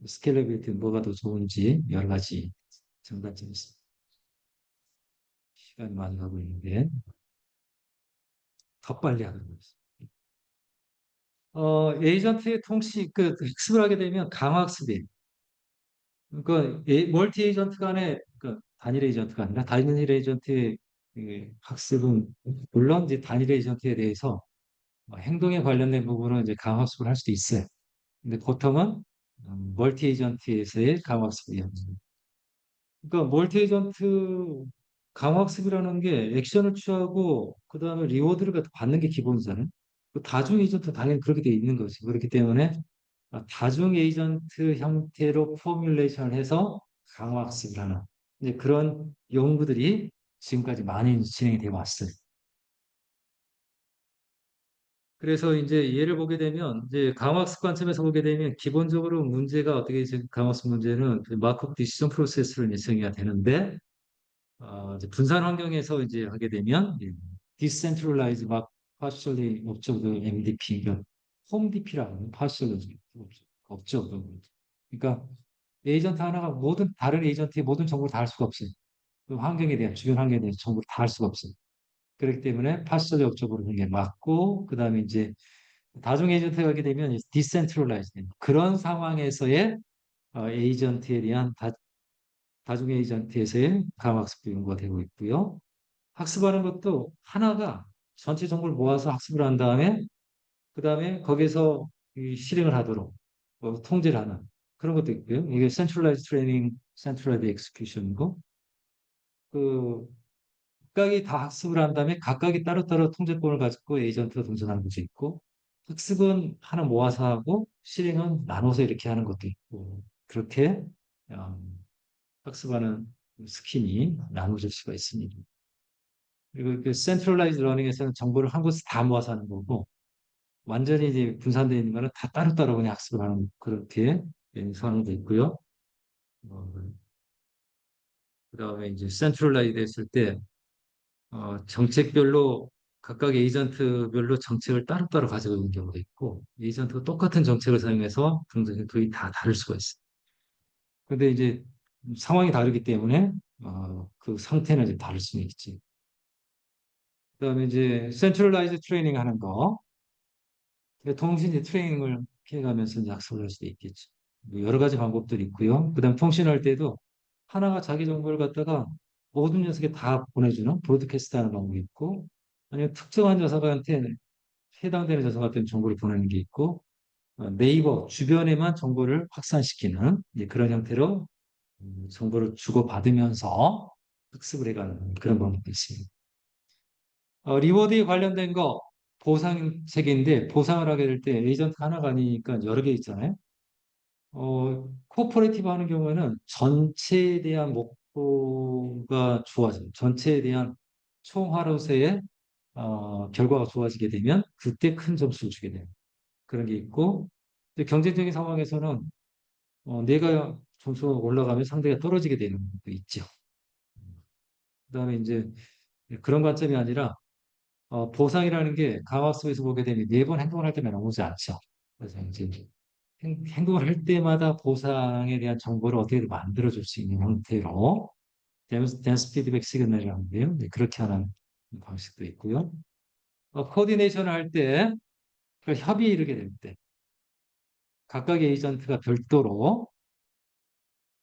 스케일러빌리티 뭐가 더 좋은지 여러 가지 장단점이 있습니다. 시간이 많이 가고 있는데 더 빨리 하도록 하겠습니다. 에이전트의 통시, 학습을 하게 되면 강학습이, 그러니까 멀티 에이전트 간의, 그러니까 단일 에이전트가 아니라 단일 에이전트의 학습은, 물론 이제 단일 에이전트에 대해서 행동에 관련된 부분은 이제 강학습을 할 수도 있어요. 근데 보통은 멀티 에이전트에서의 강학습이에요. 그러니까 멀티 에이전트 강학습이라는 게 액션을 취하고 그다음에 리워드를 받는 게 기본이잖아요. 그 다중 에이전트 당연히 그렇게 돼 있는 거지. 그렇기 때문에 다중 에이전트 형태로 포뮬레이션을 해서 강화학습을 하는 이제 그런 연구들이 지금까지 많이 진행이 되어 왔어요. 그래서 이제 예를 보게 되면 이제 강화학습 관점에서 보게 되면 기본적으로 문제가 어떻게 지금 강화학습 문제는 마크업 디시전 프로세스를 예정해야 되는데 이제 분산 환경에서 이제 하게 되면 디센트럴라이즈 막 partially observed MDP, 그러니까 홈 DP라고 partially 없죠. 그러니까 에이전트 하나가 모든 다른 에이전트의 모든 정보를 다 할 수가 없어요. 그 환경에 대한 주변 환경에 대한 정보를 다 할 수가 없어요. 그렇기 때문에 partially observed 하는 게 맞고 그다음에 이제 다중 에이전트가 하게 되면 디센트럴라이즈 그런 상황에서의 에이전트에 대한 다중 에이전트에서의 감학습도 연구가 되고 있고요. 학습하는 것도 하나가 전체 정보를 모아서 학습을 한 다음에 그 다음에 거기서 실행을 하도록 통제를 하는 그런 것도 있고요. 이게 센트럴라이즈 트레이닝, 센트럴라이즈 엑스큐션이고 그 각각이 다 학습을 한 다음에 각각이 따로따로 통제권을 가지고 에이전트가 동전하는 것도 있고 학습은 하나 모아서 하고 실행은 나눠서 이렇게 하는 것도 있고 그렇게 학습하는 스킨이 나눠질 수가 있습니다. 그리고 그 센트럴라이즈 러닝에서는 정보를 한 곳에 다 모아서 하는 거고 완전히 이제 분산되어 있는 거는 다 따로따로 그냥 학습을 하는 그렇게 상황도 있고요. 어, 그다음에 이제 센트럴라이즈 됐을 때 정책별로 각각 에이전트별로 정책을 따로따로 가지고 있는 경우도 있고 에이전트가 똑같은 정책을 사용해서 동작이 다 다를 수가 있어요. 근데 이제 상황이 다르기 때문에 그 상태는 이제 다를 수는 있지. 그다음에 이제 센트럴라이즈 트레이닝 하는 거 동시에 이제 트레이닝을 피해가면서 이제 학습을 할 수도 있겠죠. 뭐 여러 가지 방법들이 있고요. 그다음 통신할 때도 하나가 자기 정보를 갖다가 모든 녀석에 다 보내주는 브로드캐스트 하는 방법이 있고 아니면 특정한 녀석한테 해당되는 녀석한테 정보를 보내는 게 있고 네이버 주변에만 정보를 확산시키는 이제 그런 형태로 정보를 주고받으면서 학습을 해가는 그런 방법도 있습니다. 리워드에 관련된 거 보상 체계인데 보상을 하게 될 때 에이전트 하나가 아니니까 여러 개 있잖아요. 코퍼레이티브 하는 경우에는 전체에 대한 목표가 좋아져요. 전체에 대한 총 하루세의 결과가 좋아지게 되면 그때 큰 점수를 주게 돼요. 그런 게 있고 이제 경쟁적인 상황에서는 내가 점수가 올라가면 상대가 떨어지게 되는 것도 있죠. 그다음에 이제 그런 관점이 아니라 보상이라는 게 강학습에서 보게 되면 매번 행동을 할 때만 나오지 않죠. 그래서 이제 행동을 할 때마다 보상에 대한 정보를 어떻게든 만들어줄 수 있는 형태로 댄스 피드백 시그널이라고 하는데요. 네, 그렇게 하는 방식도 있고요. 코디네이션을 할 때, 협의에 이르게 될 때, 각각의 에이전트가 별도로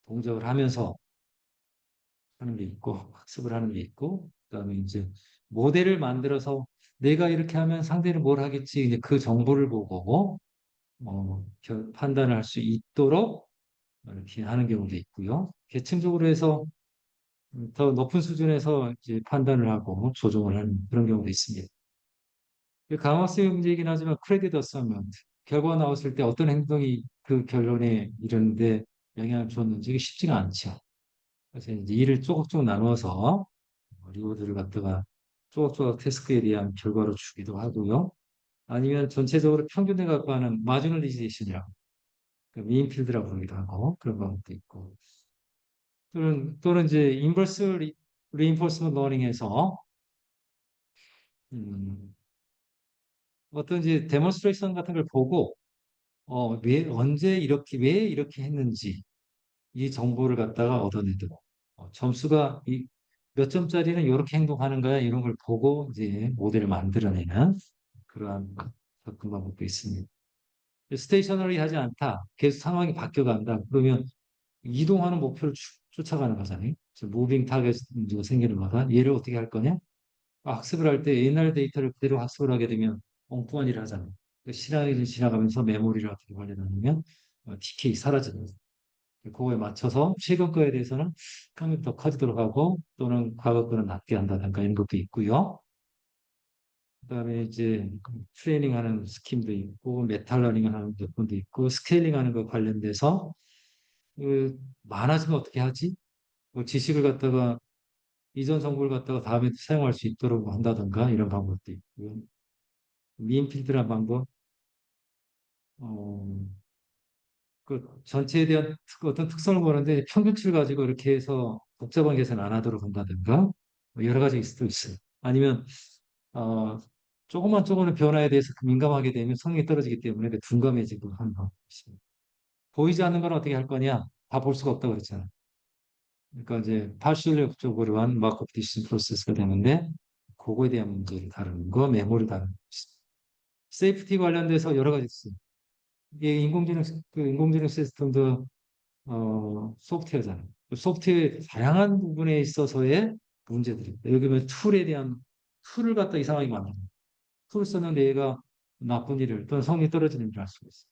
동작을 하면서 하는 게 있고, 학습을 하는 게 있고, 그다음에 이제 모델을 만들어서 내가 이렇게 하면 상대는 뭘 하겠지, 이제 그 정보를 보고, 판단을 할 수 있도록 이렇게 하는 경우도 있고요. 계층적으로 해서 더 높은 수준에서 이제 판단을 하고 조정을 하는 그런 경우도 있습니다. 강화수의 문제이긴 하지만 크레딧 어사이먼트 결과가 나왔을 때 어떤 행동이 그 결론에 이르는데 영향을 줬는지 이게 쉽지가 않죠. 그래서 이제 일을 조각조각 나누어서 리워드를 갖다가 조각조각 태스크에 대한 결과로 주기도 하고요. 아니면 전체적으로 평균에 갖고 하는 마지널리제이션이라고 미인필드라고 부르기도 하고 그런 방법도 있고 또는 이제 인버스 리인포스먼트 러닝에서 음, 어떤 이제 데몬스트레이션 같은 걸 보고 왜 언제 이렇게 왜 이렇게 했는지 이 정보를 갖다가 얻어내도록 점수가 몇 점짜리는 이렇게 행동하는 거야. 이런 걸 보고 이제 모델을 만들어내는 그러한 접근 방법도 있습니다. 스테이셔너리 하지 않다. 계속 상황이 바뀌어간다. 그러면 이동하는 목표를 쫓아가는 거잖아요. 무빙 타겟 문제가 생기는 거다. 얘를 어떻게 할 거냐? 학습을 할 때 옛날 데이터를 그대로 학습을 하게 되면 엉뚱한 일을 하잖아요. 시간이 지나가면서 메모리를 어떻게 관리하냐면 decay 사라지는 거예요. 그거에 맞춰서 최근 거에 대해서는 강력히 더 커지도록 하고 또는 과거 거는 낮게 한다든가 이런 것도 있고요. 그다음에 이제 트레이닝하는 스킴도 있고 메탈러닝 하는 부분도 있고 스케일링하는 거 관련돼서 많아지면 어떻게 하지? 뭐 지식을 갖다가 이전 정보를 갖다가 다음에 사용할 수 있도록 한다든가 이런 방법도 있고요. 미인필드란 방법, 어, 그 전체에 대한 어떤 특성을 보는데 평균치를 가지고 이렇게 해서 복잡한 계산 안 하도록 한다든가 뭐 여러 가지 수도 있어요. 아니면 어, 조금만 변화에 대해서 민감하게 되면 성능이 떨어지기 때문에 둔감해지고 하는 방법이 있습니다. 보이지 않는 건 어떻게 할 거냐? 다 볼 수가 없다고 그랬잖아요. 그러니까 이제 파실력적으로 한 마크업 디시전 프로세스가 되는데 그거에 대한 문제를 다루는 거, 메모를 다루는 거. 세이프티 관련돼서 여러 가지 있어요. 이게 인공지능 시스템도 소프트웨어잖아요. 그 소프트웨어의 다양한 부분에 있어서의 문제들이 있다. 여기 보면 툴에 대한 툴을 갖다 이상하게 만드는 툴을 썼는데 얘가 나쁜 일을 또는 성능이 떨어지는 일을 할 수가 있어요.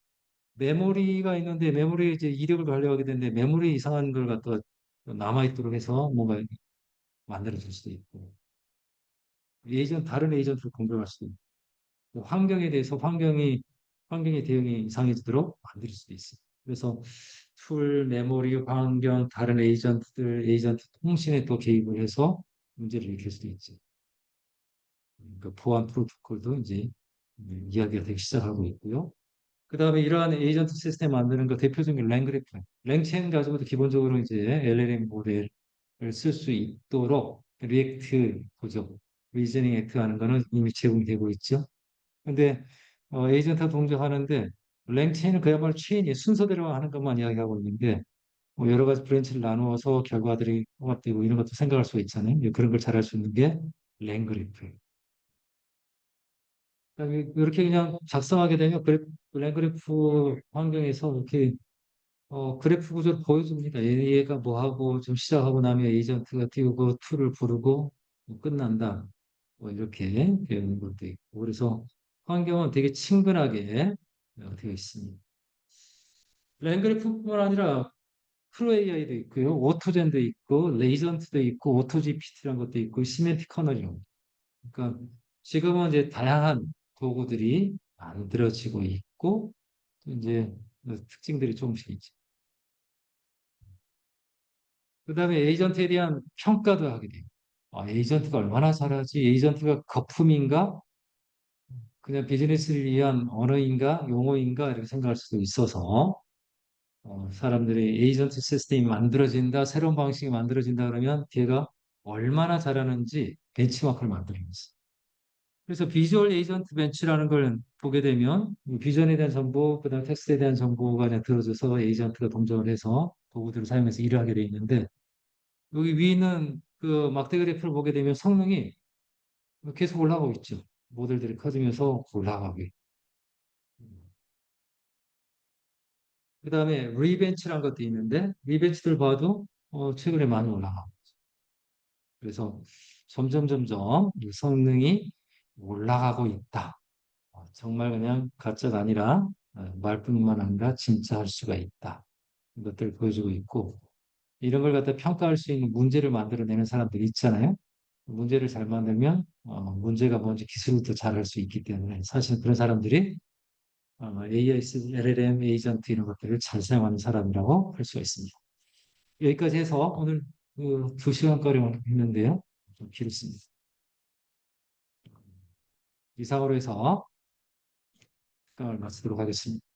메모리가 있는데 메모리에 이제 이력을 관리하게 되는데 메모리 이상한 걸 갖다 남아있도록 해서 뭔가 만들어줄 수도 있고 다른 에이전트를 공격할 수도 있고 환경에 대해서 환경의 대응이 이상해지도록 만들 수도 있어요. 그래서 툴, 메모리, 환경, 다른 에이전트 통신에 또 개입을 해서 문제를 일으킬 수도 있죠. 그러니까 보안 프로토콜도 이제 이야기가 되기 시작하고 있고요. 그 다음에 이러한 에이전트 시스템 만드는 거 대표적인 랭그래프, 랭체인 가지고도 기본적으로 이제 LLM 모델을 쓸 수 있도록 리액트 보죠. 리저닝 액트 하는 거는 이미 제공되고 있죠. 근데 에이전트가 동작하는데 랭체인은 그야말로 체인이 순서대로 하는 것만 이야기하고 있는데 뭐 여러 가지 브랜치를 나누어서 결과들이 통합되고 이런 것도 생각할 수가 있잖아요. 그런 걸 잘할 수 있는 게 랭그래프예요. 그러니까 이렇게 그냥 작성하게 되면 랭그래프 환경에서 이렇게 그래프 구조를 보여줍니다. 얘가 뭐 하고 좀 시작하고 나면 에이전트가 띄우고 툴을 부르고 뭐 끝난다. 뭐 이렇게 되는 것도 있고 그래서 환경은 되게 친근하게 되어 있습니다. 랭그래프뿐만 아니라 프로 AI도 있고요, 오토젠도 있고, 레이전트도 있고, 오토 GPT라는 것도 있고, 시멘틱 커널이요. 그러니까 지금은 이제 다양한 도구들이 만들어지고 있고, 또 이제 특징들이 조금씩 있죠. 그 다음에 에이전트에 대한 평가도 하게 돼요. 에이전트가 얼마나 잘하지? 에이전트가 거품인가? 그냥 비즈니스를 위한 언어인가? 용어인가? 이렇게 생각할 수도 있어서 사람들이 에이전트 시스템이 만들어진다, 새로운 방식이 만들어진다 그러면 걔가 얼마나 잘하는지 벤치마크를 만드는 거죠. 그래서 비주얼 에이전트 벤치라는 걸 보게 되면 비전에 대한 정보, 그다음 텍스트에 대한 정보가 그냥 들어져서 에이전트가 동작을 해서 도구들을 사용해서 일을 하게 돼 있는데 여기 위에 있는 그 막대 그래프를 보게 되면 성능이 계속 올라가고 있죠. 모델들이 커지면서 올라가고 있고. 그 다음에 리벤치라는 것도 있는데 리벤치들 봐도 최근에 많이 올라가고 그래서 점점 이 성능이 올라가고 있다. 정말 그냥 가짜가 아니라 말뿐만 아니라 진짜 할 수가 있다. 이것들을 보여주고 있고 이런 걸 갖다 평가할 수 있는 문제를 만들어내는 사람들이 있잖아요. 문제를 잘 만들면 문제가 뭔지 기술도 잘 할 수 있기 때문에 사실 그런 사람들이 AI, LLM, 에이전트 이런 것들을 잘 사용하는 사람이라고 할 수가 있습니다. 여기까지 해서 오늘 그 2시간가량 했는데요. 좀 길었습니다. 이상으로 해서 시간을 마치도록 하겠습니다.